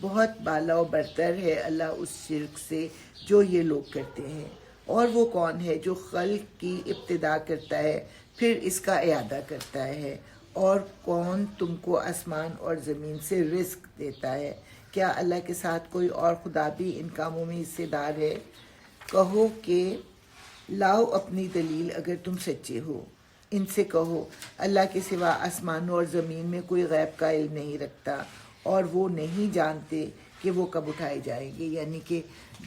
بہت بالا و برتر ہے اللہ اس شرک سے جو یہ لوگ کرتے ہیں۔ اور وہ کون ہے جو خلق کی ابتدا کرتا ہے پھر اس کا اعادہ کرتا ہے، اور کون تم کو آسمان اور زمین سے رزق دیتا ہے؟ کیا اللہ کے ساتھ کوئی اور خدا بھی ان کاموں میں حصے دار ہے؟ کہو کہ لاؤ اپنی دلیل اگر تم سچے ہو۔ ان سے کہو اللہ کے سوا آسمانوں اور زمین میں کوئی غیب کا علم نہیں رکھتا، اور وہ نہیں جانتے کہ وہ کب اٹھائے جائیں گے۔ یعنی کہ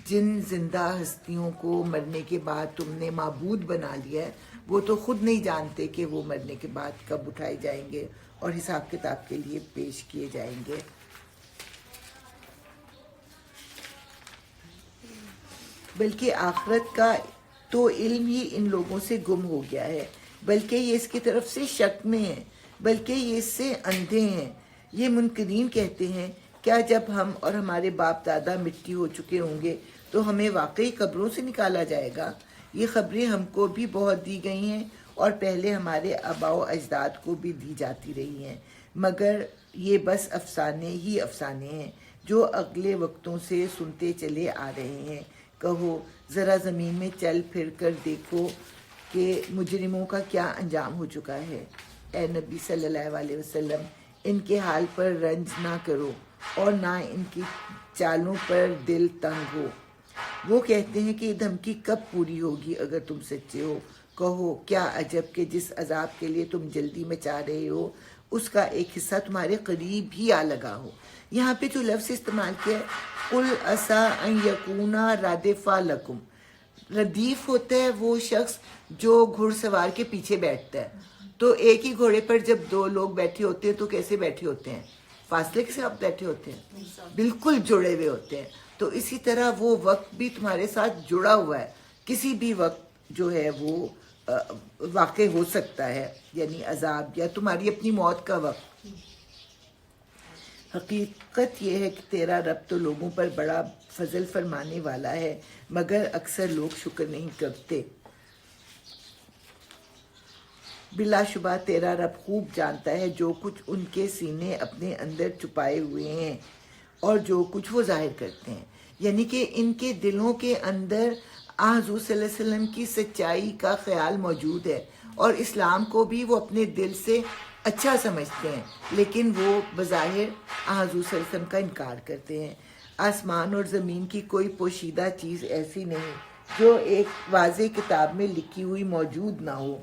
جن زندہ ہستیوں کو مرنے کے بعد تم نے معبود بنا لیا ہے، وہ تو خود نہیں جانتے کہ وہ مرنے کے بعد کب اٹھائے جائیں گے اور حساب کتاب کے لیے پیش کیے جائیں گے۔ بلکہ آخرت کا تو علم ہی ان لوگوں سے گم ہو گیا ہے، بلکہ یہ اس کی طرف سے شک میں ہیں، بلکہ یہ اس سے اندھے ہیں۔ یہ منکرین کہتے ہیں کیا جب ہم اور ہمارے باپ دادا مٹی ہو چکے ہوں گے تو ہمیں واقعی قبروں سے نکالا جائے گا؟ یہ خبریں ہم کو بھی بہت دی گئی ہیں اور پہلے ہمارے آباء و اجداد کو بھی دی جاتی رہی ہیں، مگر یہ بس افسانے ہی افسانے ہیں جو اگلے وقتوں سے سنتے چلے آ رہے ہیں۔ کہو ذرا زمین میں چل پھر کر دیکھو کہ مجرموں کا کیا انجام ہو چکا ہے۔ اے نبی صلی اللہ علیہ وسلم، ان کے حال پر رنج نہ کرو اور نہ ان کی چالوں پر دل تنگ ہو۔ وہ کہتے ہیں کہ یہ دھمکی کب پوری ہوگی اگر تم سچے ہو۔ کہو کیا عجب کہ جس عذاب کے لیے تم جلدی مچا رہے ہو اس کا ایک حصہ تمہارے قریب ہی آ لگا ہو۔ یہاں پہ جو لفظ استعمال کیا ہے قُلْ عَسَىٰ أَن يَكُونَ رَادِفًا لَكُمْ، ردیف ہوتا ہے وہ شخص جو گھڑ سوار کے پیچھے بیٹھتا ہے۔ تو ایک ہی گھوڑے پر جب دو لوگ بیٹھے ہوتے ہیں تو کیسے بیٹھے ہوتے ہیں؟ فاصلے کے ساتھ بیٹھے ہوتے ہیں، بالکل جڑے ہوئے ہوتے ہیں۔ تو اسی طرح وہ وقت بھی تمہارے ساتھ جڑا ہوا ہے، کسی بھی وقت جو ہے وہ واقع ہو سکتا ہے، یعنی عذاب یا تمہاری اپنی موت کا وقت۔ حقیقت یہ ہے کہ تیرا رب تو لوگوں پر بڑا فضل فرمانے والا ہے، مگر اکثر لوگ شکر نہیں کرتے۔ بلا شبہ تیرا رب خوب جانتا ہے جو کچھ ان کے سینے اپنے اندر چھپائے ہوئے ہیں اور جو کچھ وہ ظاہر کرتے ہیں۔ یعنی کہ ان کے دلوں کے اندر حضور صلی اللہ علیہ وسلم کی سچائی کا خیال موجود ہے اور اسلام کو بھی وہ اپنے دل سے اچھا سمجھتے ہیں، لیکن وہ بظاہر حضور صلی اللہ علیہ وسلم کا انکار کرتے ہیں۔ آسمان اور زمین کی کوئی پوشیدہ چیز ایسی نہیں جو ایک واضح کتاب میں لکھی ہوئی موجود نہ ہو،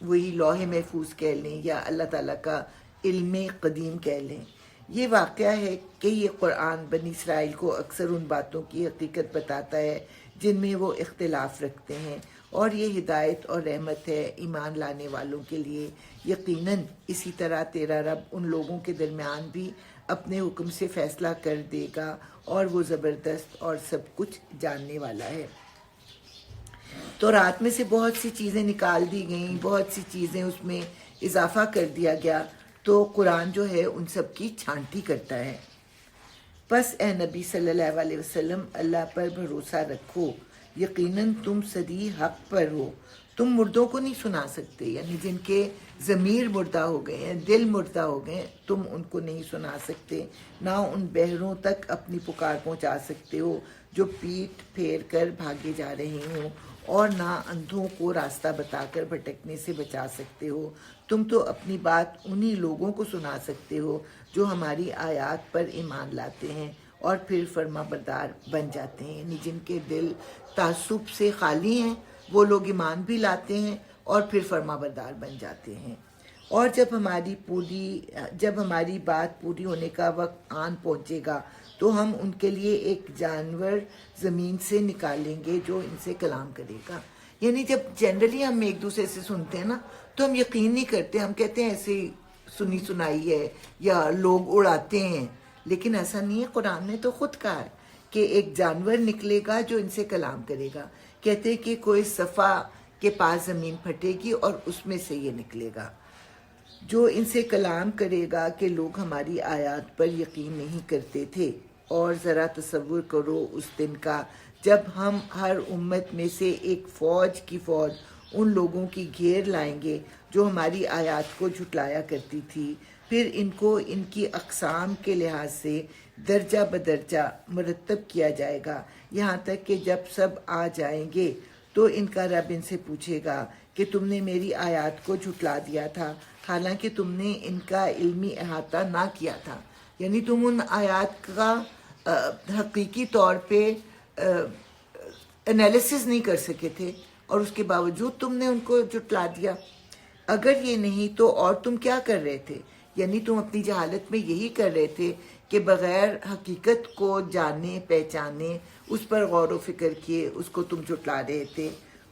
وہی لوح محفوظ کہہ لیں یا اللہ تعالیٰ کا علم قدیم کہہ لیں۔ یہ واقعہ ہے کہ یہ قرآن بنی اسرائیل کو اکثر ان باتوں کی حقیقت بتاتا ہے جن میں وہ اختلاف رکھتے ہیں، اور یہ ہدایت اور رحمت ہے ایمان لانے والوں کے لیے۔ یقیناً اسی طرح تیرا رب ان لوگوں کے درمیان بھی اپنے حکم سے فیصلہ کر دے گا، اور وہ زبردست اور سب کچھ جاننے والا ہے۔ تو رات میں سے بہت سی چیزیں نکال دی گئیں، بہت سی چیزیں اس میں اضافہ کر دیا گیا، تو قرآن جو ہے ان سب کی چھانٹی کرتا ہے۔ پس اے نبی صلی اللہ علیہ وسلم اللہ پر بھروسہ رکھو، یقیناً تم صریح حق پر ہو۔ تم مردوں کو نہیں سنا سکتے، یعنی جن کے ضمیر مردہ ہو گئے ہیں، دل مردہ ہو گئے ہیں، تم ان کو نہیں سنا سکتے، نہ ان بہروں تک اپنی پکار پہنچا سکتے ہو جو پیٹ پھیر کر بھاگے جا رہے ہوں، اور نہ اندھوں کو راستہ بتا کر بھٹکنے سے بچا سکتے ہو۔ تم تو اپنی بات انہی لوگوں کو سنا سکتے ہو جو ہماری آیات پر ایمان لاتے ہیں اور پھر فرما بردار بن جاتے ہیں، یعنی جن کے دل تعصب سے خالی ہیں وہ لوگ ایمان بھی لاتے ہیں اور پھر فرما بردار بن جاتے ہیں۔ اور جب ہماری بات پوری ہونے کا وقت آن پہنچے گا تو ہم ان کے لیے ایک جانور زمین سے نکالیں گے جو ان سے کلام کرے گا۔ یعنی جب جنرلی ہم ایک دوسرے سے سنتے ہیں نا تو ہم یقین نہیں کرتے، ہم کہتے ہیں ایسے سنی سنائی ہے یا لوگ اڑاتے ہیں، لیکن ایسا نہیں ہے۔ قرآن نے تو خود کہا ہے کہ ایک جانور نکلے گا جو ان سے کلام کرے گا۔ کہتے ہیں کہ کوئی صفا کے پاس زمین پھٹے گی اور اس میں سے یہ نکلے گا جو ان سے کلام کرے گا کہ لوگ ہماری آیات پر یقین نہیں کرتے تھے۔ اور ذرا تصور کرو اس دن کا جب ہم ہر امت میں سے ایک فوج کی فوج ان لوگوں کی گھیر لائیں گے جو ہماری آیات کو جھٹلایا کرتی تھی، پھر ان کو ان کی اقسام کے لحاظ سے درجہ بدرجہ مرتب کیا جائے گا، یہاں تک کہ جب سب آ جائیں گے تو ان کا رب ان سے پوچھے گا کہ تم نے میری آیات کو جھٹلا دیا تھا حالانکہ تم نے ان کا علمی احاطہ نہ کیا تھا، یعنی تم ان آیات کا حقیقی طور پہ انالیسز نہیں کر سکے تھے اور اس کے باوجود تم نے ان کو جھٹلا دیا۔ اگر یہ نہیں تو اور تم کیا کر رہے تھے؟ یعنی تم اپنی جہالت میں یہی کر رہے تھے کہ بغیر حقیقت کو جانے پہچانے اس پر غور و فکر کیے اس کو تم جھٹلا رہے تھے،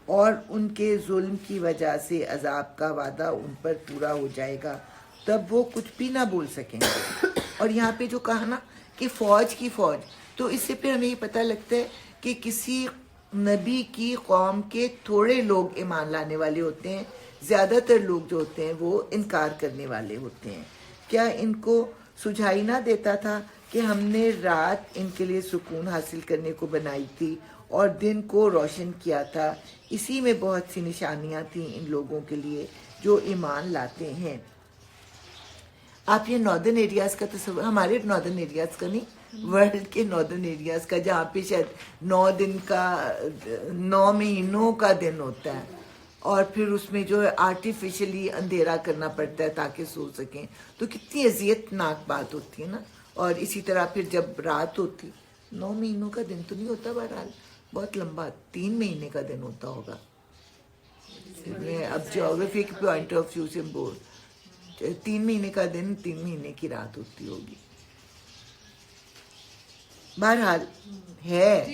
اور ان کے ظلم کی وجہ سے عذاب کا وعدہ ان پر پورا ہو جائے گا، تب وہ کچھ بھی نہ بول سکیں گے۔ اور یہاں پہ جو کہا نا کہ فوج کی فوج، تو اس سے پھر ہمیں یہ پتہ لگتا ہے کہ کسی نبی کی قوم کے تھوڑے لوگ ایمان لانے والے ہوتے ہیں، زیادہ تر لوگ جو ہوتے ہیں وہ انکار کرنے والے ہوتے ہیں۔ کیا ان کو سجھائی نہ دیتا تھا کہ ہم نے رات ان کے لیے سکون حاصل کرنے کو بنائی تھی اور دن کو روشن کیا تھا، اسی میں بہت سی نشانیاں تھیں ان لوگوں کے لیے جو ایمان لاتے ہیں۔ آپ یہ ناردرن ایریاز کا تصور، ہمارے ناردرن ایریاز کا نہیں، ورلڈ کے ناردرن ایریاز کا، جہاں پہ شاید 9 مہینوں کا دن ہوتا ہے اور پھر اس میں جو ہے آرٹیفیشلی اندھیرا کرنا پڑتا ہے تاکہ سو سکیں، تو کتنی اذیت ناک بات ہوتی ہے نا۔ اور اسی طرح پھر جب رات ہوتی، 9 مہینوں کا دن تو نہیں ہوتا، بہرحال بہت لمبا 3 مہینے کا دن ہوتا ہوگا۔ اب جیوگرافی کے پوائنٹ آف ویو سے بول 3 مہینے کا دن 3 مہینے کی رات ہوتی ہوگی۔ بہرحال ہے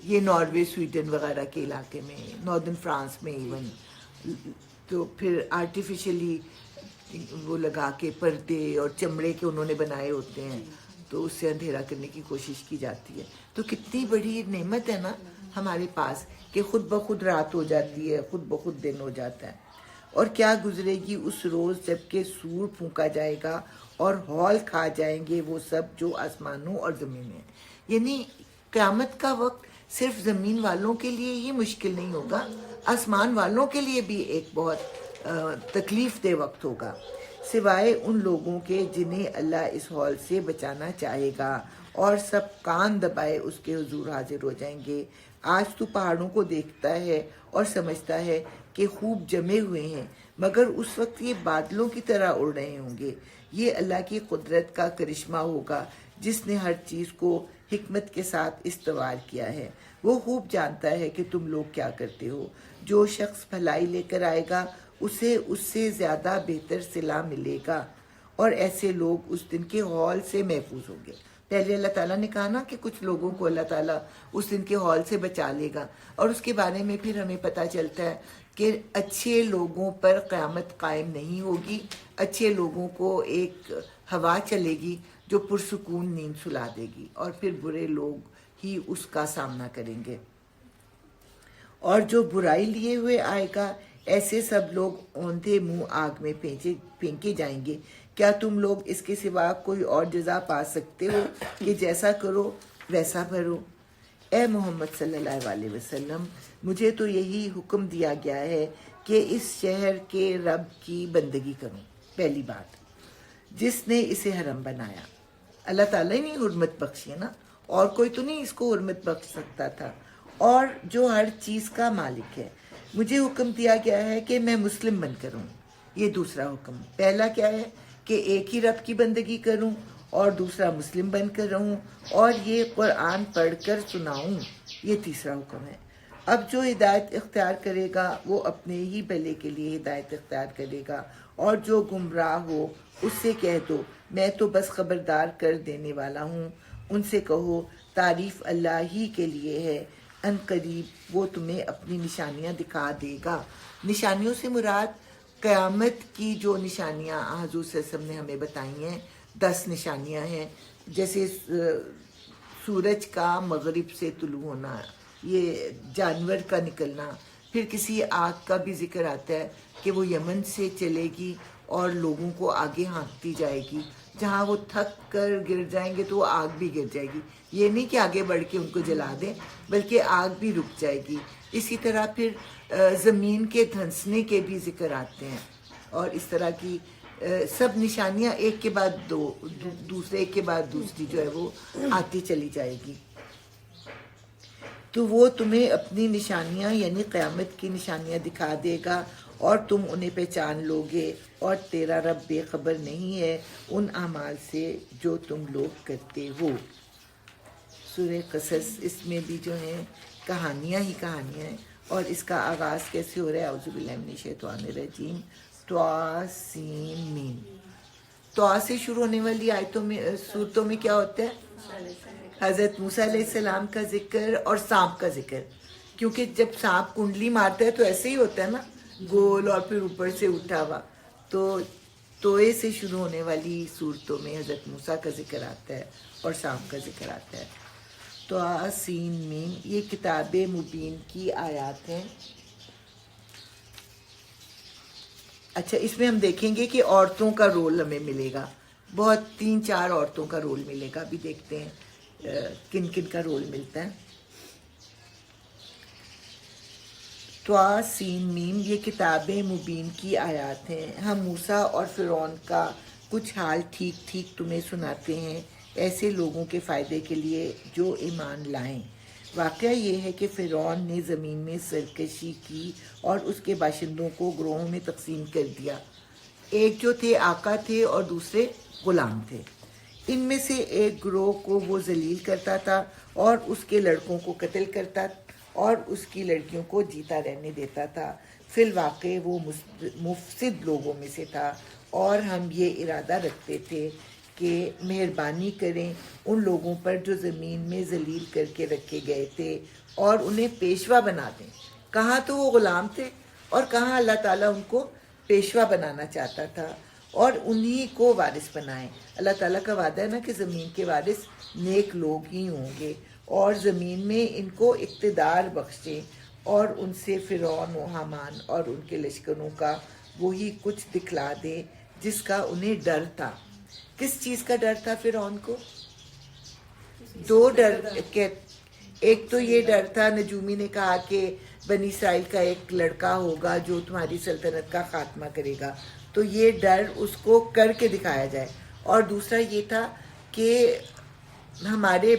یہ ناروے سویڈن وغیرہ کے علاقے میں، ناردرن فرانس میں ایون، تو پھر آرٹیفیشلی وہ لگا کے پردے اور چمڑے کے انہوں نے بنائے ہوتے ہیں، تو اس سے اندھیرا کرنے کی کوشش کی جاتی ہے۔ تو کتنی بڑی نعمت ہے نا ہمارے پاس کہ خود بخود رات ہو جاتی ہے، خود بخود دن ہو جاتا ہے۔ اور کیا گزرے گی اس روز جب کہ سور پھونکا جائے گا اور ہول کھا جائیں گے وہ سب جو آسمانوں اور زمین میں۔ یعنی قیامت کا وقت صرف زمین والوں کے لیے ہی مشکل نہیں ہوگا، آسمان والوں کے لیے بھی ایک بہت تکلیف دہ وقت ہوگا، سوائے ان لوگوں کے جنہیں اللہ اس ہول سے بچانا چاہے گا، اور سب کان دبائے اس کے حضور حاضر ہو جائیں گے۔ آج تو پہاڑوں کو دیکھتا ہے اور سمجھتا ہے کہ خوب جمے ہوئے ہیں، مگر اس وقت یہ بادلوں کی طرح اڑ رہے ہوں گے۔ یہ اللہ کی قدرت کا کرشمہ ہوگا جس نے ہر چیز کو حکمت کے ساتھ استوار کیا ہے۔ وہ خوب جانتا ہے کہ تم لوگ کیا کرتے ہو۔ جو شخص بھلائی لے کر آئے گا اسے اس سے زیادہ بہتر صلہ ملے گا، اور ایسے لوگ اس دن کے ہول سے محفوظ ہوں گے۔ پہلے اللہ تعالیٰ نے کہا نا کہ کچھ لوگوں کو اللہ تعالیٰ اس دن کے ہول سے بچا لے گا، اور اس کے بارے میں پھر ہمیں پتہ چلتا ہے کہ اچھے لوگوں پر قیامت قائم نہیں ہوگی، اچھے لوگوں کو ایک ہوا چلے گی جو پرسکون نیند سلا دے گی، اور پھر برے لوگ ہی اس کا سامنا کریں گے۔ اور جو برائی لیے ہوئے آئے گا، ایسے سب لوگ اوندھے منہ آگ میں پھینکے جائیں گے۔ کیا تم لوگ اس کے سوا کوئی اور جزا پا سکتے ہو کہ جیسا کرو ویسا بھرو؟ اے محمد صلی اللہ علیہ وسلم، مجھے تو یہی حکم دیا گیا ہے کہ اس شہر کے رب کی بندگی کروں۔ پہلی بات، جس نے اسے حرم بنایا، اللہ تعالیٰ نے حرمت بخشی ہے نا، اور کوئی تو نہیں اس کو حرمت بخش سکتا تھا، اور جو ہر چیز کا مالک ہے۔ مجھے حکم دیا گیا ہے کہ میں مسلم بن کروں، یہ دوسرا حکم۔ پہلا کیا ہے کہ ایک ہی رب کی بندگی کروں، اور دوسرا مسلم بن کر رہوں، اور یہ قرآن پڑھ کر سناؤں، یہ تیسرا حکم ہے۔ اب جو ہدایت اختیار کرے گا وہ اپنے ہی بھلے کے لیے ہدایت اختیار کرے گا، اور جو گمراہ ہو اس سے کہہ دو میں تو بس خبردار کر دینے والا ہوں۔ ان سے کہو تعریف اللہ ہی کے لیے ہے، ان قریب وہ تمہیں اپنی نشانیاں دکھا دے گا۔ نشانیوں سے مراد قیامت کی جو نشانیاں حضور صلی اللہ علیہ وسلم نے ہمیں بتائی ہیں، 10 نشانیاں ہیں، جیسے سورج کا مغرب سے طلوع ہونا، یہ جانور کا نکلنا، پھر کسی آگ کا بھی ذکر آتا ہے کہ وہ یمن سے چلے گی اور لوگوں کو آگے ہانکتی جائے گی، جہاں وہ تھک کر گر جائیں گے تو وہ آگ بھی گر جائے گی، یہ نہیں کہ آگے بڑھ کے ان کو جلا دیں بلکہ آگ بھی رک جائے گی۔ اسی طرح پھر زمین کے دھنسنے کے بھی ذکر آتے ہیں، اور اس طرح کی سب نشانیاں ایک کے بعد دوسرے ایک کے بعد دوسری جو ہے وہ آتی چلی جائے گی. تو وہ تمہیں اپنی نشانیاں یعنی قیامت کی نشانیاں دکھا دے گا اور تم انہیں پہچان لوگے, اور تیرا رب بے خبر نہیں ہے ان اعمال سے جو تم لوگ کرتے ہو. سورہ قصص, اس میں بھی جو ہیں کہانیاں ہی کہانیاں ہیں. اور اس کا آغاز کیسے ہو رہا ہے؟ اعوذ باللہ من الشیطان الرجیم. طٰ سین میم. طٰ سے شروع ہونے والی آیتوں میں صورتوں میں کیا ہوتا ہے؟ حضرت موسیٰ علیہ السلام کا ذکر اور سانپ کا ذکر. کیونکہ جب سانپ کنڈلی مارتا ہے تو ایسے ہی ہوتا ہے نا, گول اور پھر اوپر سے اٹھا ہوا. تو توئے سے شروع ہونے والی صورتوں میں حضرت موسیٰ کا ذکر آتا ہے اور سانپ کا ذکر آتا ہے. طٰ سین میم, یہ کتاب مبین کی آیات ہیں. اچھا, اس میں ہم دیکھیں گے کہ عورتوں کا رول ہمیں ملے گا, بہت 3-4 عورتوں کا رول ملے گا. ابھی دیکھتے ہیں کن کن کا رول ملتا ہے. طٰ سین میم, یہ کتاب مبین کی آیات ہیں. ہم موسیٰ اور فرعون کا کچھ حال ٹھیک ٹھیک تمہیں سناتے ہیں ایسے لوگوں کے فائدے کے لیے جو ایمان لائیں. واقعہ یہ ہے کہ فرعون نے زمین میں سرکشی کی اور اس کے باشندوں کو گروہوں میں تقسیم کر دیا. ایک جو تھے آقا تھے اور دوسرے غلام تھے. ان میں سے ایک گروہ کو وہ ذلیل کرتا تھا اور اس کے لڑکوں کو قتل کرتا اور اس کی لڑکیوں کو جیتا رہنے دیتا تھا. فی الواقع وہ مفسد لوگوں میں سے تھا, اور ہم یہ ارادہ رکھتے تھے کہ مہربانی کریں ان لوگوں پر جو زمین میں ذلیل کر کے رکھے گئے تھے اور انہیں پیشوا بنا دیں. کہاں تو وہ غلام تھے اور کہاں اللہ تعالیٰ ان کو پیشوا بنانا چاہتا تھا اور انہی کو وارث بنائیں. اللہ تعالیٰ کا وعدہ ہے نا کہ زمین کے وارث نیک لوگ ہی ہوں گے, اور زمین میں ان کو اقتدار بخشیں اور ان سے فرعون و حامان اور ان کے لشکروں کا وہی کچھ دکھلا دے جس کا انہیں ڈر تھا. کس چیز کا ڈر تھا فرعون کو؟ 2 ڈر. ایک تو یہ ڈر تھا, نجومی نے کہا کہ بنی اسرائیل کا ایک لڑکا ہوگا جو تمہاری سلطنت کا خاتمہ کرے گا, تو یہ ڈر اس کو کر کے دکھایا جائے. اور دوسرا یہ تھا کہ ہماری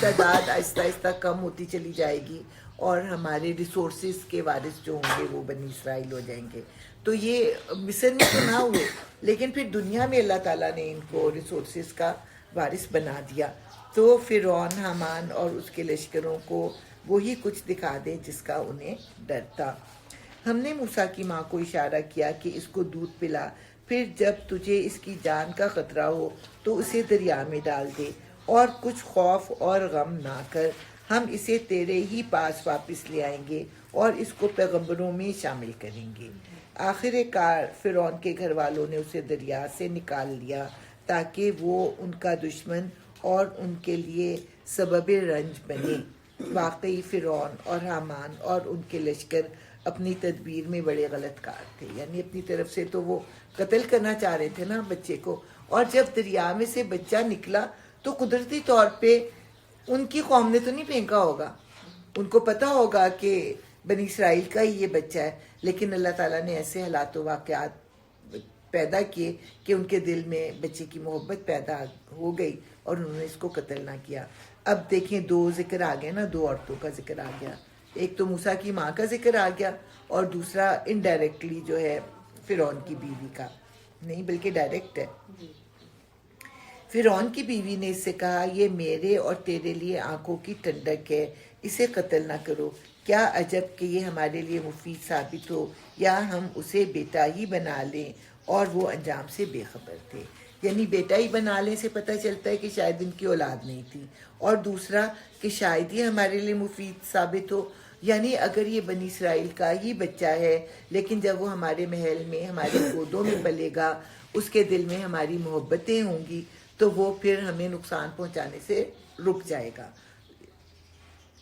تعداد آہستہ آہستہ کم ہوتی چلی جائے گی اور ہمارے ریسورسز کے وارث جو ہوں گے وہ بنی اسرائیل ہو جائیں گے. تو یہ مصر میں تو نہ ہوئے, لیکن پھر دنیا میں اللہ تعالیٰ نے ان کو ریسورسز کا وارث بنا دیا. تو فرعون حامان اور اس کے لشکروں کو وہی کچھ دکھا دے جس کا انہیں ڈر تھا. ہم نے موسیٰ کی ماں کو اشارہ کیا کہ اس کو دودھ پلا, پھر جب تجھے اس کی جان کا خطرہ ہو تو اسے دریا میں ڈال دے, اور کچھ خوف اور غم نہ کر, ہم اسے تیرے ہی پاس واپس لے آئیں گے اور اس کو پیغمبروں میں شامل کریں گے. آخر کار فرعون کے گھر والوں نے اسے دریا سے نکال لیا تاکہ وہ ان کا دشمن اور ان کے لیے سبب رنج بنے. واقعی فرعون اور حامان اور ان کے لشکر اپنی تدبیر میں بڑے غلط کار تھے. یعنی اپنی طرف سے تو وہ قتل کرنا چاہ رہے تھے نا بچے کو, اور جب دریا میں سے بچہ نکلا تو قدرتی طور پہ ان کی قوم نے تو نہیں پھینکا ہوگا, ان کو پتہ ہوگا کہ بنی اسرائیل کا ہی یہ بچہ ہے, لیکن اللہ تعالیٰ نے ایسے حالات و واقعات پیدا کیے کہ ان کے دل میں بچے کی محبت پیدا ہو گئی اور انہوں نے اس کو قتل نہ کیا. اب دیکھیں 2 ذکر آ گئے نا, 2 عورتوں کا ذکر آ گیا. ایک تو موسیٰ کی ماں کا ذکر آ گیا, اور دوسرا انڈائریکٹلی جو ہے فرعون کی بیوی کا, نہیں بلکہ ڈائریکٹ ہے. فرعون کی بیوی نے اس سے کہا, یہ میرے اور تیرے لیے آنکھوں کی ٹھنڈک ہے, اسے قتل نہ کرو. کیا عجب کہ یہ ہمارے لیے مفید ثابت ہو, یا ہم اسے بیٹا ہی بنا لیں. اور وہ انجام سے بے خبر تھے. یعنی بیٹا ہی بنا لیں سے پتہ چلتا ہے کہ شاید ان کی اولاد نہیں تھی, اور دوسرا کہ شاید یہ ہمارے لیے مفید ثابت ہو. یعنی اگر یہ بنی اسرائیل کا ہی بچہ ہے, لیکن جب وہ ہمارے محل میں ہمارے گودوں میں پلے گا, اس کے دل میں ہماری محبتیں ہوں گی, تو وہ پھر ہمیں نقصان پہنچانے سے رک جائے گا.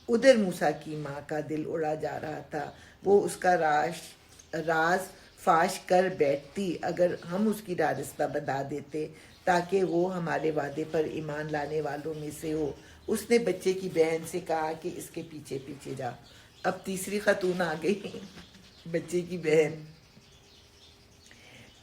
ادھر موسیٰ کی ماں کا دل اڑا جا رہا تھا. وہ اس کا راز فاش کر بیٹھتی اگر ہم اس کی راستہ بتا دیتے تاکہ وہ ہمارے وعدے پر ایمان لانے والوں میں سے ہو. اس نے بچے کی بہن سے کہا کہ اس کے پیچھے پیچھے جا. اب تیسری خاتون آ گئی, بچے کی بہن.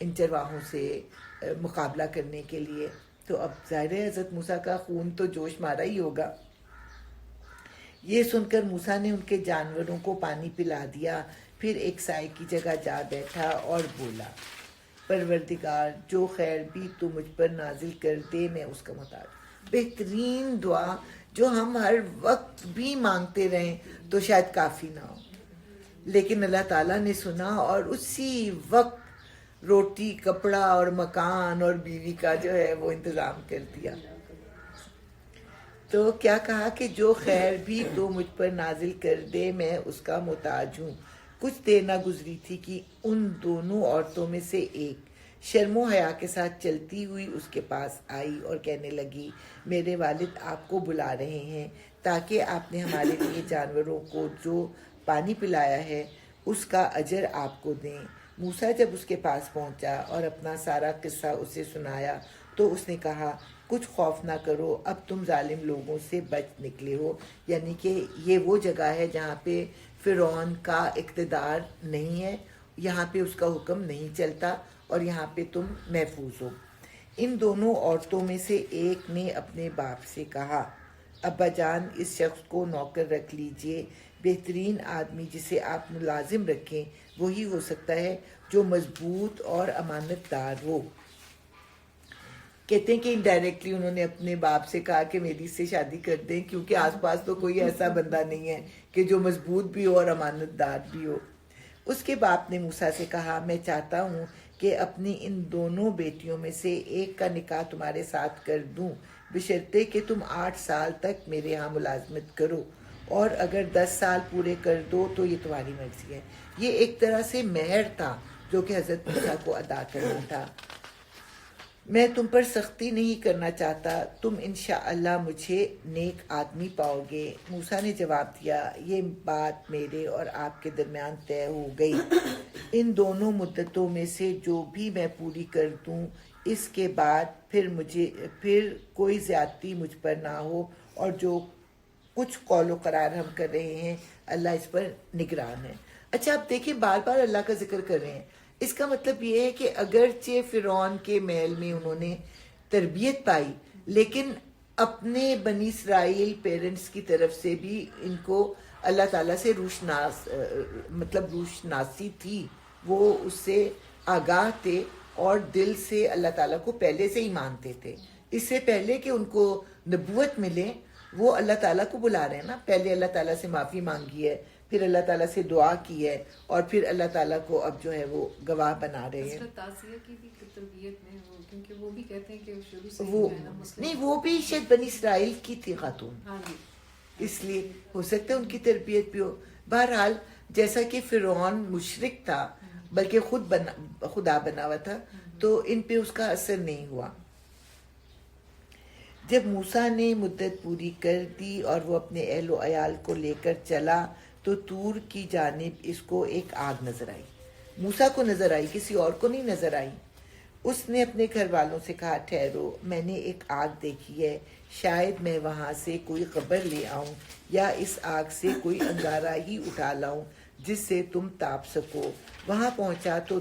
ان چرواہوں سے مقابلہ کرنے کے لیے. تو اب ظاہر ہے حضرت موسیٰ کا خون تو جوش مارا ہی ہوگا. یہ سن کر موسیٰ نے ان کے جانوروں کو پانی پلا دیا، پھر ایک سائے کی جگہ جا بیٹھا اور بولا، پروردگار جو خیر بھی تو مجھ پر نازل کر دے میں اس کا محتاج. بہترین دعا جو ہم ہر وقت بھی مانگتے رہیں تو شاید کافی نہ ہو، لیکن اللہ تعالیٰ نے سنا اور اسی وقت روٹی، کپڑا اور مکان اور بیوی کا جو ہے وہ انتظام کر دیا. تو کیا کہا کہ جو خیر بھی تو مجھ پر نازل کر دے میں اس کا محتاج ہوں. کچھ دیر نہ گزری تھی کہ ان دونوں عورتوں میں سے ایک شرم و حیا کے ساتھ چلتی ہوئی اس کے پاس آئی اور کہنے لگی، میرے والد آپ کو بلا رہے ہیں تاکہ آپ نے ہمارے لیے جانوروں کو جو پانی پلایا ہے اس کا اجر آپ کو دیں. موسیٰ جب اس کے پاس پہنچا اور اپنا سارا قصہ اسے سنایا تو اس نے کہا، کچھ خوف نہ کرو، اب تم ظالم لوگوں سے بچ نکلے ہو. یعنی کہ یہ وہ جگہ ہے جہاں پہ فرعون کا اقتدار نہیں ہے، یہاں پہ اس کا حکم نہیں چلتا اور یہاں پہ تم محفوظ ہو. ان دونوں عورتوں میں سے ایک نے اپنے باپ سے کہا، ابا جان اس شخص کو نوکر رکھ لیجئے. بہترین آدمی جسے آپ ملازم رکھیں وہی ہو سکتا ہے جو مضبوط اور امانت دار ہو. کہتے ہیں کہ انڈائریکٹلی انہوں نے اپنے باپ سے کہا کہ میری اس سے شادی کر دیں، کیونکہ آس پاس تو کوئی ایسا بندہ نہیں ہے کہ جو مضبوط بھی ہو اور امانت دار بھی ہو. اس کے باپ نے موسیٰ سے کہا، میں چاہتا ہوں کہ اپنی ان دونوں بیٹیوں میں سے ایک کا نکاح تمہارے ساتھ کر دوں، بشرطے کہ تم 8 سال تک میرے ہاں ملازمت کرو، اور اگر 10 سال پورے کر دو تو یہ تمہاری مرضی ہے. یہ ایک طرح سے مہر تھا جو کہ حضرت موسیٰ کو ادا کرنا تھا. میں تم پر سختی نہیں کرنا چاہتا، تم انشاءاللہ مجھے نیک آدمی پاؤ گے. موسیٰ نے جواب دیا، یہ بات میرے اور آپ کے درمیان طے ہو گئی. ان دونوں مدتوں میں سے جو بھی میں پوری کر دوں اس کے بعد پھر کوئی زیادتی مجھ پر نہ ہو، اور جو کچھ قول و قرار ہم کر رہے ہیں اللہ اس پر نگران ہے. اچھا آپ دیکھیں بار بار اللہ کا ذکر کر رہے ہیں. اس کا مطلب یہ ہے کہ اگرچہ فرعون کے محل میں انہوں نے تربیت پائی، لیکن اپنے بنی اسرائیل پیرنٹس کی طرف سے بھی ان کو اللہ تعالیٰ سے روشناسی تھی. وہ اس سے آگاہ تھے اور دل سے اللہ تعالیٰ کو پہلے سے ہی مانتے تھے. اس سے پہلے کہ ان کو نبوت ملے وہ اللہ تعالیٰ کو بلا رہے ہیں نا. پہلے اللہ تعالیٰ سے معافی مانگی ہے، پھر اللہ تعالیٰ سے دعا کی ہے، اور پھر اللہ تعالیٰ کو اب جو ہے وہ گواہ بنا رہے ہیں. وہ بھی کہتے ہیں کہ شروع سے وہ نہیں، وہ بھی شاید بنی اسرائیل کی تھی خاتون، اس لیے ہو سکتا ہے ان کی تربیت بھی ہو. بہرحال جیسا کہ فرعون مشرک تھا بلکہ خدا بنا ہوا تھا، تو ان پہ اس کا اثر نہیں ہوا. جب موسیٰ نے مدت پوری کر دی اور وہ اپنے اہل و عیال کو لے کر چلا تو طور کی جانب اس کو ایک آگ نظر آئی. موسیٰ کو نظر آئی، کسی اور کو نہیں نظر آئی. اس نے اپنے گھر والوں سے کہا، ٹھہرو، میں نے ایک آگ دیکھی ہے، شاید میں وہاں سے کوئی خبر لے آؤں یا اس آگ سے کوئی انگارہ ہی اٹھا لاؤں جس سے تم تاپ سکو. وہاں پہنچا تو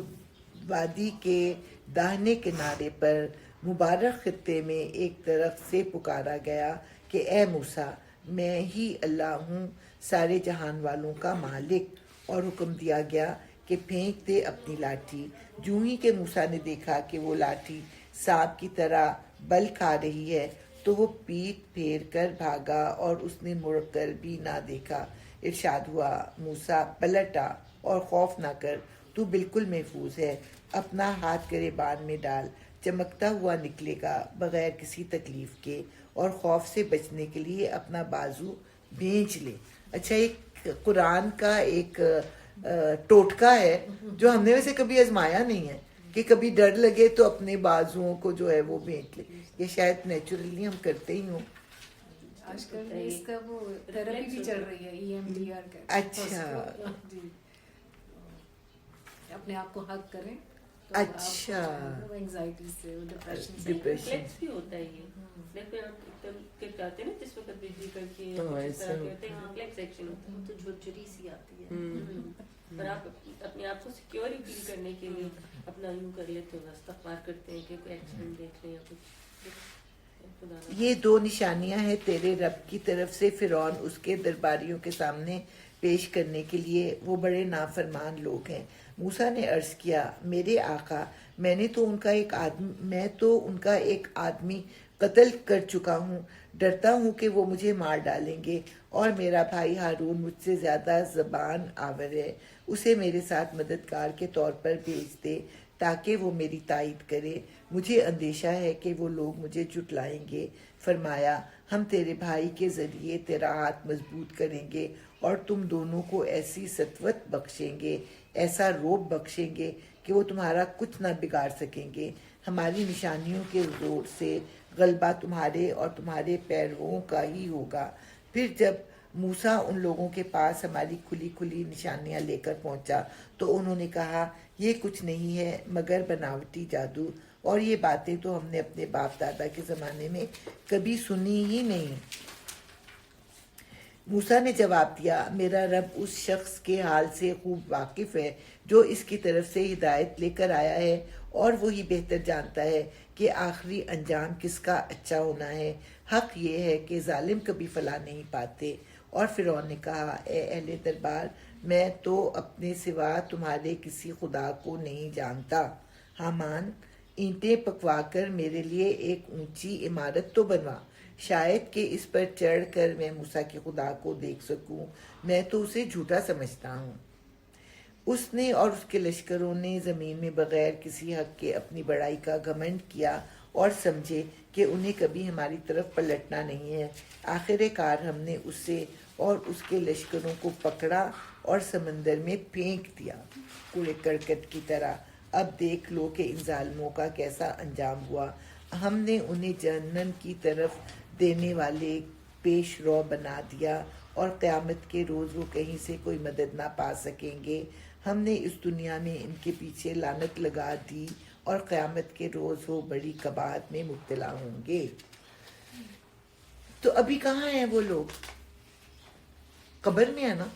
وادی کے داہنے کنارے پر مبارک خطے میں ایک درخت سے پکارا گیا کہ اے موسیٰ، میں ہی اللہ ہوں، سارے جہان والوں کا مالک. اور حکم دیا گیا کہ پھینک دے اپنی لاٹھی. جوں ہی کہ موسیٰ نے دیکھا کہ وہ لاٹھی سانپ کی طرح بل کھا رہی ہے تو وہ پیٹ پھیر کر بھاگا اور اس نے مڑ کر بھی نہ دیکھا. ارشاد ہوا، موسیٰ پلٹ آ اور خوف نہ کر، تو بالکل محفوظ ہے. اپنا ہاتھ گریبان میں ڈال، چمکتا ہوا نکلے گا بغیر کسی تکلیف کے، اور خوف سے بچنے کے لیے اپنا بازو بھینچ لے. اچھا، ایک قرآن کا ایک ٹوٹکا ہے جو ہم نے ویسے کبھی آزمایا نہیں ہے کہ کبھی ڈر لگے تو اپنے بازوؤں کو جو ہے وہ بھینچ لے. یہ شاید نیچرلی ہم کرتے ہی ہوں. آج کل اس کا وہ تھراپی بھی چل رہی ہے، EMDR کا. اچھا، اپنے آپ کو ہگ کریں. اچھا، اینگزائٹی سے، ڈپریشن بھی ہوتا ہے. یہ کہتے ہیں نا جس وقت بجلی کرتی ہے تو جھرجھری سی آتی ہے، پر آپ اپنے آپ کو سیکیور ہی فیل کرنے کے لیے اپنا یوں کر لیتے ہیں، راستہ پار کرتے ہیں کہ کوئی ایکسیڈنٹ دیکھ لیں یا کچھ. یہ 2 نشانیاں ہیں تیرے رب کی طرف سے فرعون اس کے درباریوں کے سامنے پیش کرنے کے لیے. وہ بڑے نافرمان لوگ ہیں. موسیٰ نے عرض کیا میرے آقا میں تو ان کا ایک آدمی قتل کر چکا ہوں. ڈرتا ہوں کہ وہ مجھے مار ڈالیں گے، اور میرا بھائی ہارون مجھ سے زیادہ زبان آور ہے. اسے میرے ساتھ مددگار کے طور پر بھیج دے تاکہ وہ میری تائید کرے. مجھے اندیشہ ہے کہ وہ لوگ مجھے جھٹلائیں گے. فرمایا ہم تیرے بھائی کے ذریعے تیرا ہاتھ مضبوط کریں گے اور تم دونوں کو ایسی سطوت بخشیں گے، ایسا روب بخشیں گے کہ وہ تمہارا کچھ نہ بگاڑ سکیں گے. ہماری نشانیوں کے زور سے غلبہ تمہارے اور تمہارے پیرووں کا ہی ہوگا. پھر جب موسیٰ ان لوگوں کے پاس ہماری کھلی کھلی نشانیاں لے کر پہنچا تو انہوں نے کہا یہ کچھ نہیں ہے مگر بناوٹی جادو، اور یہ باتیں تو ہم نے اپنے باپ دادا کے زمانے میں کبھی سنی ہی نہیں. موسیٰ نے جواب دیا میرا رب اس شخص کے حال سے خوب واقف ہے جو اس کی طرف سے ہدایت لے کر آیا ہے، اور وہی بہتر جانتا ہے کہ آخری انجام کس کا اچھا ہونا ہے. حق یہ ہے کہ ظالم کبھی فلاح نہیں پاتے. اور فرعون نے کہا اے اہل دربار میں تو اپنے سوا تمہارے کسی خدا کو نہیں جانتا. حامان اینٹیں پکوا کر میرے لیے ایک اونچی عمارت تو بنوا، شاید کہ اس پر چڑھ کر میں موسیٰ کے خدا کو دیکھ سکوں. میں تو اسے جھوٹا سمجھتا ہوں. اس نے اور اس کے لشکروں نے زمین میں بغیر کسی حق کے اپنی بڑائی کا گھمنڈ کیا اور سمجھے کہ انہیں کبھی ہماری طرف پلٹنا نہیں ہے. آخر کار ہم نے اسے اور اس کے لشکروں کو پکڑا اور سمندر میں پھینک دیا کوڑے کرکٹ کی طرح. اب دیکھ لو کہ ان ظالموں کا کیسا انجام ہوا. ہم نے انہیں جہنم کی طرف دینے والے پیش رو بنا دیا، اور قیامت کے روز وہ کہیں سے کوئی مدد نہ پا سکیں گے. ہم نے اس دنیا میں ان کے پیچھے لعنت لگا دی، اور قیامت کے روز وہ بڑی قباحت میں مبتلا ہوں گے. تو ابھی کہاں ہیں وہ لوگ؟ قبر میں ہے نا.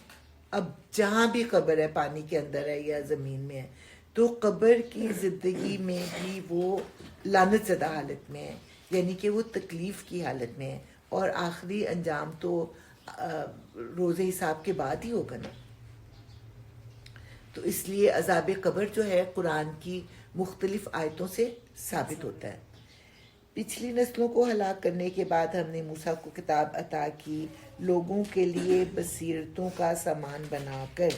اب جہاں بھی قبر ہے، پانی کے اندر ہے یا زمین میں ہے، تو قبر کی زندگی میں بھی وہ لعنت زدہ حالت میں ہے، یعنی کہ وہ تکلیف کی حالت میں ہے. اور آخری انجام تو روز حساب کے بعد ہی ہوگا نا. تو اس لیے عذاب قبر جو ہے قرآن کی مختلف آیتوں سے ثابت ہوتا ہے. پچھلی نسلوں کو ہلاک کرنے کے بعد ہم نے موسیٰ کو کتاب عطا کی، لوگوں کے لیے بصیرتوں کا سامان بنا کر،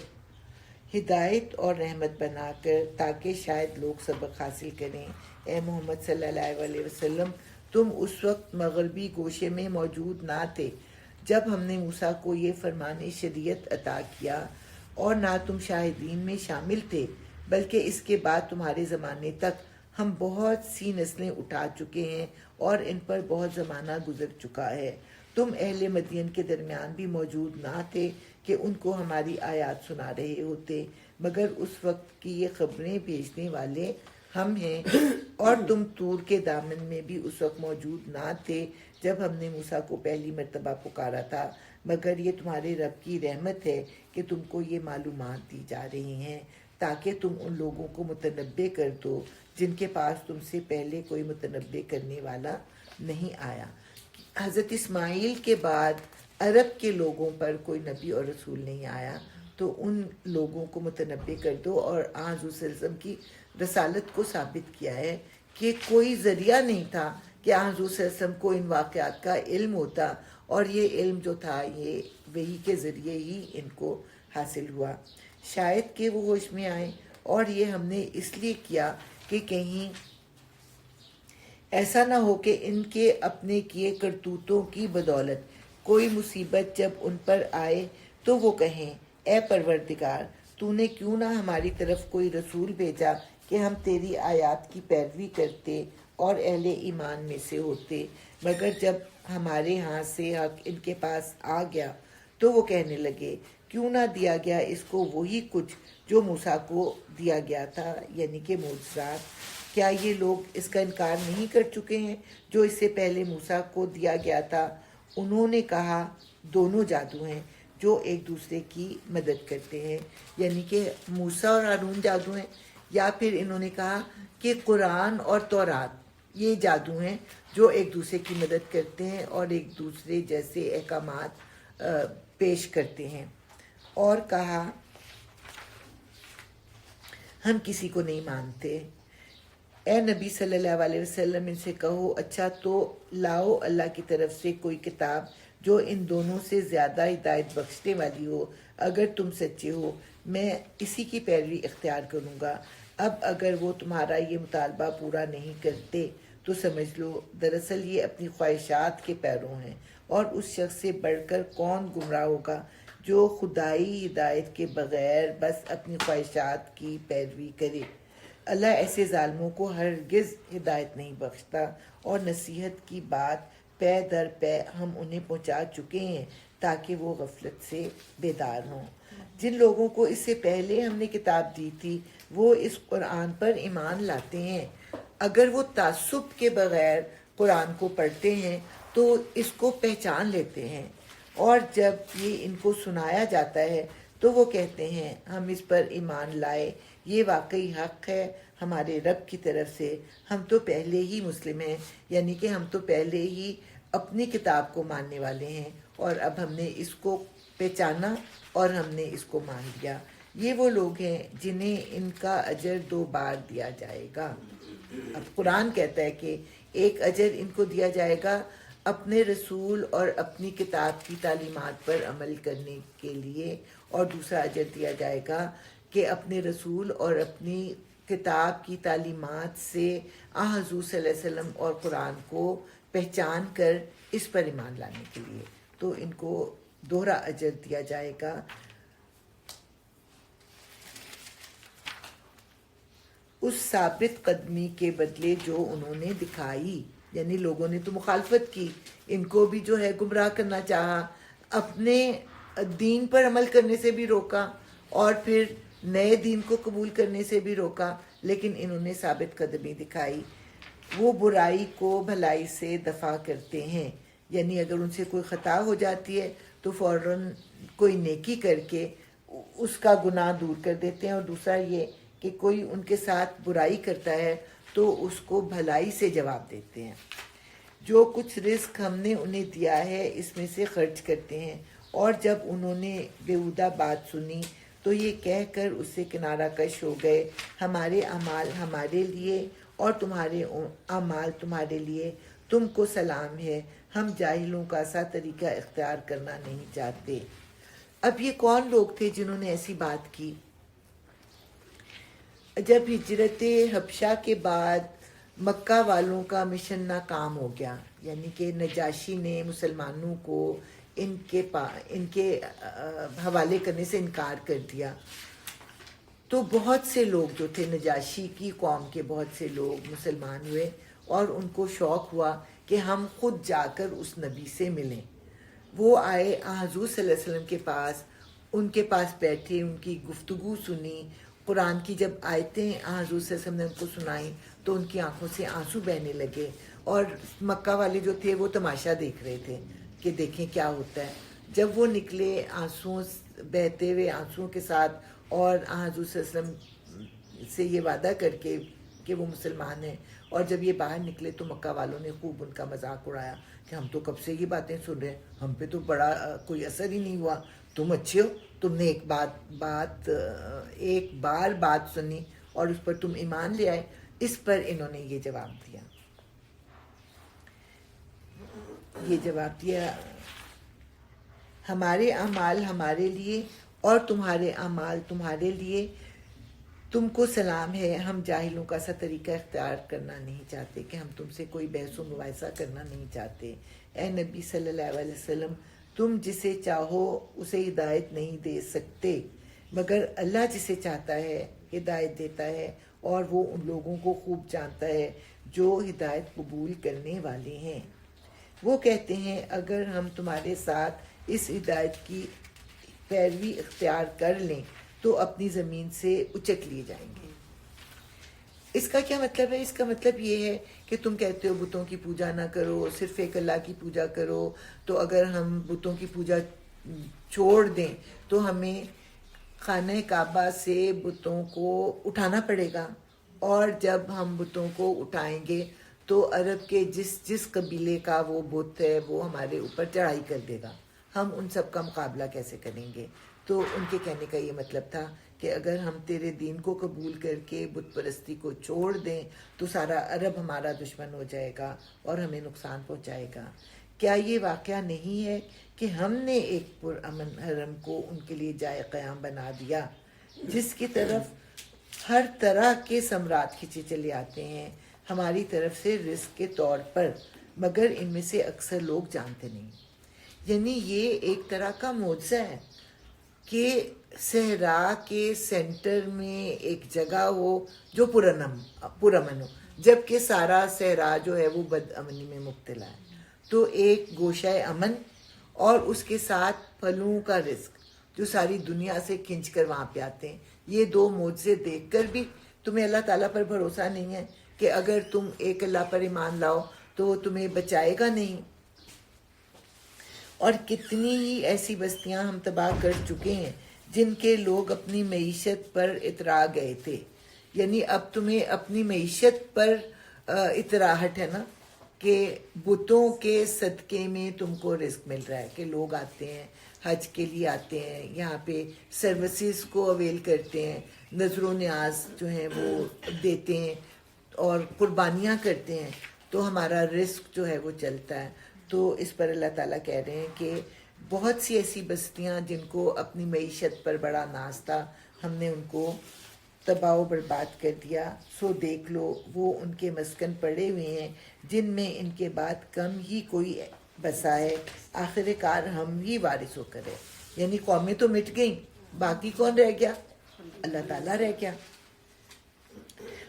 ہدایت اور رحمت بنا کر، تاکہ شاید لوگ سبق حاصل کریں. اے محمد صلی اللہ علیہ وسلم تم اس وقت مغربی گوشے میں موجود نہ تھے جب ہم نے موسیٰ کو یہ فرمان شریعت عطا کیا، اور نہ تم شاہدین میں شامل تھے، بلکہ اس کے بعد تمہارے زمانے تک ہم بہت سی نسلیں اٹھا چکے ہیں اور ان پر بہت زمانہ گزر چکا ہے. تم اہل مدین کے درمیان بھی موجود نہ تھے کہ ان کو ہماری آیات سنا رہے ہوتے، مگر اس وقت کی یہ خبریں بھیجنے والے ہم ہیں. اور تم طور کے دامن میں بھی اس وقت موجود نہ تھے جب ہم نے موسیٰ کو پہلی مرتبہ پکارا تھا، مگر یہ تمہارے رب کی رحمت ہے کہ تم کو یہ معلومات دی جا رہی ہیں تاکہ تم ان لوگوں کو متنبع کر دو جن کے پاس تم سے پہلے کوئی متنبع کرنے والا نہیں آیا. حضرت اسماعیل کے بعد عرب کے لوگوں پر کوئی نبی اور رسول نہیں آیا، تو ان لوگوں کو متنبع کر دو. اور حضور صلی اللہ علیہ وسلم کی رسالت کو ثابت کیا ہے کہ کوئی ذریعہ نہیں تھا کہ حضور صلی اللہ علیہ وسلم کو ان واقعات کا علم ہوتا، اور یہ علم جو تھا یہ وحی کے ذریعے ہی ان کو حاصل ہوا. شاید کہ وہ ہوش میں آئیں، اور یہ ہم نے اس لیے کیا کہ کہیں ایسا نہ ہو کہ ان کے اپنے کیے کرتوتوں کی بدولت کوئی مصیبت جب ان پر آئے تو وہ کہیں اے پروردگار تو نے کیوں نہ ہماری طرف کوئی رسول بھیجا کہ ہم تیری آیات کی پیروی کرتے اور اہل ایمان میں سے ہوتے. مگر جب ہمارے ہاں سے حق ان کے پاس آ گیا تو وہ کہنے لگے کیوں نہ دیا گیا اس کو وہی کچھ جو موسیٰ کو دیا گیا تھا، یعنی کہ معجزات. کیا یہ لوگ اس کا انکار نہیں کر چکے ہیں جو اس سے پہلے موسیٰ کو دیا گیا تھا؟ انہوں نے کہا دونوں جادو ہیں. جو ایک دوسرے کی مدد کرتے ہیں. یعنی کہ موسیٰ اور ہارون جادو ہیں، یا پھر انہوں نے کہا کہ قرآن اور تورات یہ جادو ہیں جو ایک دوسرے کی مدد کرتے ہیں اور ایک دوسرے جیسے احکامات پیش کرتے ہیں. اور کہا ہم کسی کو نہیں مانتے. اے نبی صلی اللہ علیہ وسلم ان سے کہو اچھا تو لاؤ اللہ کی طرف سے کوئی کتاب جو ان دونوں سے زیادہ ہدایت بخشنے والی ہو. اگر تم سچے ہو میں اسی کی پیروی اختیار کروں گا. اب اگر وہ تمہارا یہ مطالبہ پورا نہیں کرتے تو سمجھ لو دراصل یہ اپنی خواہشات کے پیروں ہیں، اور اس شخص سے بڑھ کر کون گمراہ ہوگا جو خدائی ہدایت کے بغیر بس اپنی خواہشات کی پیروی کرے. اللہ ایسے ظالموں کو ہرگز ہدایت نہیں بخشتا، اور نصیحت کی بات پے در پے ہم انہیں پہنچا چکے ہیں تاکہ وہ غفلت سے بیدار ہوں. جن لوگوں کو اس سے پہلے ہم نے کتاب دی تھی وہ اس قرآن پر ایمان لاتے ہیں. اگر وہ تعصب کے بغیر قرآن کو پڑھتے ہیں تو اس کو پہچان لیتے ہیں، اور جب یہ ان کو سنایا جاتا ہے تو وہ کہتے ہیں ہم اس پر ایمان لائے، یہ واقعی حق ہے ہمارے رب کی طرف سے، ہم تو پہلے ہی مسلم ہیں. یعنی کہ ہم تو پہلے ہی اپنی کتاب کو ماننے والے ہیں، اور اب ہم نے اس کو پہچانا اور ہم نے اس کو مان لیا. یہ وہ لوگ ہیں جنہیں ان کا اجر 2 بار دیا جائے گا. اب قرآن کہتا ہے کہ ایک اجر ان کو دیا جائے گا اپنے رسول اور اپنی کتاب کی تعلیمات پر عمل کرنے کے لیے، اور دوسرا اجر دیا جائے گا کہ اپنے رسول اور اپنی کتاب کی تعلیمات سے حضور صلی اللہ علیہ وسلم اور قرآن کو پہچان کر اس پر ایمان لانے کے لیے. تو ان کو دوہرا اجر دیا جائے گا. اس ثابت قدمی کے بدلے جو انہوں نے دکھائی. یعنی لوگوں نے تو مخالفت کی، ان کو بھی جو ہے گمراہ کرنا چاہا، اپنے دین پر عمل کرنے سے بھی روکا اور پھر نئے دین کو قبول کرنے سے بھی روکا، لیکن انہوں نے ثابت قدمی دکھائی. وہ برائی کو بھلائی سے دفع کرتے ہیں. یعنی اگر ان سے کوئی خطا ہو جاتی ہے تو فوراً کوئی نیکی کر کے اس کا گناہ دور کر دیتے ہیں. اور دوسرا یہ کہ کوئی ان کے ساتھ برائی کرتا ہے تو اس کو بھلائی سے جواب دیتے ہیں. جو کچھ رزق ہم نے انہیں دیا ہے اس میں سے خرچ کرتے ہیں. اور جب انہوں نے بیہودہ بات سنی تو یہ کہہ کر اس سے کنارہ کش ہو گئے، ہمارے اعمال ہمارے لیے اور تمہارے اعمال تمہارے لیے، تم کو سلام ہے، ہم جاہلوں کا سا طریقہ اختیار کرنا نہیں چاہتے. اب یہ کون لوگ تھے جنہوں نے ایسی بات کی؟ جب ہجرت حبشہ کے بعد مکہ والوں کا مشن ناکام ہو گیا، یعنی کہ نجاشی نے مسلمانوں کو ان کے حوالے کرنے سے انکار کر دیا، تو بہت سے لوگ جو تھے نجاشی کی قوم کے بہت سے لوگ مسلمان ہوئے، اور ان کو شوق ہوا کہ ہم خود جا کر اس نبی سے ملیں. وہ آئے حضور صلی اللہ علیہ وسلم کے پاس، ان کے پاس بیٹھے، ان کی گفتگو سنی. قرآن کی جب آیتیں حضور صلی اللہ علیہ وسلم نے ان کو سنائیں تو ان کی آنکھوں سے آنسو بہنے لگے، اور مکہ والے جو تھے وہ تماشا دیکھ رہے تھے کہ دیکھیں کیا ہوتا ہے. جب وہ نکلے آنسوؤں بہتے ہوئے آنسوؤں کے ساتھ، اور حضور صلی اللہ علیہ وسلم سے یہ وعدہ کر کے کہ وہ مسلمان ہیں، اور جب یہ باہر نکلے تو مکہ والوں نے خوب ان کا مذاق اڑایا کہ ہم تو کب سے یہ باتیں سن رہے ہیں، ہم پہ تو بڑا کوئی اثر ہی نہیں ہوا، تم اچھے ہو، تم نے ایک بار بات سنی اور اس پر تم ایمان لے آئے. اس پر انہوں نے یہ جواب دیا ہمارے اعمال ہمارے لیے اور تمہارے اعمال تمہارے لیے، تم کو سلام ہے، ہم جاہلوں کا سا طریقہ اختیار کرنا نہیں چاہتے کہ ہم تم سے کوئی بحث و مباحثہ کرنا نہیں چاہتے. اے نبی صلی اللہ علیہ وسلم تم جسے چاہو اسے ہدایت نہیں دے سکتے، مگر اللہ جسے چاہتا ہے ہدایت دیتا ہے، اور وہ ان لوگوں کو خوب جانتا ہے جو ہدایت قبول کرنے والے ہیں. وہ کہتے ہیں اگر ہم تمہارے ساتھ اس ہدایت کی پیروی اختیار کر لیں تو اپنی زمین سے اچک لیے جائیں گے. اس کا کیا مطلب ہے؟ اس کا مطلب یہ ہے کہ تم کہتے ہو بتوں کی پوجا نہ کرو، صرف ایک اللہ کی پوجا کرو. تو اگر ہم بتوں کی پوجا چھوڑ دیں تو ہمیں خانہ کعبہ سے بتوں کو اٹھانا پڑے گا، اور جب ہم بتوں کو اٹھائیں گے تو عرب کے جس قبیلے کا وہ بت ہے وہ ہمارے اوپر چڑھائی کر دے گا، ہم ان سب کا مقابلہ کیسے کریں گے؟ تو ان کے کہنے کا یہ مطلب تھا کہ اگر ہم تیرے دین کو قبول کر کے بت پرستی کو چھوڑ دیں تو سارا عرب ہمارا دشمن ہو جائے گا اور ہمیں نقصان پہنچائے گا۔ کیا یہ واقعہ نہیں ہے کہ ہم نے ایک پرامن حرم کو ان کے لیے جائے قیام بنا دیا جس کی طرف ہر طرح کے ثمرات کھینچے چلے آتے ہیں ہماری طرف سے رزق کے طور پر، مگر ان میں سے اکثر لوگ جانتے نہیں۔ یعنی یہ ایک طرح کا معجزہ ہے کہ صحرا کے سینٹر میں ایک جگہ ہو جو پرامن ہو، جبکہ سارا صحرا جو ہے وہ بد امنی میں مبتلا ہے، تو ایک گوشہ امن اور اس کے ساتھ پھلوں کا رزق جو ساری دنیا سے کھنچ کر وہاں پہ آتے ہیں۔ یہ دو معجزے دیکھ کر بھی تمہیں اللہ تعالیٰ پر بھروسہ نہیں ہے کہ اگر تم ایک اللہ پر ایمان لاؤ تو وہ تمہیں بچائے گا نہیں؟ اور کتنی ہی ایسی بستیاں ہم تباہ کر چکے ہیں جن کے لوگ اپنی معیشت پر اترا گئے تھے۔ یعنی اب تمہیں اپنی معیشت پر اتراہٹ ہے نا کہ بتوں کے صدقے میں تم کو رزق مل رہا ہے، کہ لوگ آتے ہیں حج کے لیے، آتے ہیں یہاں پہ سروسز کو اویل کرتے ہیں، نظر و نیاز جو ہیں وہ دیتے ہیں اور قربانیاں کرتے ہیں، تو ہمارا رزق جو ہے وہ چلتا ہے۔ تو اس پر اللہ تعالیٰ کہہ رہے ہیں کہ بہت سی ایسی بستیاں جن کو اپنی معیشت پر بڑا ناز تھا، ہم نے ان کو تباہ و برباد کر دیا، سو دیکھ لو وہ ان کے مسکن پڑے ہوئے ہیں جن میں ان کے بعد کم ہی کوئی بسا ہے، آخر کار ہم ہی وارث ہو کر ہے۔ یعنی قومیں تو مٹ گئیں، باقی کون رہ گیا؟ اللہ تعالیٰ رہ گیا۔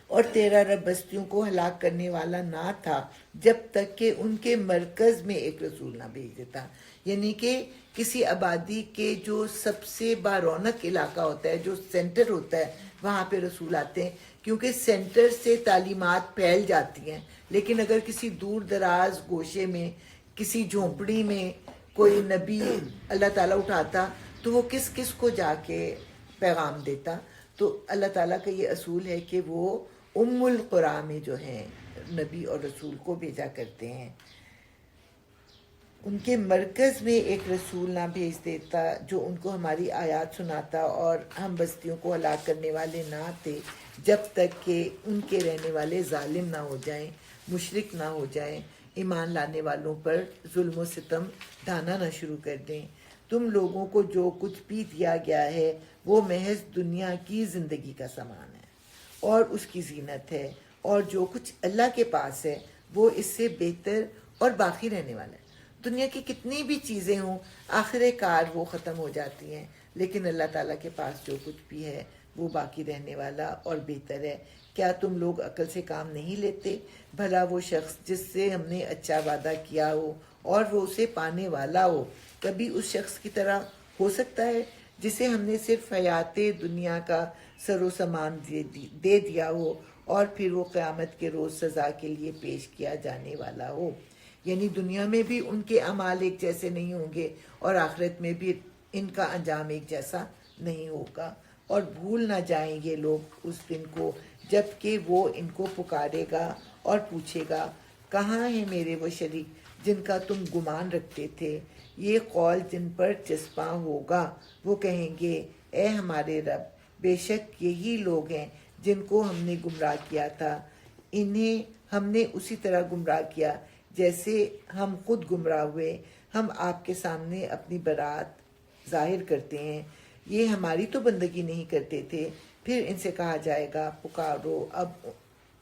اور تیرا رب بستیوں کو ہلاک کرنے والا نہ تھا جب تک کہ ان کے مرکز میں ایک رسول نہ بھیج دیتا۔ یعنی کہ کسی آبادی کے جو سب سے بارونق علاقہ ہوتا ہے، جو سینٹر ہوتا ہے، وہاں پہ رسول آتے ہیں، کیونکہ سینٹر سے تعلیمات پھیل جاتی ہیں۔ لیکن اگر کسی دور دراز گوشے میں، کسی جھونپڑی میں کوئی نبی اللہ تعالیٰ اٹھاتا تو وہ کس کس کو جا کے پیغام دیتا؟ تو اللہ تعالیٰ کا یہ اصول ہے کہ وہ ام القرآن میں جو ہیں نبی اور رسول کو بھیجا کرتے ہیں۔ ان کے مرکز میں ایک رسول نہ بھیج دیتا جو ان کو ہماری آیات سناتا، اور ہم بستیوں کو ہلاک کرنے والے نہ تھے جب تک کہ ان کے رہنے والے ظالم نہ ہو جائیں، مشرک نہ ہو جائیں، ایمان لانے والوں پر ظلم و ستم ڈھانا نہ شروع کر دیں۔ تم لوگوں کو جو کچھ بھی دیا گیا ہے وہ محض دنیا کی زندگی کا سامان ہے اور اس کی زینت ہے، اور جو کچھ اللہ کے پاس ہے وہ اس سے بہتر اور باقی رہنے والا ہے۔ دنیا کی کتنی بھی چیزیں ہوں آخر کار وہ ختم ہو جاتی ہیں، لیکن اللہ تعالیٰ کے پاس جو کچھ بھی ہے وہ باقی رہنے والا اور بہتر ہے۔ کیا تم لوگ عقل سے کام نہیں لیتے؟ بھلا وہ شخص جس سے ہم نے اچھا وعدہ کیا ہو اور وہ اسے پانے والا ہو، کبھی اس شخص کی طرح ہو سکتا ہے جسے ہم نے صرف حیات دنیا کا سر و سامان دے دیا ہو اور پھر وہ قیامت کے روز سزا کے لیے پیش کیا جانے والا ہو؟ یعنی دنیا میں بھی ان کے اعمال ایک جیسے نہیں ہوں گے اور آخرت میں بھی ان کا انجام ایک جیسا نہیں ہوگا۔ اور بھول نہ جائیں یہ لوگ اس دن کو جب کہ وہ ان کو پکارے گا اور پوچھے گا، کہاں ہیں میرے وہ شریک جن کا تم گمان رکھتے تھے؟ یہ قول جن پر چسپاں ہوگا، وہ کہیں گے، اے ہمارے رب، بے شک یہی لوگ ہیں جن کو ہم نے گمراہ کیا تھا، انہیں ہم نے اسی طرح گمراہ کیا جیسے ہم خود گمراہ ہوئے۔ ہم آپ کے سامنے اپنی برات ظاہر کرتے ہیں، یہ ہماری تو بندگی نہیں کرتے تھے۔ پھر ان سے کہا جائے گا، پکارو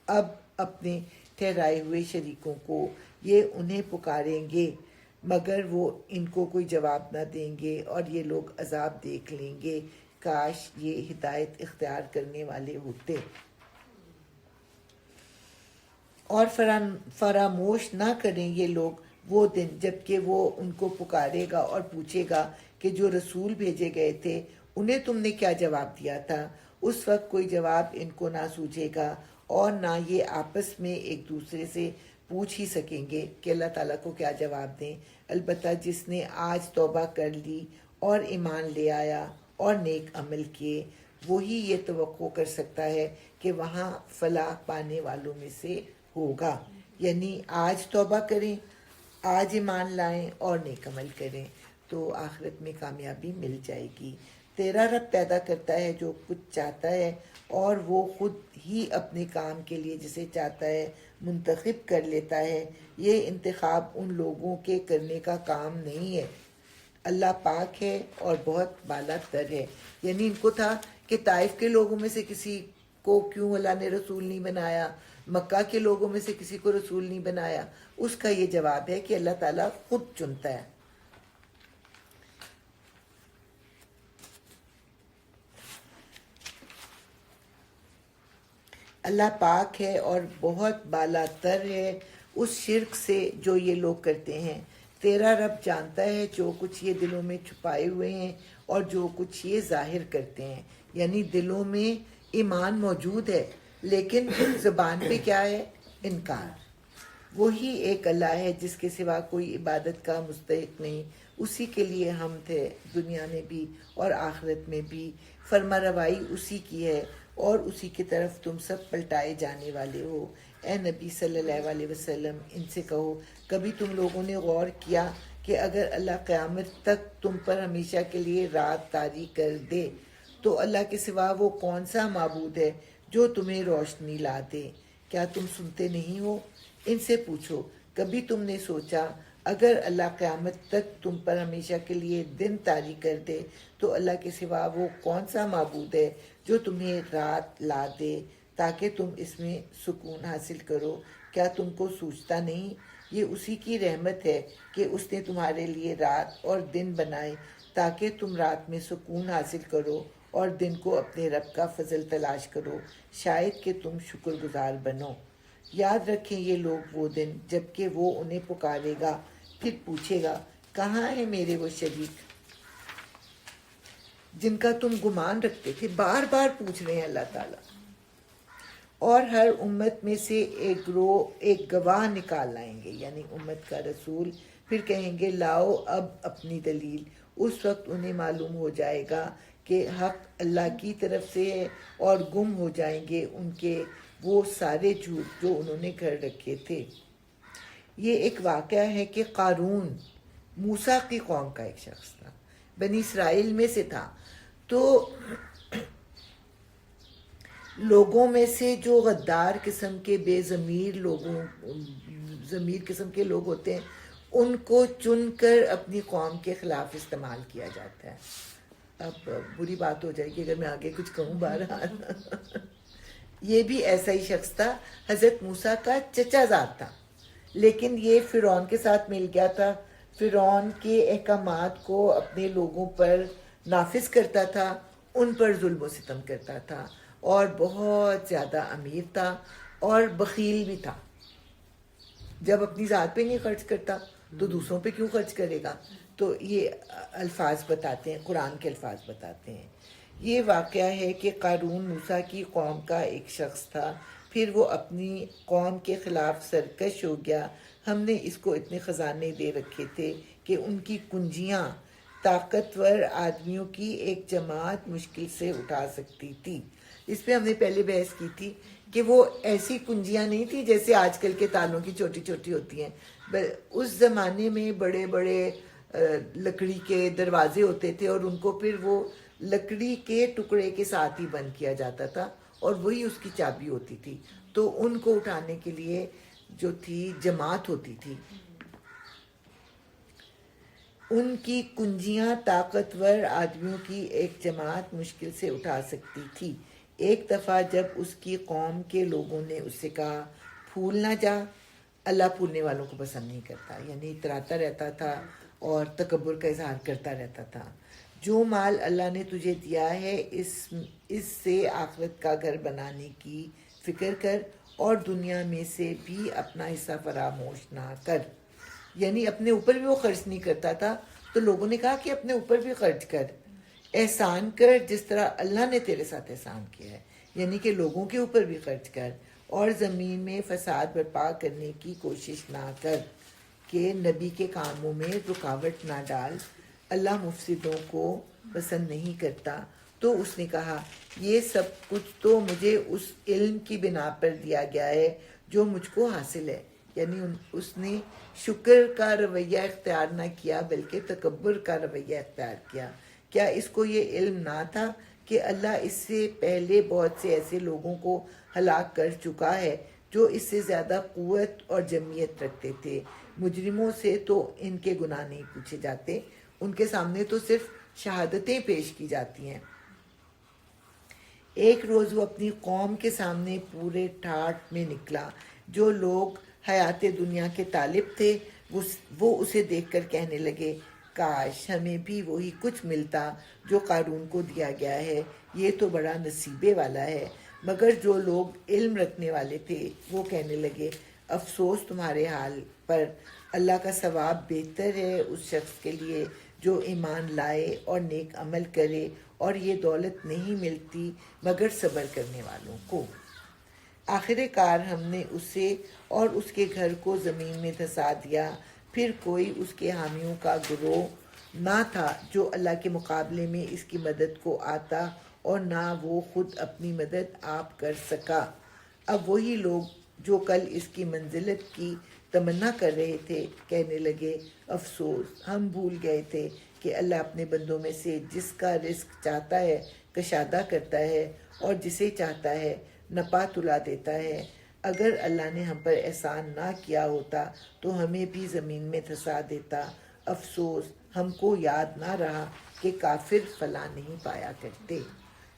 اب اپنے ٹھہرائے ہوئے شریکوں کو، یہ انہیں پکاریں گے مگر وہ ان کو کوئی جواب نہ دیں گے اور یہ لوگ عذاب دیکھ لیں گے۔ کاش یہ ہدایت اختیار کرنے والے ہوتے۔ اور فراموش نہ کریں یہ لوگ وہ دن جب کہ وہ ان کو پکارے گا اور پوچھے گا کہ جو رسول بھیجے گئے تھے انہیں تم نے کیا جواب دیا تھا؟ اس وقت کوئی جواب ان کو نہ سوجھے گا اور نہ یہ آپس میں ایک دوسرے سے پوچھ ہی سکیں گے کہ اللہ تعالیٰ کو کیا جواب دیں۔ البتہ جس نے آج توبہ کر لی اور ایمان لے آیا اور نیک عمل کیے، وہی یہ توقع کر سکتا ہے کہ وہاں فلاح پانے والوں میں سے ہوگا۔ یعنی آج توبہ کریں، آج ایمان لائیں اور نیک عمل کریں تو آخرت میں کامیابی مل جائے گی۔ تیرا رب پیدا کرتا ہے جو کچھ چاہتا ہے، اور وہ خود ہی اپنے کام کے لیے جسے چاہتا ہے منتخب کر لیتا ہے۔ یہ انتخاب ان لوگوں کے کرنے کا کام نہیں ہے۔ اللہ پاک ہے اور بہت بالا تر ہے۔ یعنی ان کو تھا کہ طائف کے لوگوں میں سے کسی کو کیوں اللہ نے رسول نہیں بنایا، مکہ کے لوگوں میں سے کسی کو رسول نہیں بنایا۔ اس کا یہ جواب ہے کہ اللہ تعالیٰ خود چنتا ہے۔ اللہ پاک ہے اور بہت بالا تر ہے اس شرک سے جو یہ لوگ کرتے ہیں۔ تیرا رب جانتا ہے جو کچھ یہ دلوں میں چھپائے ہوئے ہیں اور جو کچھ یہ ظاہر کرتے ہیں۔ یعنی دلوں میں ایمان موجود ہے لیکن زبان پہ کیا ہے؟ انکار۔ وہی ایک اللہ ہے جس کے سوا کوئی عبادت کا مستحق نہیں، اسی کے لیے ہم تھے دنیا میں بھی اور آخرت میں بھی۔ فرما روائی اسی کی ہے اور اسی کی طرف تم سب پلٹائے جانے والے ہو۔ اے نبی صلی اللہ علیہ وسلم ان سے کہو، کبھی تم لوگوں نے غور کیا کہ اگر اللہ قیامت تک تم پر ہمیشہ کے لیے رات طاری کر دے تو اللہ کے سوا وہ کون سا معبود ہے جو تمہیں روشنی لا دے؟ کیا تم سنتے نہیں ہو؟ ان سے پوچھو، کبھی تم نے سوچا اگر اللہ قیامت تک تم پر ہمیشہ کے لیے دن طاری کر دے تو اللہ کے سوا وہ کون سا معبود ہے جو تمہیں رات لا دے تاکہ تم اس میں سکون حاصل کرو؟ کیا تم کو سوچتا نہیں؟ یہ اسی کی رحمت ہے کہ اس نے تمہارے لیے رات اور دن بنائے تاکہ تم رات میں سکون حاصل کرو اور دن کو اپنے رب کا فضل تلاش کرو، شاید کہ تم شکر گزار بنو۔ یاد رکھیں یہ لوگ وہ دن جب کہ وہ انہیں پکارے گا، پھر پوچھے گا کہاں ہے میرے وہ شریک جن کا تم گمان رکھتے تھے؟ بار بار پوچھ رہے ہیں اللہ تعالیٰ۔ اور ہر امت میں سے ایک گواہ نکال لائیں گے، یعنی امت کا رسول۔ پھر کہیں گے لاؤ اب اپنی دلیل۔ اس وقت انہیں معلوم ہو جائے گا کہ حق اللہ کی طرف سے ہے اور گم ہو جائیں گے ان کے وہ سارے جھوٹ جو انہوں نے کر رکھے تھے۔ یہ ایک واقعہ ہے کہ قارون موسیٰ کی قوم کا ایک شخص تھا، بنی اسرائیل میں سے تھا۔ تو لوگوں میں سے جو غدار قسم کے بے ضمیر قسم کے لوگ ہوتے ہیں ان کو چن کر اپنی قوم کے خلاف استعمال کیا جاتا ہے۔ اب بری بات ہو جائے گی اگر میں آگے کچھ کہوں، بہرحال یہ بھی ایسا ہی شخص تھا، حضرت موسیٰ کا چچا زاد تھا، لیکن یہ فرعون کے ساتھ مل گیا تھا، فرعون کے احکامات کو اپنے لوگوں پر نافذ کرتا تھا، ان پر ظلم و ستم کرتا تھا اور بہت زیادہ امیر تھا اور بخیل بھی تھا۔ جب اپنی ذات پہ نہیں خرچ کرتا تو دوسروں پہ کیوں خرچ کرے گا؟ تو یہ الفاظ بتاتے ہیں، قرآن کے الفاظ بتاتے ہیں۔ یہ واقعہ ہے کہ قارون موسیٰ کی قوم کا ایک شخص تھا، پھر وہ اپنی قوم کے خلاف سرکش ہو گیا۔ ہم نے اس کو اتنے خزانے دے رکھے تھے کہ ان کی کنجیاں طاقتور آدمیوں کی ایک جماعت مشکل سے اٹھا سکتی تھی۔ اس پہ ہم نے پہلے بحث کی تھی کہ وہ ایسی کنجیاں نہیں تھی جیسے آج کل کے تالوں کی چھوٹی چھوٹی ہوتی ہیں۔ اس زمانے میں بڑے بڑے لکڑی کے دروازے ہوتے تھے اور ان کو پھر وہ لکڑی کے ٹکڑے کے ساتھ ہی بند کیا جاتا تھا اور وہی اس کی چابی ہوتی تھی۔ تو ان کو اٹھانے کے لیے جو تھی جماعت ہوتی تھی، ان کی کنجیاں طاقتور آدمیوں کی ایک جماعت مشکل سے اٹھا سکتی تھی۔ ایک دفعہ جب اس کی قوم کے لوگوں نے اس سے کہا پھول نہ جا، اللہ پھولنے والوں کو پسند نہیں کرتا، یعنی اتراتا رہتا تھا اور تکبر کا اظہار کرتا رہتا تھا۔ جو مال اللہ نے تجھے دیا ہے اس سے آخرت کا گھر بنانے کی فکر کر اور دنیا میں سے بھی اپنا حصہ فراموش نہ کر۔ یعنی اپنے اوپر بھی وہ خرچ نہیں کرتا تھا، تو لوگوں نے کہا کہ اپنے اوپر بھی خرچ کر، احسان کر جس طرح اللہ نے تیرے ساتھ احسان کیا ہے، یعنی کہ لوگوں کے اوپر بھی خرچ کر، اور زمین میں فساد برپا کرنے کی کوشش نہ کر کہ نبی کے کاموں میں رکاوٹ نہ ڈال۔ اللہ مفسدوں کو پسند نہیں کرتا۔ تو اس نے کہا یہ سب کچھ تو مجھے اس علم کی بنا پر دیا گیا ہے جو مجھ کو حاصل ہے، یعنی اس نے شکر کا رویہ اختیار نہ کیا بلکہ تکبر کا رویہ اختیار کیا۔ کیا اس کو یہ علم نہ تھا کہ اللہ اس سے پہلے بہت سے ایسے لوگوں کو ہلاک کر چکا ہے جو اس سے زیادہ قوت اور جمعیت رکھتے تھے؟ مجرموں سے تو ان کے گناہ نہیں پوچھے جاتے، ان کے سامنے تو صرف شہادتیں پیش کی جاتی ہیں۔ ایک روز وہ اپنی قوم کے سامنے پورے ٹھاٹھ میں نکلا۔ جو لوگ حیات دنیا کے طالب تھے وہ اسے دیکھ کر کہنے لگے کاش ہمیں بھی وہی کچھ ملتا جو قارون کو دیا گیا ہے، یہ تو بڑا نصیبے والا ہے۔ مگر جو لوگ علم رکھنے والے تھے وہ کہنے لگے افسوس تمہارے حال پر، اللہ کا ثواب بہتر ہے اس شخص کے لیے جو ایمان لائے اور نیک عمل کرے، اور یہ دولت نہیں ملتی مگر صبر کرنے والوں کو۔ آخر کار ہم نے اسے اور اس کے گھر کو زمین میں دھسا دیا، پھر کوئی اس کے حامیوں کا گروہ نہ تھا جو اللہ کے مقابلے میں اس کی مدد کو آتا، اور نہ وہ خود اپنی مدد آپ کر سکا۔ اب وہی لوگ جو کل اس کی منزلت کی تمنا کر رہے تھے کہنے لگے افسوس ہم بھول گئے تھے کہ اللہ اپنے بندوں میں سے جس کا رزق چاہتا ہے کشادہ کرتا ہے اور جسے چاہتا ہے نپا تلا دیتا ہے۔ اگر اللہ نے ہم پر احسان نہ کیا ہوتا تو ہمیں بھی زمین میں دھسا دیتا۔ افسوس ہم کو یاد نہ رہا کہ کافر فلاں نہیں پایا کرتے۔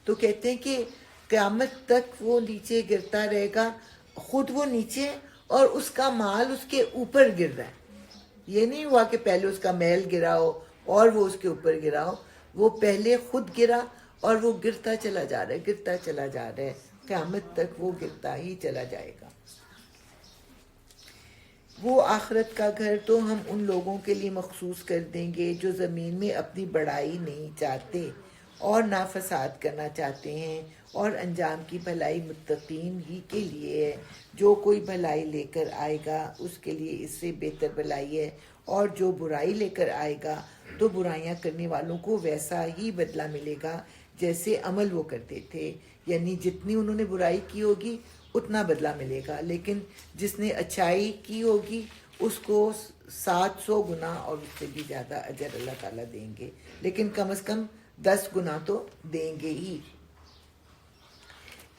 تو کہتے ہیں کہ قیامت تک وہ نیچے گرتا رہے گا، خود وہ نیچے اور اس کا مال اس کے اوپر گر رہا ہے۔ یہ نہیں ہوا کہ پہلے اس کا محل گرا ہو اور وہ اس کے اوپر گرا ہو، وہ پہلے خود گرا اور وہ گرتا چلا جا رہا ہے، گرتا چلا جا رہا ہے، قیامت تک وہ گرتا ہی چلا جائے گا۔ وہ آخرت کا گھر تو ہم ان لوگوں کے لیے مخصوص کر دیں گے جو زمین میں اپنی بڑائی نہیں چاہتے اور نہ فساد کرنا چاہتے ہیں، اور انجام کی بھلائی متقین ہی کے لیے ہے۔ جو کوئی بھلائی لے کر آئے گا اس کے لیے اس سے بہتر بھلائی ہے، اور جو برائی لے کر آئے گا تو برائیاں کرنے والوں کو ویسا ہی بدلہ ملے گا جیسے عمل وہ کرتے تھے، یعنی جتنی انہوں نے برائی کی ہوگی اتنا بدلہ ملے گا، لیکن جس نے اچھائی کی ہوگی اس کو 700 گنا اور اس سے بھی زیادہ اجر اللہ تعالیٰ دیں گے، لیکن کم از کم 10 گنا تو دیں گے ہی۔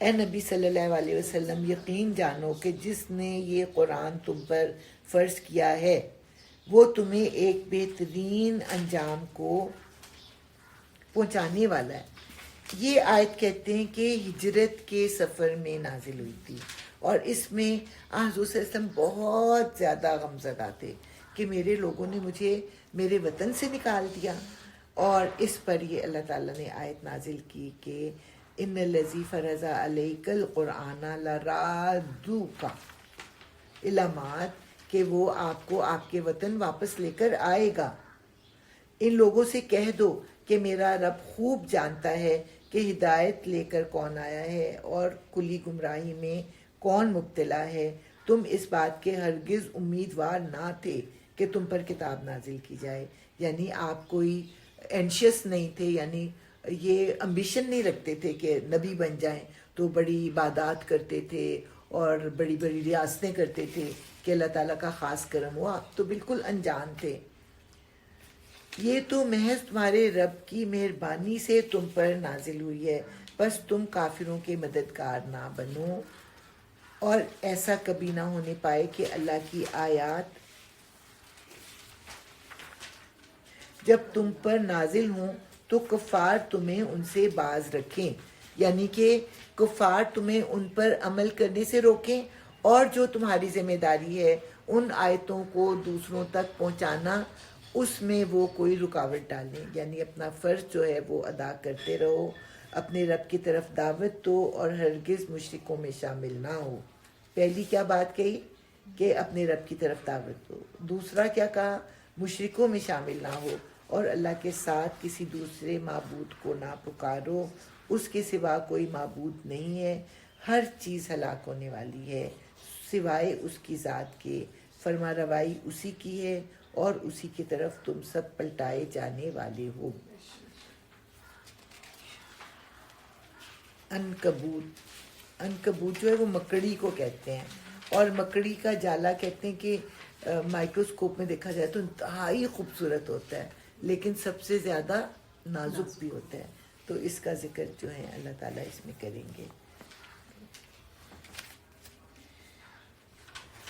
اے نبی صلی اللہ علیہ وسلم یقین جانو کہ جس نے یہ قرآن تم پر فرض کیا ہے وہ تمہیں ایک بہترین انجام کو پہنچانے والا ہے۔ یہ آیت کہتے ہیں کہ ہجرت کے سفر میں نازل ہوئی تھی، اور اس میں حضور صلی اللہ علیہ وسلم بہت زیادہ غمزدہ تھے کہ میرے لوگوں نے مجھے میرے وطن سے نکال دیا، اور اس پر یہ اللہ تعالیٰ نے آیت نازل کی کہ ان الذی فرض علیک القرآن لرادوک الی معاد، کہ وہ آپ کو آپ کے وطن واپس لے کر آئے گا۔ ان لوگوں سے کہہ دو کہ میرا رب خوب جانتا ہے کہ ہدایت لے کر کون آیا ہے اور کلی گمراہی میں کون مبتلا ہے۔ تم اس بات کے ہرگز امیدوار نہ تھے کہ تم پر کتاب نازل کی جائے، یعنی آپ کوئی اینشیس نہیں تھے، یعنی یہ امبیشن نہیں رکھتے تھے کہ نبی بن جائیں، تو بڑی عبادات کرتے تھے اور بڑی بڑی ریاستیں کرتے تھے کہ اللہ تعالیٰ کا خاص کرم ہوا، آپ تو بالکل انجان تھے۔ یہ تو محض تمہارے رب کی مہربانی سے تم پر نازل ہوئی ہے، بس تم کافروں کے مددگار نہ بنو، اور ایسا کبھی نہ ہونے پائے کہ اللہ کی آیات جب تم پر نازل ہوں تو کفار تمہیں ان سے باز رکھیں، یعنی کہ کفار تمہیں ان پر عمل کرنے سے روکیں، اور جو تمہاری ذمہ داری ہے ان آیتوں کو دوسروں تک پہنچانا اس میں وہ کوئی رکاوٹ ڈالیں، یعنی اپنا فرض جو ہے وہ ادا کرتے رہو، اپنے رب کی طرف دعوت دو اور ہرگز مشرکوں میں شامل نہ ہو۔ پہلی کیا بات کہی کہ اپنے رب کی طرف دعوت دو، دوسرا کیا کہا مشرکوں میں شامل نہ ہو، اور اللہ کے ساتھ کسی دوسرے معبود کو نہ پکارو، اس کے سوا کوئی معبود نہیں ہے، ہر چیز ہلاک ہونے والی ہے سوائے اس کی ذات کے، فرما روائی اسی کی ہے اور اسی کی طرف تم سب پلٹائے جانے والے ہو. عنکبوت جو ہے وہ مکڑی کو کہتے ہیں, اور مکڑی کا جالا کہتے ہیں کہ مائکروسکوپ میں دیکھا جائے تو انتہائی خوبصورت ہوتا ہے, لیکن سب سے زیادہ نازک بھی ہوتا ہے. تو اس کا ذکر جو ہے اللہ تعالیٰ اس میں کریں گے.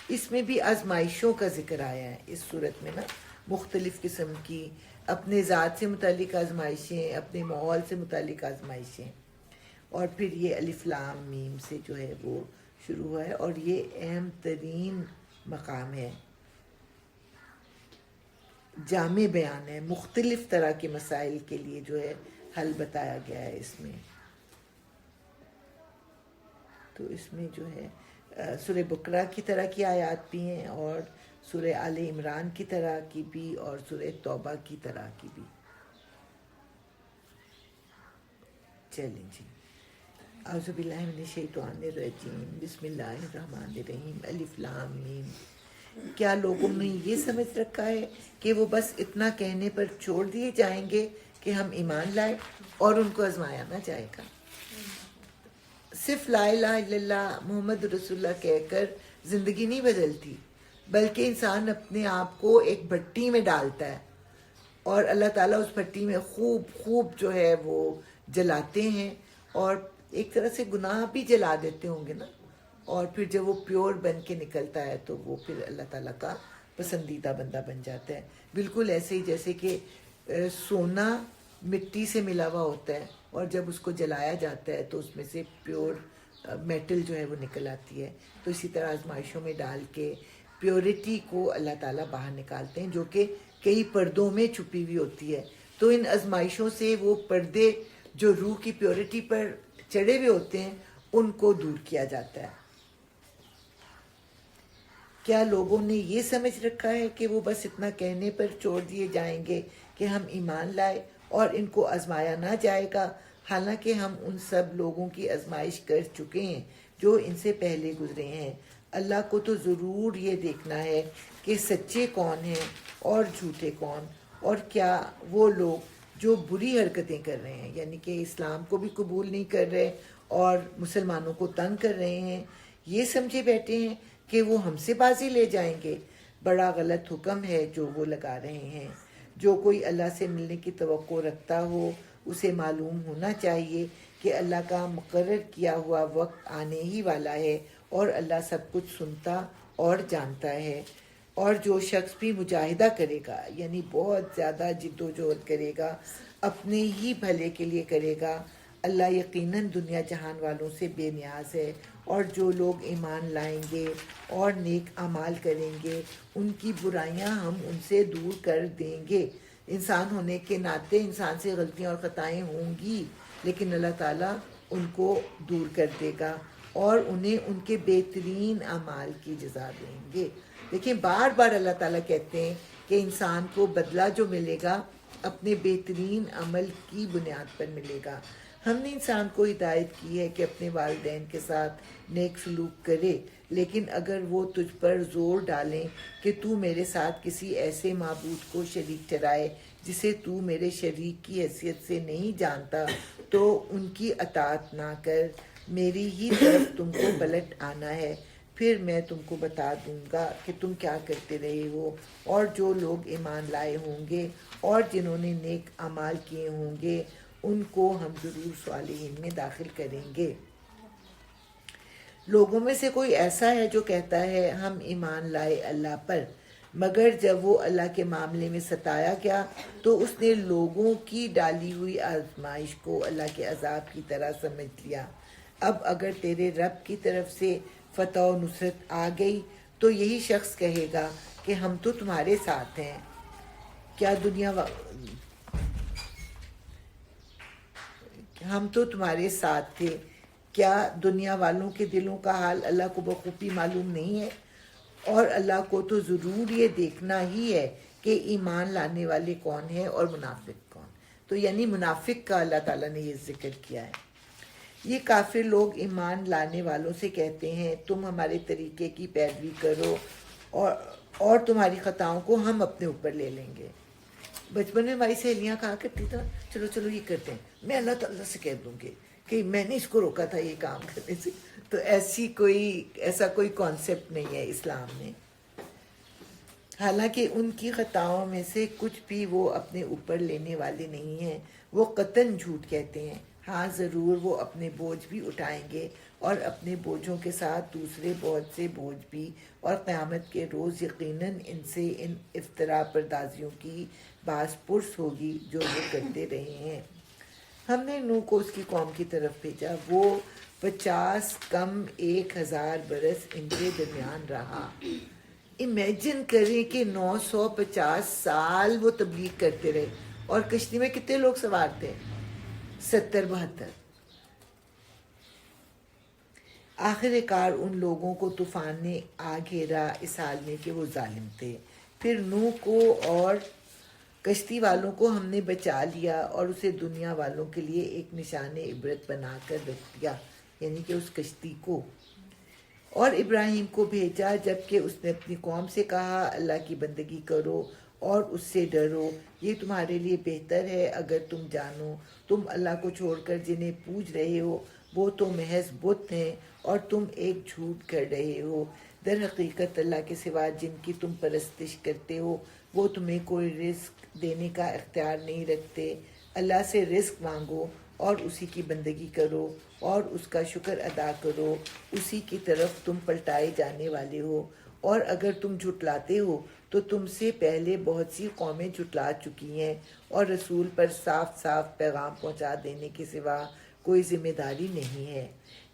اس میں بھی آزمائشوں کا ذکر آیا ہے اس صورت میں نا, مختلف قسم کی, اپنے ذات سے متعلق آزمائشیں, اپنے ماحول سے متعلق آزمائشیں, اور پھر یہ الف لام میم سے جو ہے وہ شروع ہوا ہے, اور یہ اہم ترین مقام ہے, جامع بیان ہے, مختلف طرح کے مسائل کے لیے جو ہے حل بتایا گیا ہے اس میں. تو اس میں جو ہے سورہ بقرہ کی طرح کی آیات بھی ہیں, اور سورہ آل عمران کی طرح کی بھی, اور سورہ توبہ کی طرح کی بھی. چلیں جی, اعوذ باللہ من الشیطان الرجیم, بسم اللہ الرحمن الرحیم, الف لام میم. کیا لوگوں نے یہ سمجھ رکھا ہے کہ وہ بس اتنا کہنے پر چھوڑ دیے جائیں گے کہ ہم ایمان لائے اور ان کو آزمایا نہ جائے گا؟ صرف لا الہ الا اللہ محمد رسول اللہ کہہ کر زندگی نہیں بدلتی, بلکہ انسان اپنے آپ کو ایک بھٹی میں ڈالتا ہے, اور اللہ تعالیٰ اس بھٹی میں خوب خوب جو ہے وہ جلاتے ہیں, اور ایک طرح سے گناہ بھی جلا دیتے ہوں گے نا, اور پھر جب وہ پیور بن کے نکلتا ہے تو وہ پھر اللہ تعالیٰ کا پسندیدہ بندہ بن جاتا ہے. بالکل ایسے ہی جیسے کہ سونا مٹی سے ملا ہوا ہوتا ہے, اور جب اس کو جلایا جاتا ہے تو اس میں سے پیور میٹل جو ہے وہ نکل آتی ہے. تو اسی طرح آزمائشوں میں ڈال کے پیورٹی کو اللہ تعالیٰ باہر نکالتے ہیں, جو کہ کئی پردوں میں چھپی ہوئی ہوتی ہے. تو ان آزمائشوں سے وہ پردے جو روح کی پیورٹی پر چڑھے ہوئے ہوتے ہیں ان کو دور کیا جاتا ہے. کیا لوگوں نے یہ سمجھ رکھا ہے کہ وہ بس اتنا کہنے پر چھوڑ دیے جائیں گے کہ ہم ایمان لائے اور ان کو آزمایا نہ جائے گا, حالانکہ ہم ان سب لوگوں کی آزمائش کر چکے ہیں جو ان سے پہلے گزرے ہیں. اللہ کو تو ضرور یہ دیکھنا ہے کہ سچے کون ہیں اور جھوٹے کون, اور کیا وہ لوگ جو بری حرکتیں کر رہے ہیں, یعنی کہ اسلام کو بھی قبول نہیں کر رہے اور مسلمانوں کو تنگ کر رہے ہیں, یہ سمجھے بیٹھے ہیں کہ وہ ہم سے بازی لے جائیں گے. بڑا غلط حکم ہے جو وہ لگا رہے ہیں. جو کوئی اللہ سے ملنے کی توقع رکھتا ہو اسے معلوم ہونا چاہیے کہ اللہ کا مقرر کیا ہوا وقت آنے ہی والا ہے, اور اللہ سب کچھ سنتا اور جانتا ہے. اور جو شخص بھی مجاہدہ کرے گا, یعنی بہت زیادہ جد و جہد کرے گا, اپنے ہی بھلے کے لیے کرے گا, اللہ یقیناً دنیا جہان والوں سے بے نیاز ہے. اور جو لوگ ایمان لائیں گے اور نیک اعمال کریں گے ان کی برائیاں ہم ان سے دور کر دیں گے. انسان ہونے کے ناطے انسان سے غلطیاں اور خطائیں ہوں گی, لیکن اللہ تعالیٰ ان کو دور کر دے گا اور انہیں ان کے بہترین اعمال کی جزا دیں گے. دیکھیں بار بار اللہ تعالیٰ کہتے ہیں کہ انسان کو بدلہ جو ملے گا اپنے بہترین عمل کی بنیاد پر ملے گا. ہم نے انسان کو ہدایت کی ہے کہ اپنے والدین کے ساتھ نیک سلوک کرے, لیکن اگر وہ تجھ پر زور ڈالیں کہ تو میرے ساتھ کسی ایسے معبود کو شریک ٹھہرائے جسے تو میرے شریک کی حیثیت سے نہیں جانتا, تو ان کی اطاعت نہ کر, میری ہی طرف تم کو پلٹ آنا ہے, پھر میں تم کو بتا دوں گا کہ تم کیا کرتے رہے ہو. اور جو لوگ ایمان لائے ہوں گے اور جنہوں نے نیک اعمال کیے ہوں گے ان کو ہم ضرور صالحین میں داخل کریں گے. لوگوں میں سے کوئی ایسا ہے جو کہتا ہے ہم ایمان لائے اللہ پر, مگر جب وہ اللہ کے معاملے میں ستایا گیا تو اس نے لوگوں کی ڈالی ہوئی آزمائش کو اللہ کے عذاب کی طرح سمجھ لیا. اب اگر تیرے رب کی طرف سے فتح و نصرت آ گئی تو یہی شخص کہے گا کہ ہم تو تمہارے ساتھ ہیں. ہم تو تمہارے ساتھ تھے. کیا دنیا والوں کے دلوں کا حال اللہ کو بخوبی معلوم نہیں ہے؟ اور اللہ کو تو ضرور یہ دیکھنا ہی ہے کہ ایمان لانے والے کون ہیں اور منافق کون. تو یعنی منافق کا اللہ تعالیٰ نے یہ ذکر کیا ہے. یہ کافر لوگ ایمان لانے والوں سے کہتے ہیں تم ہمارے طریقے کی پیروی کرو اور تمہاری خطاؤں کو ہم اپنے اوپر لے لیں گے. بچپن میں ہماری سہیلیاں کہا کرتی تھا چلو چلو یہ کرتے ہیں, میں اللہ تعالیٰ سے کہہ دوں گی کہ میں نے اس کو روکا تھا یہ کام کرنے سے. تو ایسا کوئی کانسیپٹ نہیں ہے اسلام میں. حالانکہ ان کی خطاؤں میں سے کچھ بھی وہ اپنے اوپر لینے والے نہیں ہیں. وہ قطعاً جھوٹ کہتے ہیں. ہاں ضرور وہ اپنے بوجھ بھی اٹھائیں گے اور اپنے بوجھوں کے ساتھ دوسرے بہت سے بوجھ بھی, اور قیامت کے روز یقیناً ان سے ان افتراء پردازیوں کی باز پرس ہوگی جو وہ کرتے رہے ہیں. ہم نے نوح کو اس کی قوم کی طرف بھیجا. وہ 50 کم 1000 برس ان کے درمیان رہا. امیجن کریں کہ 950 سال وہ تبلیغ کرتے رہے, اور کشتی میں کتنے لوگ سوار تھے؟ 70-72. آخر کار ان لوگوں کو طوفان نے آ گھیرا اس حال میں کہ وہ ظالم تھے. پھر نوح کو اور کشتی والوں کو ہم نے بچا لیا اور اسے دنیا والوں کے لیے ایک نشان عبرت بنا کر رکھ دیا, یعنی کہ اس کشتی کو. اور ابراہیم کو بھیجا جبکہ اس نے اپنی قوم سے کہا اللہ کی بندگی کرو اور اس سے ڈرو, یہ تمہارے لیے بہتر ہے اگر تم جانو. تم اللہ کو چھوڑ کر جنہیں پوج رہے ہو وہ تو محض بت ہیں اور تم ایک جھوٹ کر رہے ہو. در حقیقت اللہ کے سوا جن کی تم پرستش کرتے ہو وہ تمہیں کوئی رزق دینے کا اختیار نہیں رکھتے. اللہ سے رزق مانگو اور اسی کی بندگی کرو اور اس کا شکر ادا کرو, اسی کی طرف تم پلٹائے جانے والے ہو. اور اگر تم جھٹلاتے ہو تو تم سے پہلے بہت سی قومیں جھٹلا چکی ہیں, اور رسول پر صاف صاف پیغام پہنچا دینے کے سوا کوئی ذمہ داری نہیں ہے.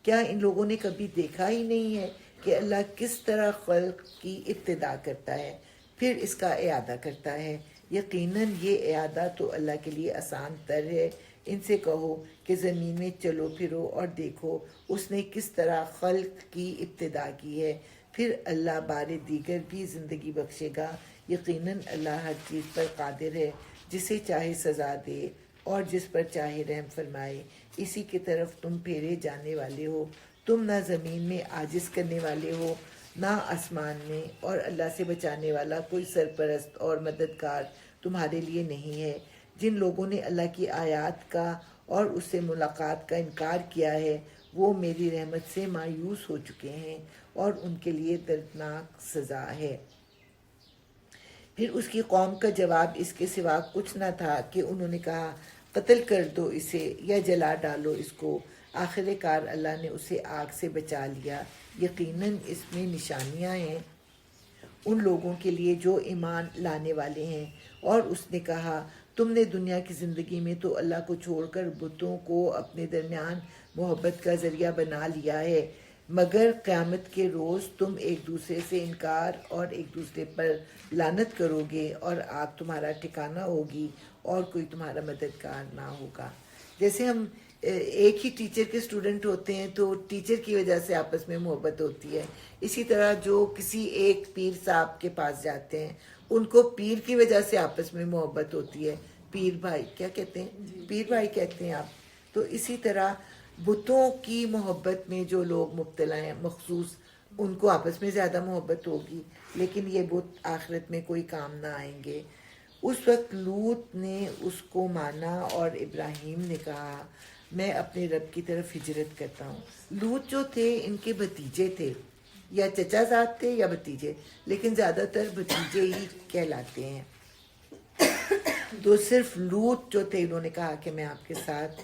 کیا ان لوگوں نے کبھی دیکھا ہی نہیں ہے کہ اللہ کس طرح خلق کی ابتدا کرتا ہے پھر اس کا اعادہ کرتا ہے؟ یقیناً یہ اعادہ تو اللہ کے لیے آسان تر ہے. ان سے کہو کہ زمین میں چلو پھرو اور دیکھو اس نے کس طرح خلق کی ابتدا کی ہے, پھر اللہ بار دیگر بھی زندگی بخشے گا. یقیناً اللہ ہر چیز پر قادر ہے, جسے چاہے سزا دے اور جس پر چاہے رحم فرمائے. اسی کی طرف تم پھیرے جانے والے ہو. تم نہ زمین میں عاجز کرنے والے ہو نہ آسمان میں, اور اللہ سے بچانے والا کوئی سرپرست اور مددگار تمہارے لیے نہیں ہے. جن لوگوں نے اللہ کی آیات کا اور اس سے ملاقات کا انکار کیا ہے وہ میری رحمت سے مایوس ہو چکے ہیں اور ان کے لیے دردناک سزا ہے. پھر اس کی قوم کا جواب اس کے سوا کچھ نہ تھا کہ انہوں نے کہا قتل کر دو اسے یا جلا ڈالو اس کو. آخر کار اللہ نے اسے آگ سے بچا لیا. یقیناً اس میں نشانیاں ہیں ان لوگوں کے لیے جو ایمان لانے والے ہیں. اور اس نے کہا تم نے دنیا کی زندگی میں تو اللہ کو چھوڑ کر بتوں کو اپنے درمیان محبت کا ذریعہ بنا لیا ہے, مگر قیامت کے روز تم ایک دوسرے سے انکار اور ایک دوسرے پر لعنت کرو گے اور آگ تمہارا ٹھکانہ ہوگی اور کوئی تمہارا مددگار نہ ہوگا. جیسے ہم ایک ہی ٹیچر کے اسٹوڈنٹ ہوتے ہیں تو ٹیچر کی وجہ سے آپس میں محبت ہوتی ہے, اسی طرح جو کسی ایک پیر صاحب کے پاس جاتے ہیں ان کو پیر کی وجہ سے آپس میں محبت ہوتی ہے. پیر بھائی کیا کہتے ہیں؟ پیر بھائی کہتے ہیں آپ. تو اسی طرح بتوں کی محبت میں جو لوگ مبتلا ہیں مخصوص ان کو آپس میں زیادہ محبت ہوگی, لیکن یہ بت آخرت میں کوئی کام نہ آئیں گے. اس وقت لوط نے اس کو مانا اور ابراہیم نے کہا میں اپنے رب کی طرف ہجرت کرتا ہوں. لوط جو تھے ان کے بھتیجے تھے, یا چچا زاد تھے یا بھتیجے, لیکن زیادہ تر بھتیجے ہی کہلاتے ہیں. تو صرف لوط جو تھے انہوں نے کہا کہ میں آپ کے ساتھ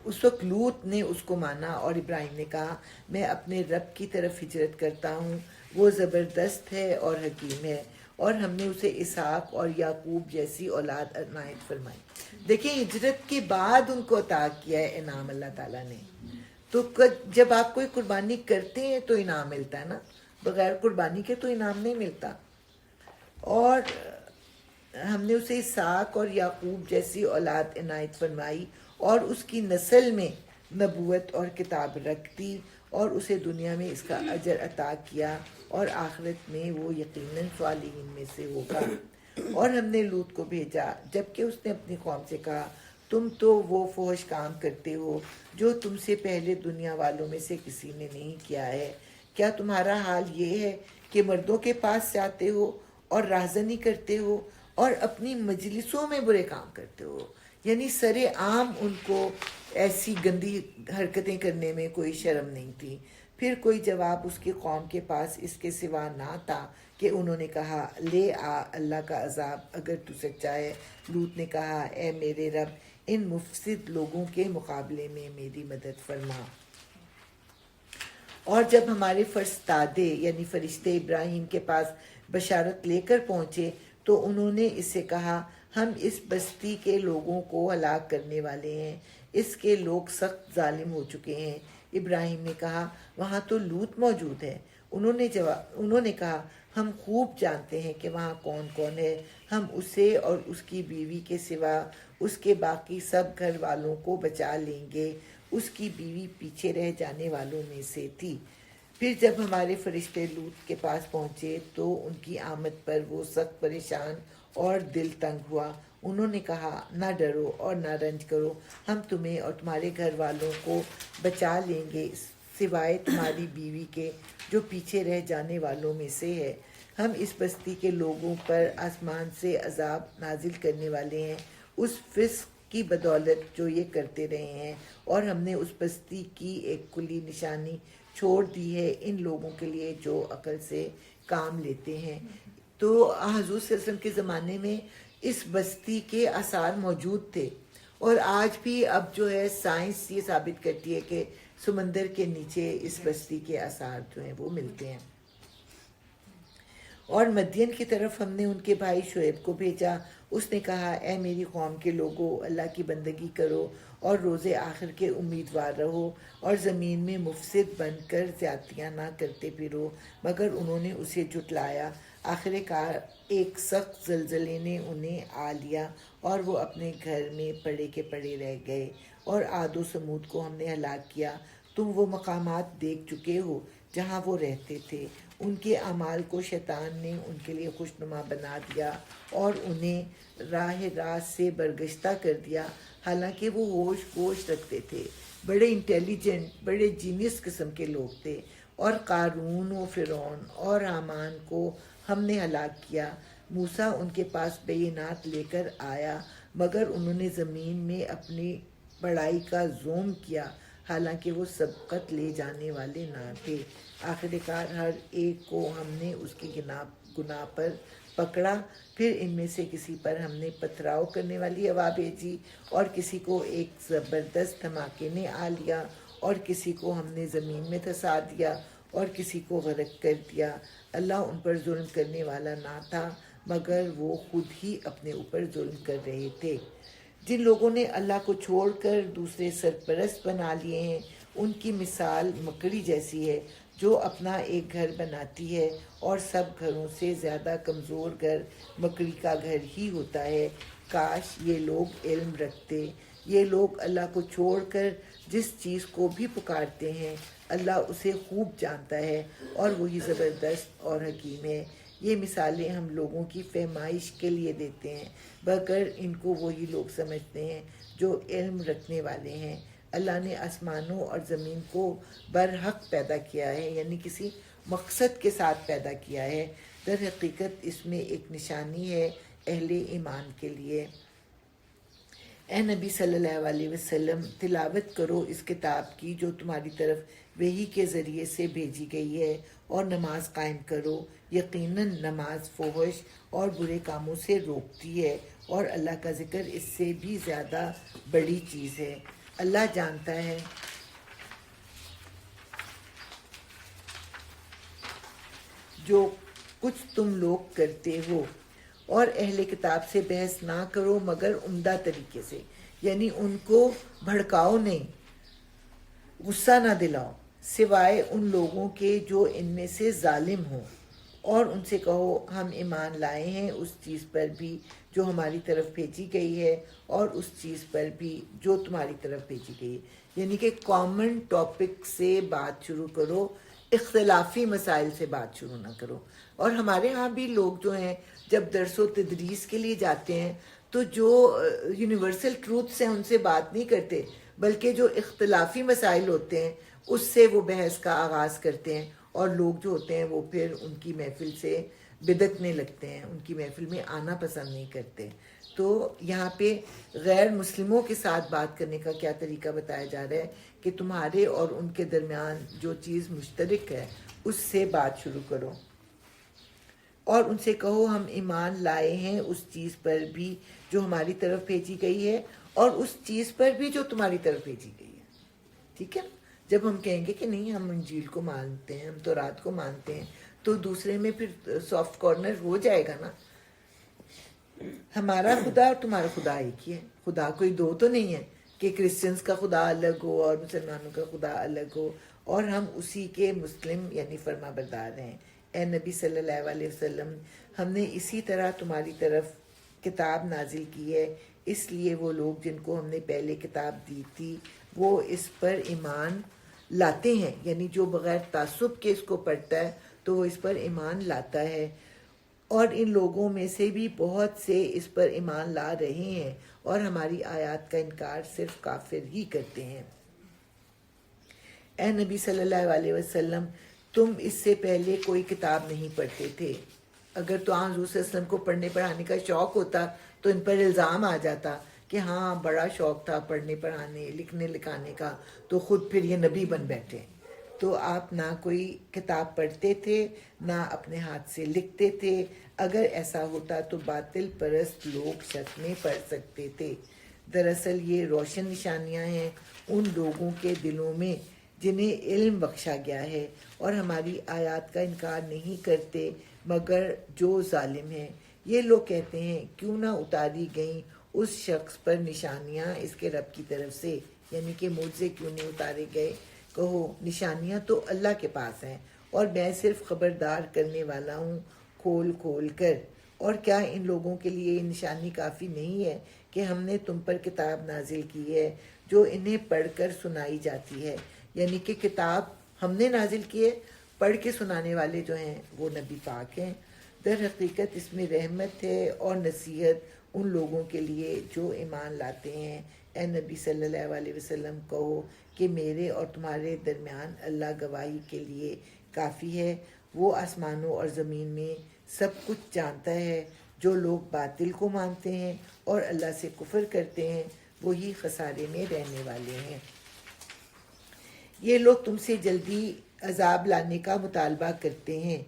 اس وقت لوط نے اس کو مانا اور ابراہیم نے کہا میں اپنے رب کی طرف ہجرت کرتا ہوں, وہ زبردست ہے اور حکیم ہے, اور ہم نے اسے اسحاق اور یعقوب جیسی اولاد عنایت فرمائی. دیکھیں ہجرت کے بعد ان کو عطا کیا ہے انعام اللہ تعالیٰ نے. تو جب آپ کوئی قربانی کرتے ہیں تو انعام ملتا ہے نا, بغیر قربانی کے تو انعام نہیں ملتا. اور ہم نے اسے اسحاق اور یعقوب جیسی اولاد عنایت فرمائی اور اس کی نسل میں نبوت اور کتاب رکھ دی, اور اسے دنیا میں اس کا اجر عطا کیا اور آخرت میں وہ یقیناً صالحین میں سے ہوگا. اور ہم نے لوط کو بھیجا جبکہ اس نے اپنی قوم سے کہا تم تو وہ فحش کام کرتے ہو جو تم سے پہلے دنیا والوں میں سے کسی نے نہیں کیا ہے. کیا تمہارا حال یہ ہے کہ مردوں کے پاس جاتے ہو اور راہزنی کرتے ہو اور اپنی مجلسوں میں برے کام کرتے ہو؟ یعنی سر عام ان کو ایسی گندی حرکتیں کرنے میں کوئی شرم نہیں تھی۔ پھر کوئی جواب اس کی قوم کے پاس اس کے سوا نہ تھا کہ انہوں نے کہا لے آ اللہ کا عذاب اگر تو سچا ہے۔ لوط نے کہا اے میرے رب ان مفسد لوگوں کے مقابلے میں میری مدد فرما۔ اور جب ہمارے فرستادے یعنی فرشتے ابراہیم کے پاس بشارت لے کر پہنچے تو انہوں نے اس سے کہا ہم اس بستی کے لوگوں کو ہلاک کرنے والے ہیں، اس کے لوگ سخت ظالم ہو چکے ہیں۔ ابراہیم نے کہا وہاں تو لوط موجود ہے۔ انہوں نے کہا ہم خوب جانتے ہیں کہ وہاں کون کون ہے، ہم اسے اور اس کی بیوی کے سوا اس کے باقی سب گھر والوں کو بچا لیں گے۔ اس کی بیوی پیچھے رہ جانے والوں میں سے تھی۔ پھر جب ہمارے فرشتے لوط کے پاس پہنچے تو ان کی آمد پر وہ سخت پریشان اور دل تنگ ہوا۔ انہوں نے کہا نہ ڈرو اور نہ رنج کرو، ہم تمہیں اور تمہارے گھر والوں کو بچا لیں گے سوائے تمہاری بیوی کے جو پیچھے رہ جانے والوں میں سے ہے۔ ہم اس بستی کے لوگوں پر آسمان سے عذاب نازل کرنے والے ہیں اس فسق کی بدولت جو یہ کرتے رہے ہیں، اور ہم نے اس بستی کی ایک کلی نشانی چھوڑ دی ہے ان لوگوں کے لیے جو عقل سے کام لیتے ہیں۔ تو حضور صلی اللہ علیہ وسلم کے زمانے میں اس بستی کے آثار موجود تھے، اور آج بھی اب جو ہے سائنس یہ ثابت کرتی ہے کہ سمندر کے نیچے اس بستی کے آثار جو ہیں وہ ملتے ہیں۔ اور مدین کی طرف ہم نے ان کے بھائی شعیب کو بھیجا۔ اس نے کہا اے میری قوم کے لوگو اللہ کی بندگی کرو اور روز آخر کے امیدوار رہو اور زمین میں مفسد بن کر زیادتیاں نہ کرتے پھرو، مگر انہوں نے اسے جھٹلایا۔ آخر کار ایک سخت زلزلے نے انہیں آ لیا اور وہ اپنے گھر میں پڑے کے پڑے رہ گئے۔ اور عاد و سمود کو ہم نے ہلاک کیا۔ تم وہ مقامات دیکھ چکے ہو جہاں وہ رہتے تھے۔ ان کے اعمال کو شیطان نے ان کے لیے خوشنما بنا دیا اور انہیں راہ راست سے برگشتہ کر دیا، حالانکہ وہ ہوش گوش رکھتے تھے، بڑے انٹیلیجنٹ، بڑے جینیس قسم کے لوگ تھے۔ اور قارون و فرعون اور حامان کو ہم نے ہلاک کیا۔ موسیٰ ان کے پاس بینات لے کر آیا، مگر انہوں نے زمین میں اپنی بڑائی کا ظلم کیا، حالانکہ وہ سبقت لے جانے والے نہ تھے۔ آخر کار ہر ایک کو ہم نے اس کی گناہ پر پکڑا۔ پھر ان میں سے کسی پر ہم نے پتھراؤ کرنے والی ہوا بھیجی، اور کسی کو ایک زبردست دھماکے نے آ لیا، اور کسی کو ہم نے زمین میں دھسا دیا، اور کسی کو غرق کر دیا۔ اللہ ان پر ظلم کرنے والا نہ تھا، مگر وہ خود ہی اپنے اوپر ظلم کر رہے تھے۔ جن لوگوں نے اللہ کو چھوڑ کر دوسرے سرپرست بنا لیے ہیں، ان کی مثال مکڑی جیسی ہے جو اپنا ایک گھر بناتی ہے، اور سب گھروں سے زیادہ کمزور گھر مکڑی کا گھر ہی ہوتا ہے۔ کاش یہ لوگ علم رکھتے۔ یہ لوگ اللہ کو چھوڑ کر جس چیز کو بھی پکارتے ہیں اللہ اسے خوب جانتا ہے، اور وہی زبردست اور حکیم ہے۔ یہ مثالیں ہم لوگوں کی فہمائش کے لیے دیتے ہیں، مگر ان کو وہی لوگ سمجھتے ہیں جو علم رکھنے والے ہیں۔ اللہ نے آسمانوں اور زمین کو برحق پیدا کیا ہے، یعنی کسی مقصد کے ساتھ پیدا کیا ہے۔ در حقیقت اس میں ایک نشانی ہے اہل ایمان کے لیے۔ اے نبی صلی اللہ علیہ وسلم تلاوت کرو اس کتاب کی جو تمہاری طرف وحی کے ذریعے سے بھیجی گئی ہے، اور نماز قائم کرو۔ یقیناً نماز فحش اور برے کاموں سے روکتی ہے، اور اللہ کا ذکر اس سے بھی زیادہ بڑی چیز ہے۔ اللہ جانتا ہے جو کچھ تم لوگ کرتے ہو، اور اہل کتاب سے بحث نہ کرو مگر عمدہ طریقے سے، یعنی ان کو بھڑکاؤ نہیں، غصہ نہ دلاؤ، سوائے ان لوگوں کے جو ان میں سے ظالم ہوں، اور ان سے کہو ہم ایمان لائے ہیں اس چیز پر بھی جو ہماری طرف بھیجی گئی ہے، اور اس چیز پر بھی جو تمہاری طرف بھیجی گئی ہے۔ یعنی کہ کامن ٹاپک سے بات شروع کرو، اختلافی مسائل سے بات شروع نہ کرو۔ اور ہمارے ہاں بھی لوگ جو ہیں جب درس و تدریس کے لیے جاتے ہیں تو جو یونیورسل ٹروتھ سے ان سے بات نہیں کرتے، بلکہ جو اختلافی مسائل ہوتے ہیں اس سے وہ بحث کا آغاز کرتے ہیں، اور لوگ جو ہوتے ہیں وہ پھر ان کی محفل سے بدکنے لگتے ہیں, ان کی محفل میں آنا پسند نہیں کرتے. تو یہاں پہ غیر مسلموں کے ساتھ بات کرنے کا کیا طریقہ بتایا جا رہا ہے کہ تمہارے اور ان کے درمیان جو چیز مشترک ہے اس سے بات شروع کرو, اور ان سے کہو ہم ایمان لائے ہیں اس چیز پر بھی جو ہماری طرف بھیجی گئی ہے اور اس چیز پر بھی جو تمہاری طرف بھیجی گئی ہے. ٹھیک ہے, جب ہم کہیں گے کہ نہیں ہم انجیل کو مانتے ہیں, ہم تورات کو مانتے ہیں, تو دوسرے میں پھر سافٹ کارنر ہو جائے گا نا. ہمارا خدا اور تمہارا خدا ایک ہی ہے, خدا کوئی دو تو نہیں ہے کہ کرسچنس کا خدا الگ ہو اور مسلمانوں کا خدا الگ ہو, اور ہم اسی کے مسلم یعنی فرما بردار ہیں. اے نبی صلی اللہ علیہ وسلم, ہم نے اسی طرح تمہاری طرف کتاب نازل کی ہے, اس لیے وہ لوگ جن کو ہم نے پہلے کتاب دی تھی وہ اس پر ایمان لاتے ہیں, یعنی جو بغیر تعصب کے اس کو پڑھتا ہے تو وہ اس پر ایمان لاتا ہے. اور ان لوگوں میں سے بھی بہت سے اس پر ایمان لا رہے ہیں اور ہماری آیات کا انکار صرف کافر ہی کرتے ہیں. اے نبی صلی اللہ علیہ وسلم, تم اس سے پہلے کوئی کتاب نہیں پڑھتے تھے. اگر تو حضور صلی اللہ علیہ وسلم کو پڑھنے پڑھانے کا شوق ہوتا تو ان پر الزام آ جاتا کہ ہاں بڑا شوق تھا پڑھنے پڑھانے لکھنے لکھانے کا, تو خود پھر یہ نبی بن بیٹھے. تو آپ نہ کوئی کتاب پڑھتے تھے نہ اپنے ہاتھ سے لکھتے تھے. اگر ایسا ہوتا تو باطل پرست لوگ شک میں پڑ سکتے تھے. دراصل یہ روشن نشانیاں ہیں ان لوگوں کے دلوں میں جنہیں علم بخشا گیا ہے, اور ہماری آیات کا انکار نہیں کرتے مگر جو ظالم ہیں. یہ لوگ کہتے ہیں کیوں نہ اتاری گئیں اس شخص پر نشانیاں اس کے رب کی طرف سے, یعنی کہ معجزے کیوں نہیں اتارے گئے. کہو نشانیاں تو اللہ کے پاس ہیں اور میں صرف خبردار کرنے والا ہوں کھول کھول کر. اور کیا ان لوگوں کے لیے یہ نشانی کافی نہیں ہے کہ ہم نے تم پر کتاب نازل کی ہے جو انہیں پڑھ کر سنائی جاتی ہے, یعنی کہ کتاب ہم نے نازل کی ہے, پڑھ کے سنانے والے جو ہیں وہ نبی پاک ہیں. در حقیقت اس میں رحمت ہے اور نصیحت ان لوگوں کے لیے جو ایمان لاتے ہیں. اے نبی صلی اللہ علیہ وسلم کہو کہ میرے اور تمہارے درمیان اللہ گواہی کے لیے کافی ہے, وہ آسمانوں اور زمین میں سب کچھ جانتا ہے. جو لوگ باطل کو مانتے ہیں اور اللہ سے کفر کرتے ہیں وہی خسارے میں رہنے والے ہیں. یہ لوگ تم سے جلدی عذاب لانے کا مطالبہ کرتے ہیں.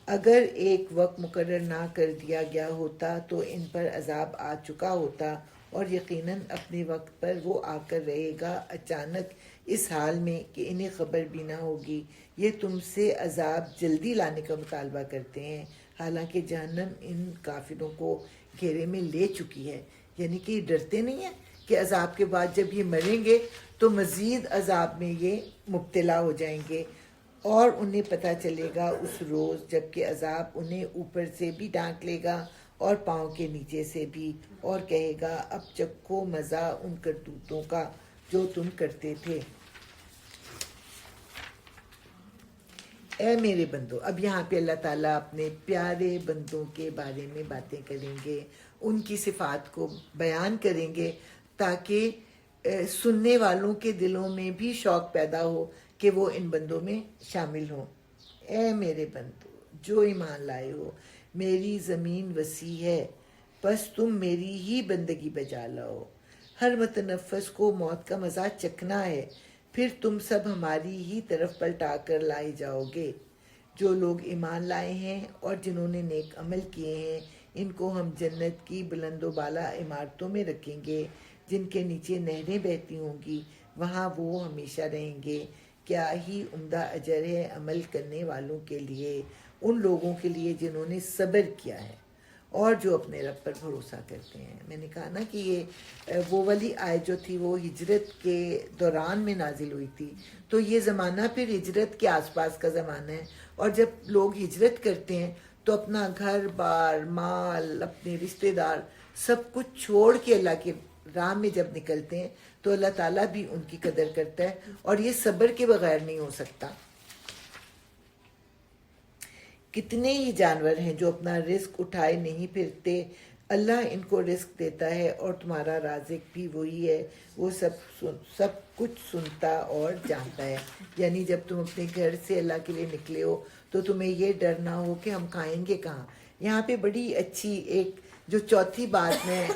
اگر ایک وقت مقرر نہ کر دیا گیا ہوتا تو ان پر عذاب آ چکا ہوتا, اور یقیناً اپنے وقت پر وہ آ کر رہے گا اچانک اس حال میں کہ انہیں خبر بھی نہ ہوگی. یہ تم سے عذاب جلدی لانے کا مطالبہ کرتے ہیں حالانکہ جہنم ان کافروں کو گھیرے میں لے چکی ہے. یعنی کہ یہ ڈرتے نہیں ہیں کہ عذاب کے بعد جب یہ مریں گے تو مزید عذاب میں یہ مبتلا ہو جائیں گے, اور انہیں پتہ چلے گا اس روز جب کہ عذاب انہیں اوپر سے بھی ڈانٹ لے گا اور پاؤں کے نیچے سے بھی, اور کہے گا اب چکھو مزہ ان کرتوتوں کا جو تم کرتے تھے. اے میرے بندو, اب یہاں پہ اللہ تعالیٰ اپنے پیارے بندوں کے بارے میں باتیں کریں گے, ان کی صفات کو بیان کریں گے تاکہ سننے والوں کے دلوں میں بھی شوق پیدا ہو کہ وہ ان بندوں میں شامل ہوں. اے میرے بندو جو ایمان لائے ہو, میری زمین وسیع ہے بس تم میری ہی بندگی بجا لاؤ. ہر متنفس کو موت کا مزہ چکھنا ہے, پھر تم سب ہماری ہی طرف پلٹا کر لائے جاؤ گے. جو لوگ ایمان لائے ہیں اور جنہوں نے نیک عمل کیے ہیں ان کو ہم جنت کی بلند و بالا عمارتوں میں رکھیں گے جن کے نیچے نہریں بہتی ہوں گی, وہاں وہ ہمیشہ رہیں گے. کیا ہی عمدہ اجر ہے عمل کرنے والوں کے لیے, ان لوگوں کے لیے جنہوں نے صبر کیا ہے اور جو اپنے رب پر بھروسہ کرتے ہیں. میں نے کہا نا کہ یہ وہ والی آیت جو تھی وہ ہجرت کے دوران میں نازل ہوئی تھی, تو یہ زمانہ پھر ہجرت کے آس پاس کا زمانہ ہے, اور جب لوگ ہجرت کرتے ہیں تو اپنا گھر بار مال اپنے رشتہ دار سب کچھ چھوڑ کے اللہ کے راہ میں جب نکلتے ہیں تو اللہ تعالیٰ بھی ان کی قدر کرتا ہے, اور یہ صبر کے بغیر نہیں ہو سکتا. کتنے ہی جانور ہیں جو اپنا رزق اٹھائے نہیں پھرتے اللہ ان کو رزق دیتا ہے اور تمہارا رازق بھی وہی ہے، وہ سب کچھ سنتا اور جانتا ہے. یعنی جب تم اپنے گھر سے اللہ کے لیے نکلے ہو تو تمہیں یہ ڈر نہ ہو کہ ہم کھائیں گے کہاں. یہاں پہ بڑی اچھی ایک جو چوتھی بات میں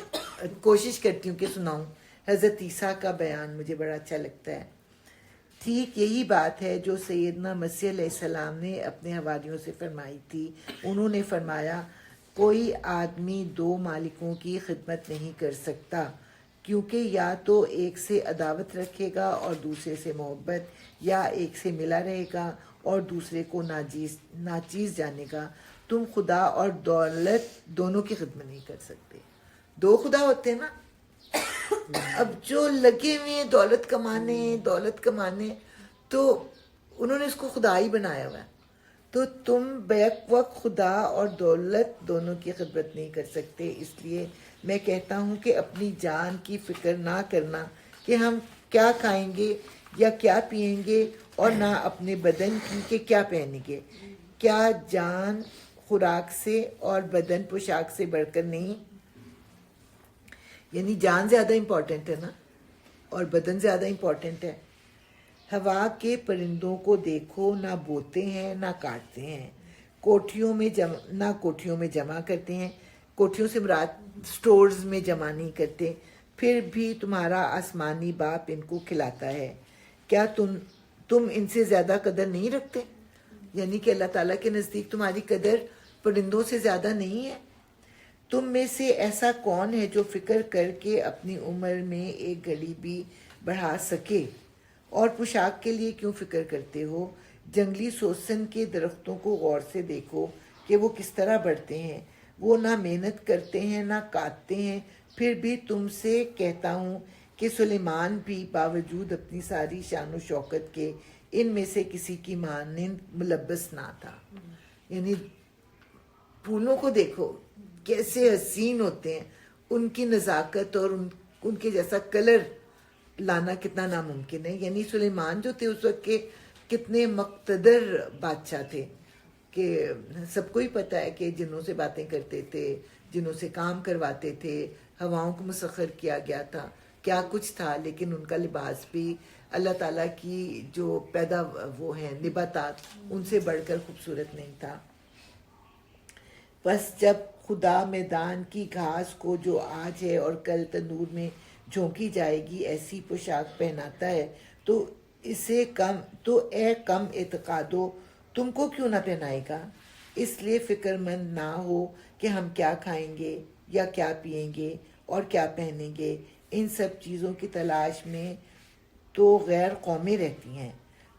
کوشش کرتی ہوں کہ سناؤں، حضرت عیسیٰ کا بیان مجھے بڑا اچھا لگتا ہے. ٹھیک یہی بات ہے جو سیدنا مسیح علیہ السلام نے اپنے حواریوں سے فرمائی تھی. انہوں نے فرمایا کوئی آدمی 2 مالکوں کی خدمت نہیں کر سکتا، کیونکہ یا تو ایک سے عداوت رکھے گا اور دوسرے سے محبت، یا ایک سے ملا رہے گا اور دوسرے کو ناچیز جانے گا. تم خدا اور دولت دونوں کی خدمت نہیں کر سکتے. 2 خدا ہوتے ہیں نا. اب جو لگے ہوئے دولت کمانے تو انہوں نے اس کو خدا ہی بنایا ہوا ہے. تو تم بیک وقت خدا اور دولت دونوں کی خدمت نہیں کر سکتے. اس لیے میں کہتا ہوں کہ اپنی جان کی فکر نہ کرنا کہ ہم کیا کھائیں گے یا کیا پئیں گے، اور نہ اپنے بدن کی کہ کیا پہنیں گے. کیا جان خوراک سے اور بدن پوشاک سے بڑھ کر نہیں؟ یعنی جان زیادہ امپورٹنٹ ہے نا، اور بدن زیادہ امپورٹنٹ ہے. ہوا کے پرندوں کو دیکھو، نہ بوتے ہیں نہ کاٹتے ہیں، نہ کوٹھیوں میں جمع کرتے ہیں. کوٹھیوں سے مراد سٹورز میں جمع نہیں کرتے، پھر بھی تمہارا آسمانی باپ ان کو کھلاتا ہے. کیا تم ان سے زیادہ قدر نہیں رکھتے؟ یعنی کہ اللہ تعالیٰ کے نزدیک تمہاری قدر پرندوں سے زیادہ نہیں ہے. تم میں سے ایسا کون ہے جو فکر کر کے اپنی عمر میں ایک گھڑی بھی بڑھا سکے؟ اور پوشاک کے لیے کیوں فکر کرتے ہو؟ جنگلی سوسن کے درختوں کو غور سے دیکھو کہ وہ کس طرح بڑھتے ہیں. وہ نہ محنت کرتے ہیں نہ کاٹتے ہیں. پھر بھی تم سے کہتا ہوں کہ سلیمان بھی باوجود اپنی ساری شان و شوکت کے ان میں سے کسی کی مانند ملبس نہ تھا. یعنی پھولوں کو دیکھو کیسے حسین ہوتے ہیں، ان کی نزاکت اور ان کے جیسا کلر لانا کتنا ناممکن ہے. یعنی سلیمان جو تھے اس وقت کے کتنے مقتدر بادشاہ تھے، کہ سب کو ہی پتہ ہے کہ جنوں سے باتیں کرتے تھے، جنوں سے کام کرواتے تھے، ہواؤں کو مسخر کیا گیا تھا، کیا کچھ تھا. لیکن ان کا لباس بھی اللہ تعالیٰ کی جو پیدا وہ ہیں نباتات ان سے بڑھ کر خوبصورت نہیں تھا. بس جب خدا میدان کی گھاس کو جو آج ہے اور کل تندور میں جھونکی جائے گی ایسی پوشاک پہناتا ہے تو اے کم اعتقادو تم کو کیوں نہ پہنائے گا. اس لیے فکر مند نہ ہو کہ ہم کیا کھائیں گے یا کیا پئیں گے اور کیا پہنیں گے. ان سب چیزوں کی تلاش میں تو غیر قومیں رہتی ہیں.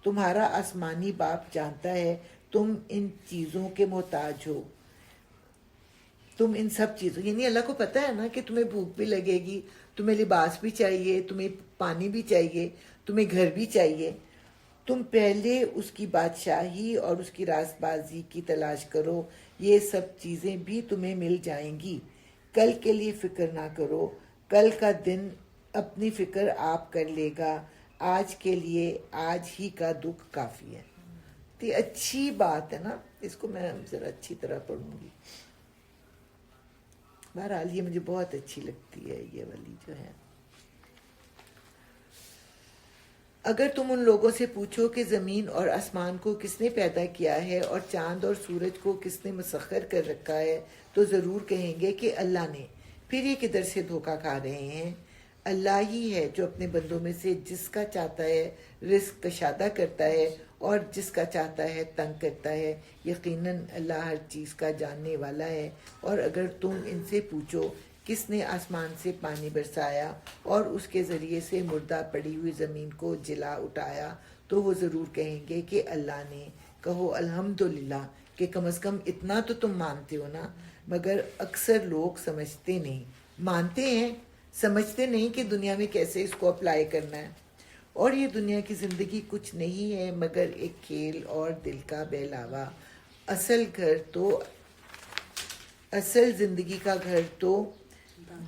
تمہارا آسمانی باپ جانتا ہے تم ان چیزوں کے محتاج ہو. تم ان سب چیزوں، یعنی اللہ کو پتہ ہے نا کہ تمہیں بھوک بھی لگے گی، تمہیں لباس بھی چاہیے، تمہیں پانی بھی چاہیے، تمہیں گھر بھی چاہیے. تم پہلے اس کی بادشاہی اور اس کی راست بازی کی تلاش کرو، یہ سب چیزیں بھی تمہیں مل جائیں گی. کل کے لیے فکر نہ کرو، کل کا دن اپنی فکر آپ کر لے گا. آج کے لیے آج ہی کا دکھ کافی ہے. تو اچھی بات ہے نا، اس کو میں ذرا اچھی طرح پڑھوں گی. بہرحال یہ مجھے بہت اچھی لگتی ہے یہ والی جو ہے. اگر تم ان لوگوں سے پوچھو کہ زمین اور آسمان کو کس نے پیدا کیا ہے اور چاند اور سورج کو کس نے مسخر کر رکھا ہے تو ضرور کہیں گے کہ اللہ نے. پھر یہ کدھر سے دھوکہ کھا رہے ہیں؟ اللہ ہی ہے جو اپنے بندوں میں سے جس کا چاہتا ہے رزق کشادہ کرتا ہے اور جس کا چاہتا ہے تنگ کرتا ہے. یقیناً اللہ ہر چیز کا جاننے والا ہے. اور اگر تم ان سے پوچھو کس نے آسمان سے پانی برسایا اور اس کے ذریعے سے مردہ پڑی ہوئی زمین کو جلا اٹھایا تو وہ ضرور کہیں گے کہ اللہ نے. کہو الحمدللہ کہ کم از کم اتنا تو تم مانتے ہو نا. مگر اکثر لوگ سمجھتے نہیں، مانتے ہیں سمجھتے نہیں کہ دنیا میں کیسے اس کو اپلائی کرنا ہے. اور یہ دنیا کی زندگی کچھ نہیں ہے مگر ایک کھیل اور دل کا بہلاوا. اصل زندگی کا گھر تو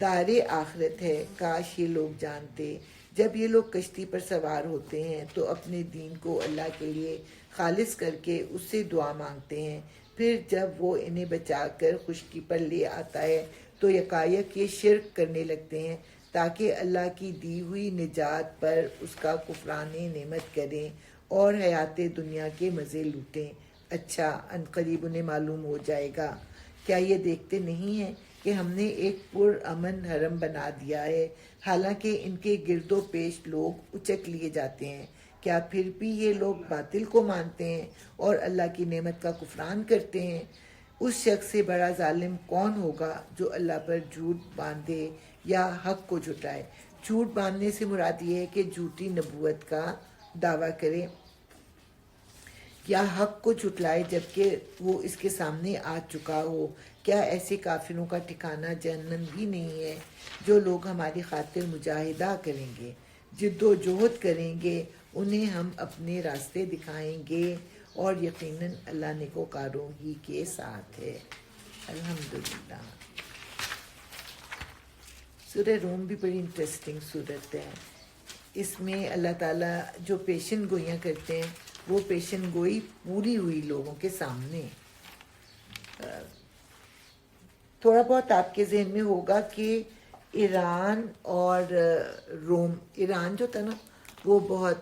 دار آخرت ہے. کاش یہ لوگ جانتے. جب یہ لوگ کشتی پر سوار ہوتے ہیں تو اپنے دین کو اللہ کے لیے خالص کر کے اس سے دعا مانگتے ہیں. پھر جب وہ انہیں بچا کر خشکی پر لے آتا ہے تو یکایک یہ شرک کرنے لگتے ہیں تاکہ اللہ کی دی ہوئی نجات پر اس کا کفران نعمت کریں اور حیات دنیا کے مزے لوٹیں۔ اچھا، ان قریب انہیں معلوم ہو جائے گا، کیا یہ دیکھتے نہیں ہیں کہ ہم نے ایک پرامن حرم بنا دیا ہے، حالانکہ ان کے گرد و پیش لوگ اچک لیے جاتے ہیں۔ کیا پھر بھی یہ لوگ باطل کو مانتے ہیں اور اللہ کی نعمت کا کفران کرتے ہیں؟ اس شخص سے بڑا ظالم کون ہوگا جو اللہ پر جھوٹ باندھے یا حق کو جھٹائے۔ جھوٹ باندھنے سے مراد یہ ہے کہ جھوٹی نبوت کا دعویٰ کرے یا حق کو جھٹلائے جبکہ وہ اس کے سامنے آ چکا ہو۔ کیا ایسے کافروں کا ٹھکانہ جہنم بھی نہیں ہے جو لوگ ہماری خاطر مجاہدہ کریں گے، جد و جہد کریں گے، انہیں ہم اپنے راستے دکھائیں گے، اور یقیناً اللہ نیکوکاروں ہی کے ساتھ ہے۔ الحمدللہ۔ سورہ روم بھی بڑی انٹرسٹنگ صورت ہے۔ اس میں اللہ تعالیٰ جو پیشن گوئیاں کرتے ہیں وہ پیشن گوئی پوری ہوئی لوگوں کے سامنے۔ تھوڑا بہت آپ کے ذہن میں ہوگا کہ ایران اور روم، ایران جو تھا نا وہ بہت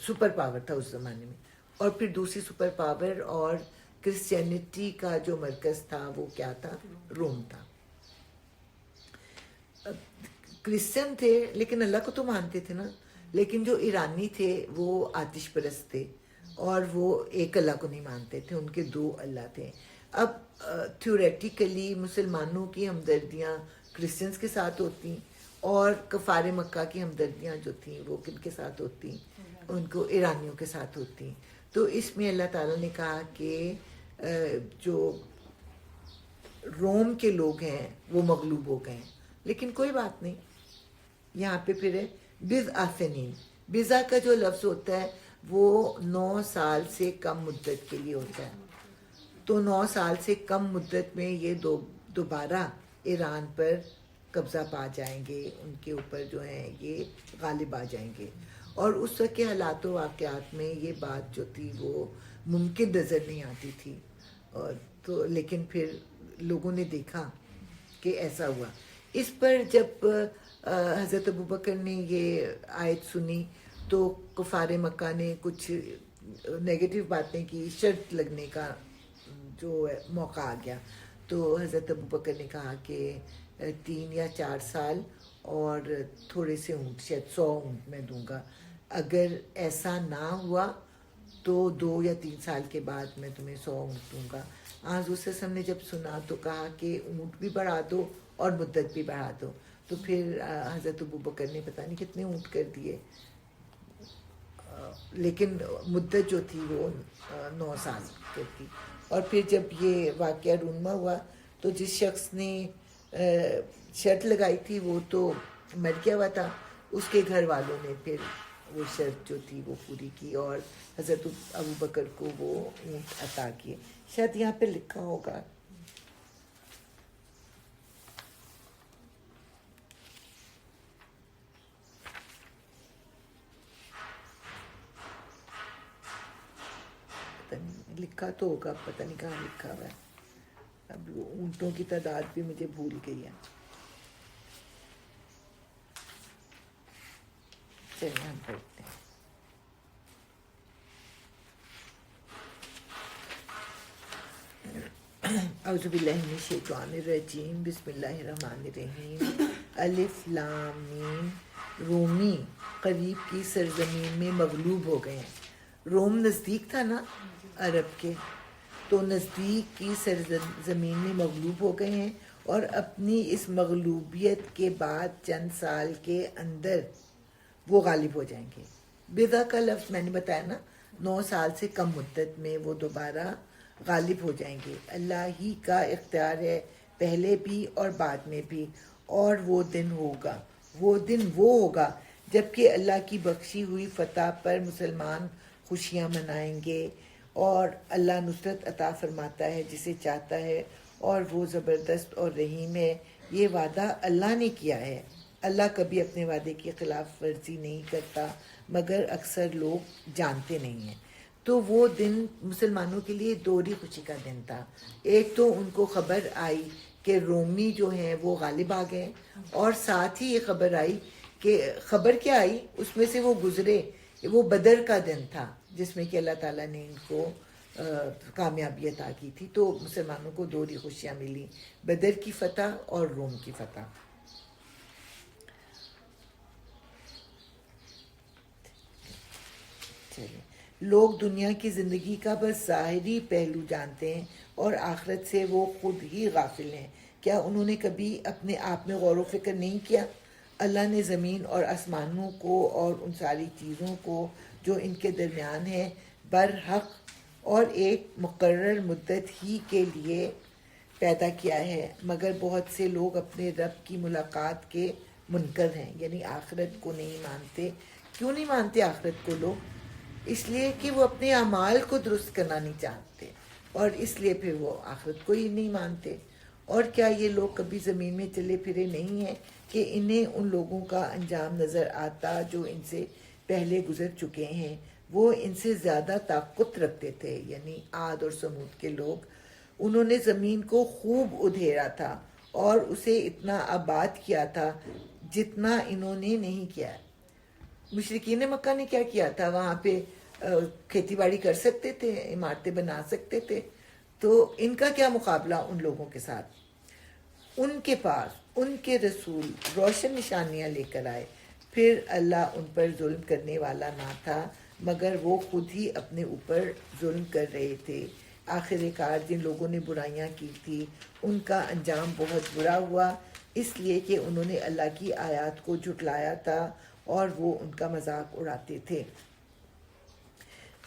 سپر پاور تھا اس زمانے میں، اور پھر دوسری سپر پاور اور کرسچینٹی کا جو مرکز تھا وہ کیا تھا؟ روم تھا۔ کرسچن تھے لیکن اللہ کو تو مانتے تھے نا، لیکن جو ایرانی تھے وہ آتش پرست تھے اور وہ ایک اللہ کو نہیں مانتے تھے، ان کے دو اللہ تھے۔ اب تھیوریٹیکلی مسلمانوں کی ہمدردیاں کرسچنس کے ساتھ ہوتی اور کفار مکہ کی ہمدردیاں جو تھیں وہ کن کے ساتھ ہوتی؟ ان کو ایرانیوں کے ساتھ ہوتی۔ تو اس میں اللہ تعالیٰ نے کہا کہ جو روم کے لوگ ہیں وہ مغلوب ہو گئے ہیں، لیکن کوئی بات نہیں، یہاں پہ پھر ہے بضع سنین۔ بضع کا جو لفظ ہوتا ہے وہ 9 سال سے کم مدت کے لیے ہوتا ہے، تو 9 سال سے کم مدت میں یہ دوبارہ ایران پر قبضہ پا جائیں گے، ان کے اوپر جو ہیں یہ غالب آ جائیں گے۔ اور اس وقت کے حالات و واقعات میں یہ بات جو تھی وہ ممکن نظر نہیں آتی تھی، اور تو لیکن پھر لوگوں نے دیکھا کہ ایسا ہوا۔ اس پر جب حضرت ابوبکر نے یہ آیت سنی تو کفار مکہ نے کچھ نیگیٹو باتیں کی، شرط لگنے کا جو موقع آ گیا، تو حضرت ابوبکر نے کہا کہ 3 یا 4 سال اور تھوڑے سے اونٹ، شاید 100 اونٹ میں دوں گا، اگر ایسا نہ ہوا تو 2 یا 3 سال کے بعد میں تمہیں 100 اونٹ دوں گا۔ حضور صلی اللہ علیہ وسلم نے جب سنا تو کہا کہ اونٹ بھی بڑھا دو اور مدت بھی بڑھا دو، تو پھر حضرت ابوبکر نے پتہ نہیں کتنے اونٹ کر دیے، لیکن مدت جو تھی وہ 9 سال کی تھی۔ اور پھر جب یہ واقعہ رونما ہوا تو جس شخص نے شرط لگائی تھی وہ تو مر گیا ہوا تھا، اس کے گھر والوں نے پھر وہ شرط جو تھی وہ پوری کی اور حضرت ابوبکر کو وہ اونٹ عطا کیے۔ شاید یہاں پہ لکھا ہوگا، پتہ نہیں لکھا تو ہوگا، پتہ نہیں کہاں لکھا ہوا ہے، اب اونٹوں کی تعداد بھی مجھے بھول گئی ہے۔ چلیے ہم پڑھتے ہیں۔ اعوذ باللہ من الشیطان الرجیم، بسم اللہ الرحمن الرحیم۔ الف لام میم۔ رومی قریب کی سرزمین میں مغلوب ہو گئے ہیں۔ روم نزدیک تھا نا عرب کے، تو نزدیک کی سرزمین میں مغلوب ہو گئے ہیں، اور اپنی اس مغلوبیت کے بعد چند سال کے اندر وہ غالب ہو جائیں گے۔ بضع کا لفظ میں نے بتایا نا، 9 سال سے کم مدت میں وہ دوبارہ غالب ہو جائیں گے۔ اللہ ہی کا اختیار ہے پہلے بھی اور بعد میں بھی، اور وہ دن ہوگا، وہ دن وہ ہوگا جب کہ اللہ کی بخشی ہوئی فتح پر مسلمان خوشیاں منائیں گے، اور اللہ نصرت عطا فرماتا ہے جسے چاہتا ہے، اور وہ زبردست اور رحیم ہے۔ یہ وعدہ اللہ نے کیا ہے، اللہ کبھی اپنے وعدے کی خلاف ورزی نہیں کرتا، مگر اکثر لوگ جانتے نہیں ہیں۔ تو وہ دن مسلمانوں کے لیے دوہری خوشی کا دن تھا. ایک تو ان کو خبر آئی کہ رومی جو ہیں وہ غالب آ گئے, اور ساتھ ہی یہ خبر آئی کہ خبر کیا آئی اس میں سے وہ گزرے. وہ بدر کا دن تھا جس میں کہ اللہ تعالیٰ نے ان کو کامیابی عطا کی تھی. تو مسلمانوں کو دوہری خوشیاں ملی, بدر کی فتح اور روم کی فتح. لوگ دنیا کی زندگی کا بس ظاہری پہلو جانتے ہیں اور آخرت سے وہ خود ہی غافل ہیں. کیا انہوں نے کبھی اپنے آپ میں غور و فکر نہیں کیا؟ اللہ نے زمین اور آسمانوں کو اور ان ساری چیزوں کو جو ان کے درمیان ہے برحق اور ایک مقرر مدت ہی کے لیے پیدا کیا ہے, مگر بہت سے لوگ اپنے رب کی ملاقات کے منکر ہیں, یعنی آخرت کو نہیں مانتے. کیوں نہیں مانتے آخرت کو لوگ؟ اس لیے کہ وہ اپنے اعمال کو درست کرنا نہیں چاہتے, اور اس لیے پھر وہ آخرت کو ہی نہیں مانتے. اور کیا یہ لوگ کبھی زمین میں چلے پھرے نہیں ہیں کہ انہیں ان لوگوں کا انجام نظر آتا جو ان سے پہلے گزر چکے ہیں؟ وہ ان سے زیادہ طاقت رکھتے تھے, یعنی عاد اور سمود کے لوگ. انہوں نے زمین کو خوب ادھیرا تھا اور اسے اتنا آباد کیا تھا جتنا انہوں نے نہیں کیا. مشرکین مکہ نے کیا کیا تھا؟ وہاں پہ کھیتی باڑی کر سکتے تھے, عمارتیں بنا سکتے تھے. تو ان کا کیا مقابلہ ان لوگوں کے ساتھ؟ ان کے پاس ان کے رسول روشن نشانیاں لے کر آئے, پھر اللہ ان پر ظلم کرنے والا نہ تھا مگر وہ خود ہی اپنے اوپر ظلم کر رہے تھے. آخر کار جن لوگوں نے برائیاں کی تھی ان کا انجام بہت برا ہوا, اس لیے کہ انہوں نے اللہ کی آیات کو جھٹلایا تھا اور وہ ان کا مذاق اڑاتے تھے.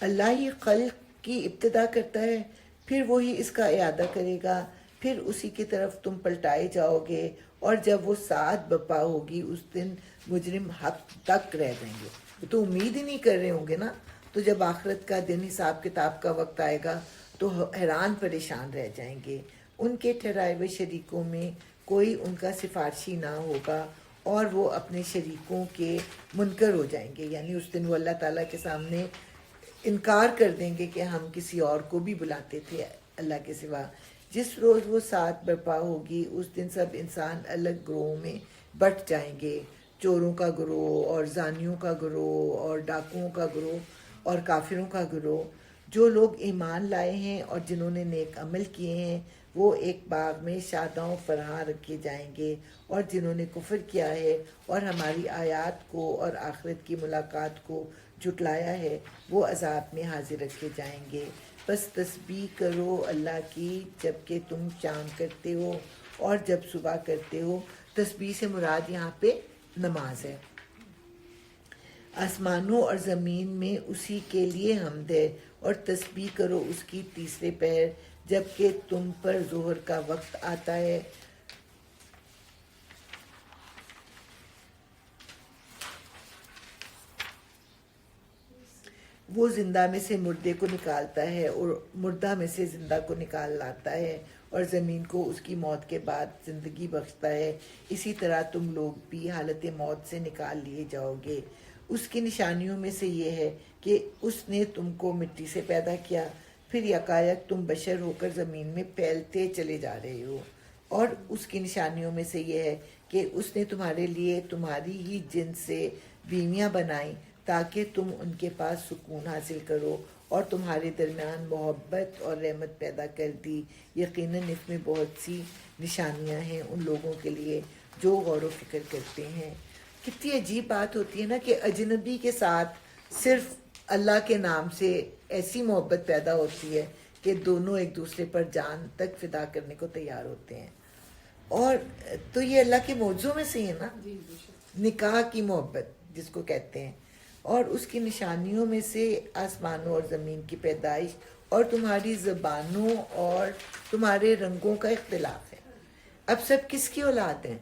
اللہ ہی خلق کی ابتدا کرتا ہے, پھر وہی اس کا اعادہ کرے گا, پھر اسی کی طرف تم پلٹائے جاؤ گے, اور جب وہ ساعت برپا ہوگی اس دن مجرم حق تک رہ جائیں گے. وہ تو امید ہی نہیں کر رہے ہوں گے نا. تو جب آخرت کا دن حساب کتاب کا وقت آئے گا تو حیران پریشان رہ جائیں گے. ان کے ٹھہرائے ہوئے شریکوں میں کوئی ان کا سفارشی نہ ہوگا اور وہ اپنے شریکوں کے منکر ہو جائیں گے, یعنی اس دن وہ اللہ تعالیٰ کے سامنے انکار کر دیں گے کہ ہم کسی اور کو بھی بلاتے تھے اللہ کے سوا. جس روز وہ ساعت برپا ہوگی اس دن سب انسان الگ گروہوں میں بٹ جائیں گے, چوروں کا گروہ اور زانیوں کا گروہ اور ڈاکوؤں کا گروہ اور کافروں کا گروہ. جو لوگ ایمان لائے ہیں اور جنہوں نے نیک عمل کیے ہیں وہ ایک باغ میں شاداں فرحاں رکھے جائیں گے, اور جنہوں نے کفر کیا ہے اور ہماری آیات کو اور آخرت کی ملاقات کو جھٹلایا ہے وہ عذاب میں حاضر رکھے جائیں گے. بس تسبیح کرو اللہ کی جب کہ تم شام کرتے ہو اور جب صبح کرتے ہو. تسبیح سے مراد یہاں پہ نماز ہے. آسمانوں اور زمین میں اسی کے لیے حمد ہے, اور تسبیح کرو اس کی تیسرے پہر جب کہ تم پر ظہر کا وقت آتا ہے. وہ زندہ میں سے مردے کو نکالتا ہے اور مردہ میں سے زندہ کو نکال لاتا ہے, اور زمین کو اس کی موت کے بعد زندگی بخشتا ہے. اسی طرح تم لوگ بھی حالت موت سے نکال لیے جاؤ گے. اس کی نشانیوں میں سے یہ ہے کہ اس نے تم کو مٹی سے پیدا کیا, پھر یکایک تم بشر ہو کر زمین میں پھیلتے چلے جا رہے ہو. اور اس کی نشانیوں میں سے یہ ہے کہ اس نے تمہارے لیے تمہاری ہی جنس سے بیویاں بنائیں تاکہ تم ان کے پاس سکون حاصل کرو, اور تمہارے درمیان محبت اور رحمت پیدا کر دی. یقیناً اس میں بہت سی نشانیاں ہیں ان لوگوں کے لیے جو غور و فکر کرتے ہیں. کتنی عجیب بات ہوتی ہے نا کہ اجنبی کے ساتھ صرف اللہ کے نام سے ایسی محبت پیدا ہوتی ہے کہ دونوں ایک دوسرے پر جان تک فدا کرنے کو تیار ہوتے ہیں. اور تو یہ اللہ کے معجزوں میں سے ہے نا, نکاح کی محبت جس کو کہتے ہیں. اور اس کی نشانیوں میں سے آسمانوں اور زمین کی پیدائش اور تمہاری زبانوں اور تمہارے رنگوں کا اختلاف ہے. اب سب کس کی اولاد ہیں؟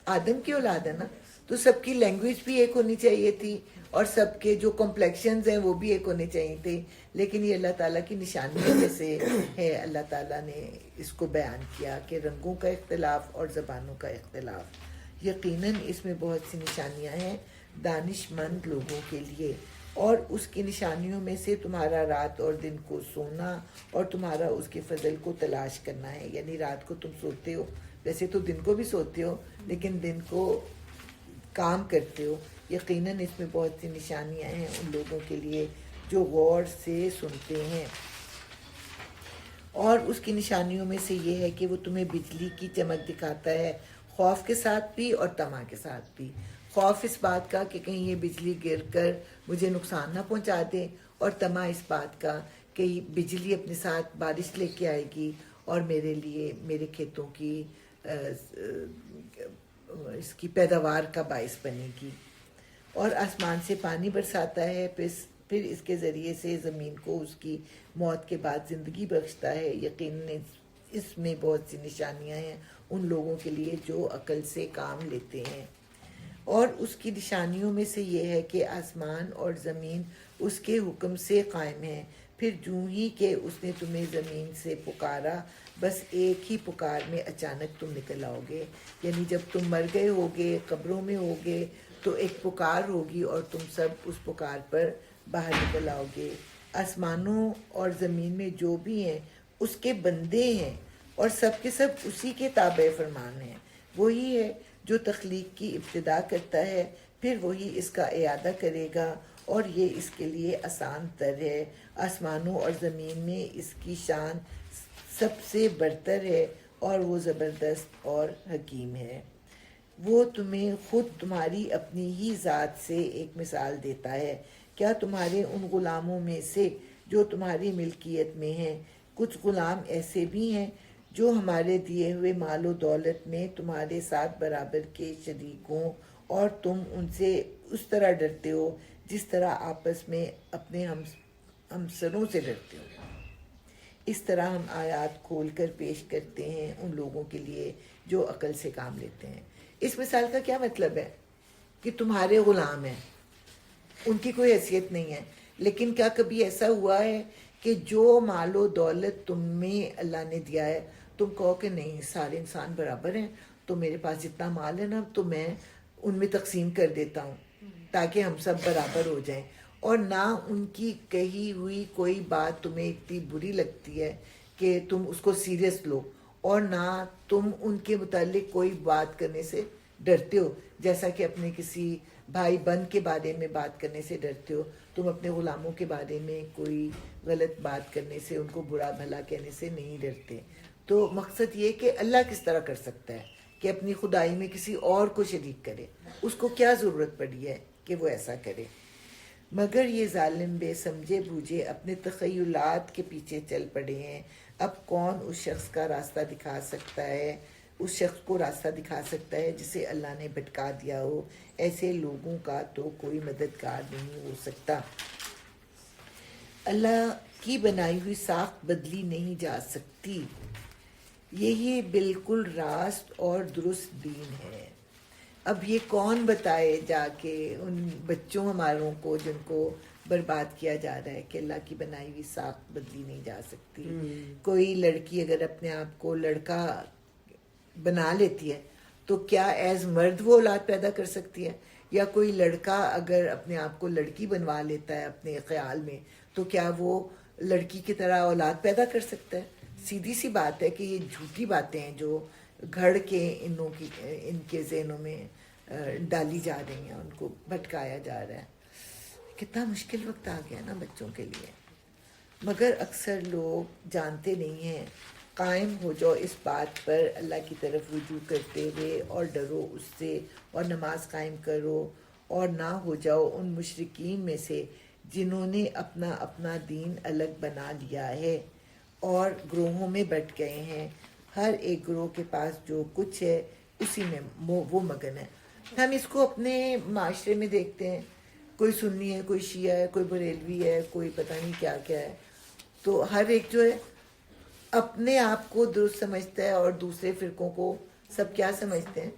آدم کی اولاد ہے نا, تو سب کی لینگویج بھی ایک ہونی چاہیے تھی اور سب کے جو کمپلیکشنز ہیں وہ بھی ایک ہونے چاہیے تھے. لیکن یہ اللہ تعالیٰ کی نشانیوں میں سے ہے. اللہ تعالیٰ نے اس کو بیان کیا کہ رنگوں کا اختلاف اور زبانوں کا اختلاف. یقیناً اس میں بہت سی نشانیاں ہیں دانش مند لوگوں کے لیے. اور اس کی نشانیوں میں سے تمہارا رات اور دن کو سونا اور تمہارا اس کے فضل کو تلاش کرنا ہے. یعنی رات کو تم سوتے ہو، ویسے تو دن کو بھی سوتے ہو لیکن دن کو کام کرتے ہو. یقیناً اس میں بہت سی نشانیاں ہیں ان لوگوں کے لیے جو غور سے سنتے ہیں. اور اس کی نشانیوں میں سے یہ ہے کہ وہ تمہیں بجلی کی چمک دکھاتا ہے، خوف کے ساتھ بھی اور طمع کے ساتھ بھی. خوف اس بات کا کہ کہیں یہ بجلی گر کر مجھے نقصان نہ پہنچا دے، اور طمع اس بات کا کہ بجلی اپنے ساتھ بارش لے کے آئے گی اور میرے لیے میرے کھیتوں کی اس کی پیداوار کا باعث بنے گی. اور آسمان سے پانی برساتا ہے، پھر اس کے ذریعے سے زمین کو اس کی موت کے بعد زندگی بخشتا ہے. یقیناً اس میں بہت سی نشانیاں ہیں ان لوگوں کے لیے جو عقل سے کام لیتے ہیں. اور اس کی نشانیوں میں سے یہ ہے کہ آسمان اور زمین اس کے حکم سے قائم ہیں. پھر جوں ہی کہ اس نے تمہیں زمین سے پکارا، بس ایک ہی پکار میں اچانک تم نکل آؤ گے. یعنی جب تم مر گئے ہوگے، قبروں میں ہوگے، تو ایک پکار ہوگی اور تم سب اس پکار پر باہر نکل آؤ گے. آسمانوں اور زمین میں جو بھی ہیں اس کے بندے ہیں اور سب کے سب اسی کے تابع فرمان ہیں. وہی ہے جو تخلیق کی ابتدا کرتا ہے، پھر وہی اس کا اعادہ کرے گا، اور یہ اس کے لیے آسان تر ہے. آسمانوں اور زمین میں اس کی شان سب سے برتر ہے اور وہ زبردست اور حکیم ہے. وہ تمہیں خود تمہاری اپنی ہی ذات سے ایک مثال دیتا ہے. کیا تمہارے ان غلاموں میں سے جو تمہاری ملکیت میں ہیں کچھ غلام ایسے بھی ہیں جو ہمارے دیے ہوئے مال و دولت میں تمہارے ساتھ برابر کے شریک ہوں، اور تم ان سے اس طرح ڈرتے ہو جس طرح آپس میں اپنے ہمسروں سے ڈرتے ہو؟ اس طرح ہم آیات کھول کر پیش کرتے ہیں ان لوگوں کے لیے جو عقل سے کام لیتے ہیں. اس مثال کا کیا مطلب ہے؟ کہ تمہارے غلام ہیں، ان کی کوئی حیثیت نہیں ہے، لیکن کیا کبھی ایسا ہوا ہے کہ جو مال و دولت تم میں اللہ نے دیا ہے تم کہو کہ نہیں سارے انسان برابر ہیں، تو میرے پاس جتنا مال ہے نا تو میں ان میں تقسیم کر دیتا ہوں تاکہ ہم سب برابر ہو جائیں. اور نہ ان کی کہی ہوئی کوئی بات تمہیں اتنی بری لگتی ہے کہ تم اس کو سیریس لو، اور نہ تم ان کے متعلق کوئی بات کرنے سے ڈرتے ہو جیسا کہ اپنے کسی بھائی بند کے بارے میں بات کرنے سے ڈرتے ہو. تم اپنے غلاموں کے بارے میں کوئی غلط بات کرنے سے، ان کو برا بھلا کہنے سے نہیں ڈرتے. تو مقصد یہ کہ اللہ کس طرح کر سکتا ہے کہ اپنی خدائی میں کسی اور کو شریک کرے؟ اس کو کیا ضرورت پڑی ہے کہ وہ ایسا کرے؟ مگر یہ ظالم بے سمجھے بوجھے اپنے تخیلات کے پیچھے چل پڑے ہیں. اب کون اس شخص کا راستہ دکھا سکتا ہے، اس شخص کو راستہ دکھا سکتا ہے جسے اللہ نے بھٹکا دیا ہو؟ ایسے لوگوں کا تو کوئی مددگار نہیں ہو سکتا. اللہ کی بنائی ہوئی ساخت بدلی نہیں جا سکتی. یہی بالکل راست اور درست دین ہے. اب یہ کون بتائے جا کے ان بچوں ہماروں کو جن کو برباد کیا جا رہا ہے کہ اللہ کی بنائی ہوئی ساخت بدلی نہیں جا سکتی. کوئی لڑکی اگر اپنے آپ کو لڑکا بنا لیتی ہے تو کیا ایز مرد وہ اولاد پیدا کر سکتی ہے؟ یا کوئی لڑکا اگر اپنے آپ کو لڑکی بنوا لیتا ہے اپنے خیال میں تو کیا وہ لڑکی کی طرح اولاد پیدا کر سکتا ہے؟ سیدھی سی بات ہے کہ یہ جھوٹی باتیں ہیں جو گھڑ کے ان کے ذہنوں میں ڈالی جا رہی ہیں، ان کو بھٹکایا جا رہا ہے. کتنا مشکل وقت آ گیا نا بچوں کے لیے، مگر اکثر لوگ جانتے نہیں ہیں. قائم ہو جاؤ اس بات پر اللہ کی طرف رجوع کرتے ہوئے اور ڈرو اس سے، اور نماز قائم کرو، اور نہ ہو جاؤ ان مشرکین میں سے جنہوں نے اپنا اپنا دین الگ بنا لیا ہے اور گروہوں میں بٹ گئے ہیں. ہر ایک گروہ کے پاس جو کچھ ہے اسی میں وہ مگن ہے. ہم اس کو اپنے معاشرے میں دیکھتے ہیں، کوئی سنی ہے، کوئی شیعہ ہے، کوئی بریلوی ہے، کوئی پتہ نہیں کیا کیا ہے. تو ہر ایک جو ہے اپنے آپ کو درست سمجھتا ہے اور دوسرے فرقوں کو سب کیا سمجھتے ہیں؟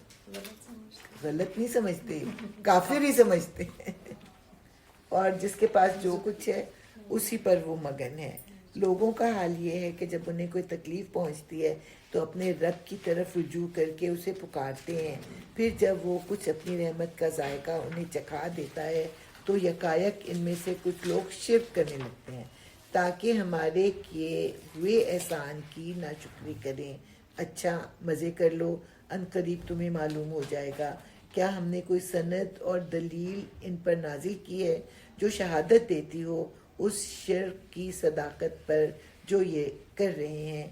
غلط نہیں سمجھتے، کافر ہی سمجھتے ہیں. اور جس کے پاس جو کچھ ہے اسی پر وہ مگن ہے. لوگوں کا حال یہ ہے کہ جب انہیں کوئی تکلیف پہنچتی ہے تو اپنے رب کی طرف رجوع کر کے اسے پکارتے ہیں. پھر جب وہ کچھ اپنی رحمت کا ذائقہ انہیں چکھا دیتا ہے تو یکایک ان میں سے کچھ لوگ شرک کرنے لگتے ہیں تاکہ ہمارے کیے ہوئے احسان کی ناشکری کریں. اچھا مزے کر لو، ان قریب تمہیں معلوم ہو جائے گا. کیا ہم نے کوئی سند اور دلیل ان پر نازل کی ہے جو شہادت دیتی ہو اس شرک کی صداقت پر جو یہ کر رہے ہیں؟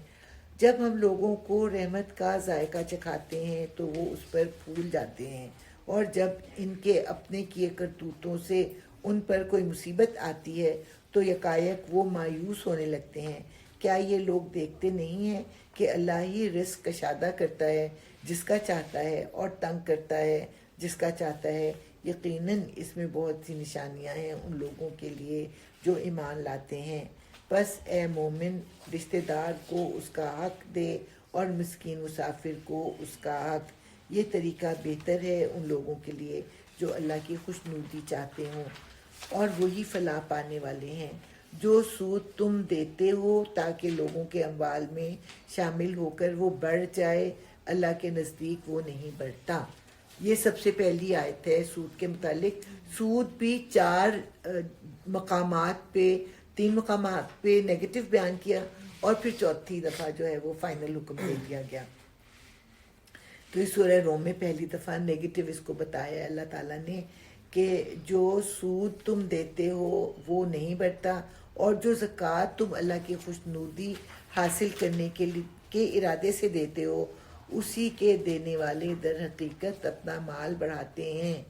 جب ہم لوگوں کو رحمت کا ذائقہ چکھاتے ہیں تو وہ اس پر پھول جاتے ہیں، اور جب ان کے اپنے کیے کرتوتوں سے ان پر کوئی مصیبت آتی ہے تو یکایک وہ مایوس ہونے لگتے ہیں. کیا یہ لوگ دیکھتے نہیں ہیں کہ اللہ ہی رزق کشادہ کرتا ہے جس کا چاہتا ہے اور تنگ کرتا ہے جس کا چاہتا ہے؟ یقیناً اس میں بہت سی نشانیاں ہیں ان لوگوں کے لیے جو ایمان لاتے ہیں. بس اے مومن، رشتہ دار کو اس کا حق دے اور مسکین مسافر کو اس کا حق. یہ طریقہ بہتر ہے ان لوگوں کے لیے جو اللہ کی خوشنودی چاہتے ہوں، اور وہی فلاح پانے والے ہیں. جو سود تم دیتے ہو تاکہ لوگوں کے اموال میں شامل ہو کر وہ بڑھ جائے، اللہ کے نزدیک وہ نہیں بڑھتا. یہ سب سے پہلی آیت ہے سود کے متعلق. سود بھی 3 مقامات پہ نیگیٹو بیان کیا، اور پھر چوتھی دفعہ جو ہے وہ فائنل حکم دے دیا گیا. تو اس سورہ روم میں پہلی دفعہ نیگیٹو اس کو بتایا اللہ تعالیٰ نے کہ جو سود تم دیتے ہو وہ نہیں بڑھتا، اور جو زکوٰۃ تم اللہ کی خوشنودی حاصل کرنے کے ارادے سے دیتے ہو اسی کے دینے والے در حقیقت اپنا مال بڑھاتے ہیں.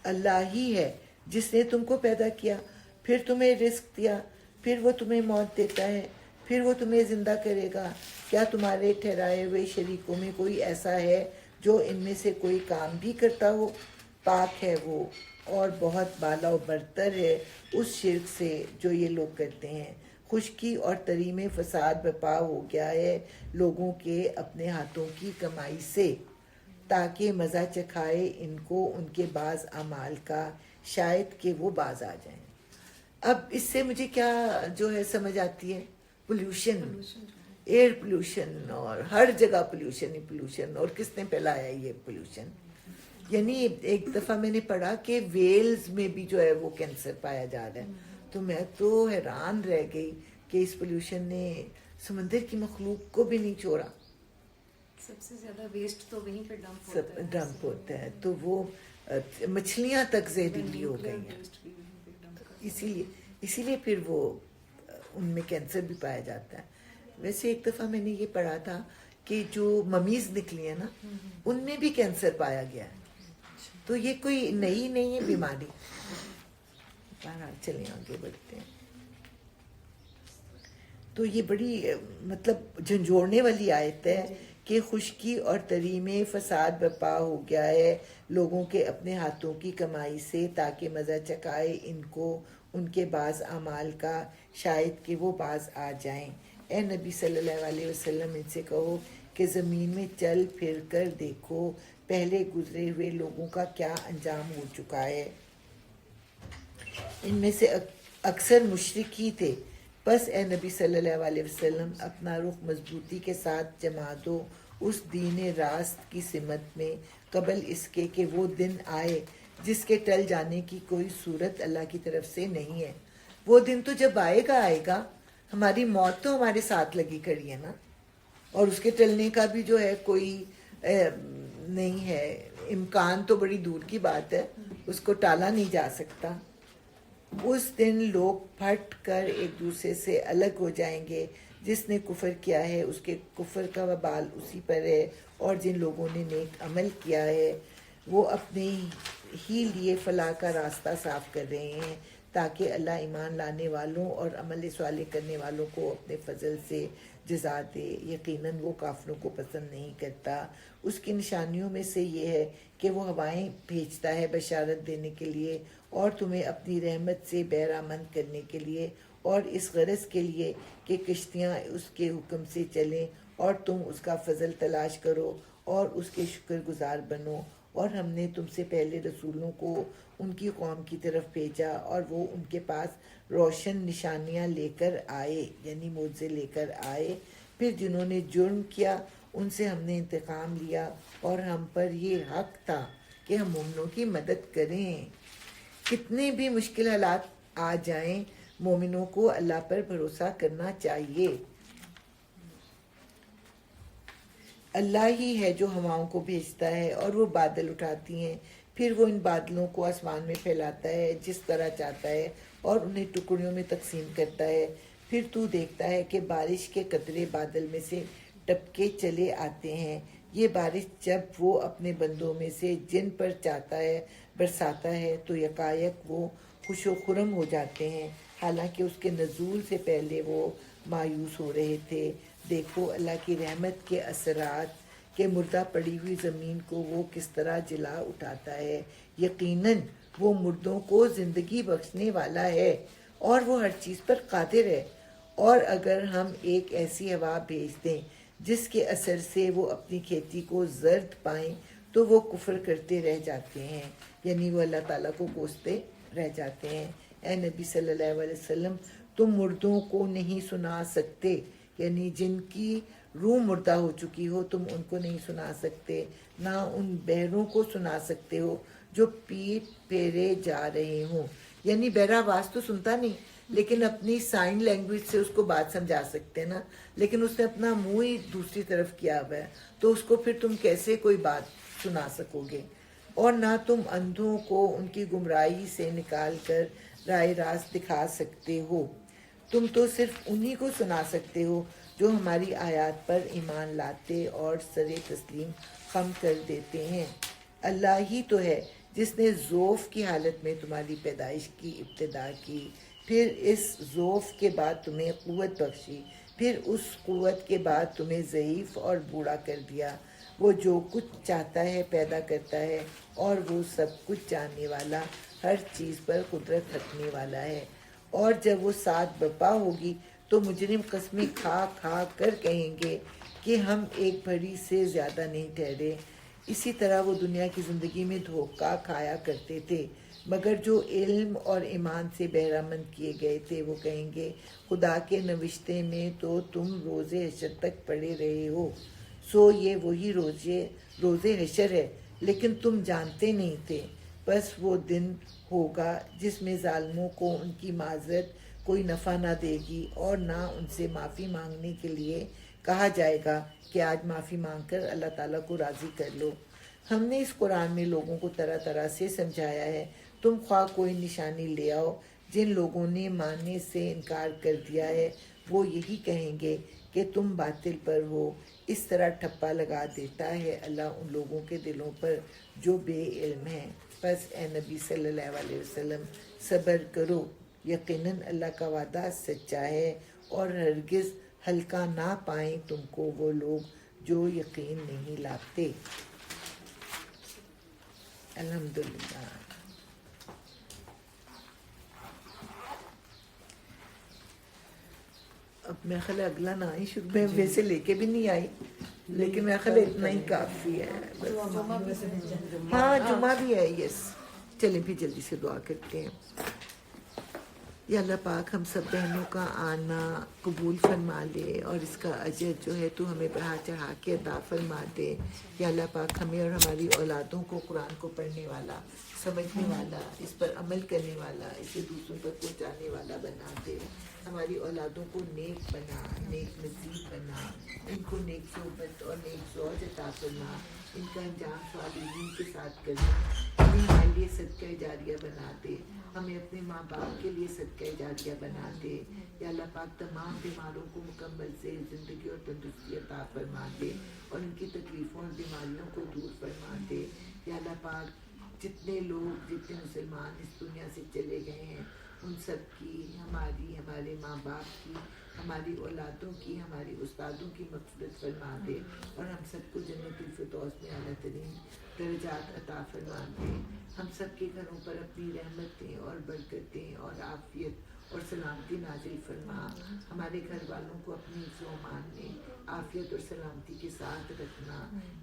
اللہ ہی ہے جس نے تم کو پیدا کیا، پھر تمہیں رزق دیا، پھر وہ تمہیں موت دیتا ہے، پھر وہ تمہیں زندہ کرے گا. کیا تمہارے ٹھہرائے ہوئے شریکوں میں کوئی ایسا ہے جو ان میں سے کوئی کام بھی کرتا ہو؟ پاک ہے وہ اور بہت بالا و برتر ہے اس شرک سے جو یہ لوگ کرتے ہیں. خشکی اور تری میں فساد برپا ہو گیا ہے لوگوں کے اپنے ہاتھوں کی کمائی سے، تاکہ مزہ چکھائے ان کو ان کے بعض اعمال کا، شاید کہ وہ باز آ جائیں. اب اس سے مجھے کیا جو ہے سمجھ آتی ہے؟ پولیوشن، ایئر پولیوشن، اور ہر جگہ پولیوشن ہی پولیوشن. اور کس نے پھیلایا یہ پولیوشن؟ یعنی ایک دفعہ میں نے پڑھا کہ ویلز میں بھی جو ہے وہ کینسر پایا جا رہا ہے. تو میں تو حیران رہ گئی کہ اس پولیوشن نے سمندر کی مخلوق کو بھی نہیں چھوڑا. سب سے زیادہ ویسٹ تو وہیں پہ ڈمپ ہوتا ہے، تو وہ مچھلیاں تک زہریلی ہو گئی ہیں. اسی لیے پھر وہ ان میں کینسر بھی پایا جاتا ہے. ویسے ایک دفعہ میں نے یہ پڑھا تھا کہ جو ممیز نکلی ہیں نا ان میں بھی کینسر پایا گیا ہے. تو یہ کوئی نئی نہیں ہے بیماری. چلیں آگے بڑھتے ہیں. تو یہ بڑی مطلب جھنجھوڑنے والی آیت ہے کہ خشکی اور تری میں فساد برپا ہو گیا ہے لوگوں کے اپنے ہاتھوں کی کمائی سے، تاکہ مزہ چکھائے ان کو ان کے بعض اعمال کا، شاید کہ وہ باز آ جائیں. اے نبی صلی اللہ علیہ وسلم ان سے کہو کہ زمین میں چل پھر کر دیکھو پہلے گزرے ہوئے لوگوں کا کیا انجام ہو چکا ہے. ان میں سے اکثر مشرک ہی تھے. بس اے نبی صلی اللہ علیہ وسلم اپنا رخ مضبوطی کے ساتھ جما دو اس دین راست کی سمت میں، قبل اس کے کہ وہ دن آئے جس کے ٹل جانے کی کوئی صورت اللہ کی طرف سے نہیں ہے. وہ دن تو جب آئے گا، ہماری موت تو ہمارے ساتھ لگی کھڑی ہے نا، اور اس کے ٹلنے کا بھی جو ہے کوئی نہیں ہے، امکان تو بڑی دور کی بات ہے، اس کو ٹالا نہیں جا سکتا. اس دن لوگ پھٹ کر ایک دوسرے سے الگ ہو جائیں گے. جس نے کفر کیا ہے اس کے کفر کا وبال اسی پر ہے، اور جن لوگوں نے نیک عمل کیا ہے وہ اپنے ہی لیے فلاح کا راستہ صاف کر رہے ہیں، تاکہ اللہ ایمان لانے والوں اور عمل صالح کرنے والوں کو اپنے فضل سے جزا دے. یقیناً وہ کافروں کو پسند نہیں کرتا. اس کی نشانیوں میں سے یہ ہے کہ وہ ہوائیں بھیجتا ہے بشارت دینے کے لیے اور تمہیں اپنی رحمت سے بہرامند کرنے کے لیے، اور اس غرض کے لیے کہ کشتیاں اس کے حکم سے چلیں اور تم اس کا فضل تلاش کرو اور اس کے شکر گزار بنو. اور ہم نے تم سے پہلے رسولوں کو ان کی قوم کی طرف بھیجا اور وہ ان کے پاس روشن نشانیاں لے کر آئے، یعنی معجزے لے کر آئے. پھر جنہوں نے جرم کیا ان سے ہم نے انتقام لیا، اور ہم پر یہ حق تھا کہ ہم مومنوں کی مدد کریں. کتنے بھی مشکل حالات آ جائیں مومنوں کو اللہ پر بھروسہ کرنا چاہیے. اللہ ہی ہے جو ہواؤں کو بھیجتا ہے اور وہ بادل اٹھاتی ہیں، پھر وہ ان بادلوں کو آسمان میں پھیلاتا ہے جس طرح چاہتا ہے اور انہیں ٹکڑیوں میں تقسیم کرتا ہے. پھر تو دیکھتا ہے کہ بارش کے قطرے بادل میں سے ٹپکے چلے آتے ہیں. یہ بارش جب وہ اپنے بندوں میں سے جن پر چاہتا ہے برساتا ہے تو یکایک وہ خوش و خرم ہو جاتے ہیں، حالانکہ اس کے نزول سے پہلے وہ مایوس ہو رہے تھے. دیکھو اللہ کی رحمت کے اثرات کہ مردہ پڑی ہوئی زمین کو وہ کس طرح جلا اٹھاتا ہے. یقیناً وہ مردوں کو زندگی بخشنے والا ہے اور وہ ہر چیز پر قادر ہے. اور اگر ہم ایک ایسی ہوا بھیج دیں جس کے اثر سے وہ اپنی کھیتی کو زرد پائیں تو وہ کفر کرتے رہ جاتے ہیں، یعنی وہ اللہ تعالیٰ کو کوستے رہ جاتے ہیں. اے نبی صلی اللہ علیہ وسلم، تم مردوں کو نہیں سنا سکتے، یعنی جن کی روح مردہ ہو چکی ہو تم ان کو نہیں سنا سکتے، نہ ان بہروں کو سنا سکتے ہو جو پیٹ پھیرے جا رہے ہوں. یعنی بہرا آواز تو سنتا نہیں لیکن اپنی سائن لینگویج سے اس کو بات سمجھا سکتے نا، لیکن اس نے اپنا منہ ہی دوسری طرف کیا ہوا ہے تو اس کو پھر تم کیسے کوئی بات سنا سکو گے. اور نہ تم اندھوں کو ان کی گمراہی سے نکال کر راہ راست دکھا سکتے ہو، تم تو صرف انہی کو سنا سکتے ہو جو ہماری آیات پر ایمان لاتے اور سر تسلیم خم کر دیتے ہیں. اللہ ہی تو ہے جس نے ضعف کی حالت میں تمہاری پیدائش کی ابتدا کی، پھر اس ضعف کے بعد تمہیں قوت بخشی، پھر اس قوت کے بعد تمہیں ضعیف اور بوڑھا کر دیا. وہ جو کچھ چاہتا ہے پیدا کرتا ہے اور وہ سب کچھ جاننے والا، ہر چیز پر قدرت رکھنے والا ہے. اور جب وہ ساتھ برپا ہوگی تو مجرم قسمیں کھا کھا کر کہیں گے کہ ہم ایک بھری سے زیادہ نہیں ٹھہرے. اسی طرح وہ دنیا کی زندگی میں دھوکہ کھایا کرتے تھے، مگر جو علم اور ایمان سے بہرہ مند کیے گئے تھے وہ کہیں گے خدا کے نوشتے میں تو تم روز حشر تک پڑے رہے ہو. سو یہ وہی روز حشر ہے لیکن تم جانتے نہیں تھے. بس وہ دن ہوگا جس میں ظالموں کو ان کی معذرت کوئی نفع نہ دے گی اور نہ ان سے معافی مانگنے کے لیے کہا جائے گا کہ آج معافی مانگ کر اللہ تعالیٰ کو راضی کر لو. ہم نے اس قرآن میں لوگوں کو طرح طرح سے سمجھایا ہے. تم خواہ کوئی نشانی لے آؤ. جن لوگوں نے ماننے سے انکار کر دیا ہے وہ یہی کہیں گے کہ تم باطل پر ہو. اس طرح ٹھپا لگا دیتا ہے اللہ ان لوگوں کے دلوں پر جو بے علم ہیں. بس اے نبی صلی اللہ علیہ وسلم صبر کرو، یقیناً اللہ کا وعدہ سچا ہے اور ہرگز ہلکا نہ پائیں تم کو وہ لوگ جو یقین نہیں لاتے. الحمدللہ. اب میں خیال اگلا نہ ہی شروع، میں ویسے لے کے بھی نہیں آئی لیکن میں خیال اتنا ہی کافی ہے. ہاں جمعہ بھی ہے. یس چلیں پھر جلدی سے دعا کرتے ہیں. یا اللہ پاک ہم سب بہنوں کا آنا قبول فرما لے اور اس کا اجر جو ہے تو ہمیں بڑھا چڑھا کے عطا فرما دے. یا اللہ پاک ہمیں اور ہماری اولادوں کو قرآن کو پڑھنے والا، سمجھنے والا، اس پر عمل کرنے والا، اسے دوسروں تک پہنچانے والا بنا دے. ہماری اولادوں کو نیک بنا، نیک نصیب بنا، ان کو نیک صحبت اور نیک زوج عطا فرما. ان کا انجام صالحین کے ساتھ کرنا. ہمیں ہمارے لیے صدقہ جاریہ بنا دے. ہمیں اپنے ماں باپ کے لیے صدقہ جاریہ بنا دے. یا اللہ پاک تمام بیماروں کو مکمل سے زندگی اور تندرستی عطا فرما دے اور ان کی تکلیفوں اور بیماریوں کو دور فرما دے. یا اللہ پاک جتنے لوگ، جتنے مسلمان اس دنیا سے چلے گئے ہیں ان سب کی، ہماری، ہمارے ماں باپ کی، ہماری اولادوں کی، ہماری استادوں کی مغفرت فرما دے اور ہم سب کو جنت الفردوس میں اعلیٰ ترین درجات عطا فرما دے. ہم سب کے گھروں پر اپنی رحمتیں اور برکتیں اور عافیت اور سلامتی نازل فرما. ہمارے گھر والوں کو اپنی حفظ و امان میں عافیت اور سلامتی کے ساتھ رکھنا.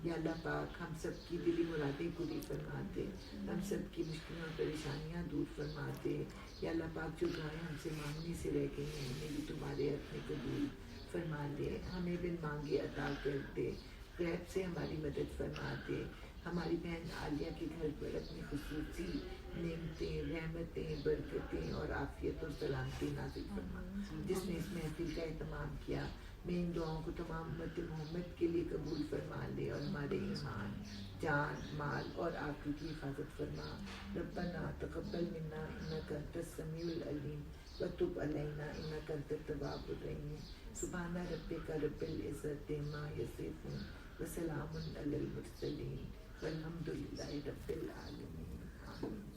یا اللہ پاک ہم سب کی دلی مرادیں پوری فرما دے. ہم سب کی مشکلیں اور پریشانیاں دور فرما دے. یا اللہ پاک جو دعائیں ہم سے مانگنے سے رہ گئی ہیں انہیں بھی تمہارے حق میں قبول فرما دے. ہمیں بن مانگے عطا کر دے. غیب سے ہماری مدد فرما دے. ہماری بہن عالیہ کے گھر پر اپنی خصوصی نعمتیں، رحمتیں، برکتیں اور عافیت اور سلامتی نازل فرما. جس نے اس محفل کا اہتمام کیا، میں ان دعاؤں کو تمام امت محمد کے لیے قبول فرما لے اور ہمارے ایمان، جان، مال اور آنکھوں کی حفاظت فرما. ربنا تقبل منا انک انت السمیع العلیم وتب علینا انک انت التواب الرحیم. سبحان ربک رب العزت عما یصفون وسلام علی المرسلین والحمد للہ رب العالمین. آمین.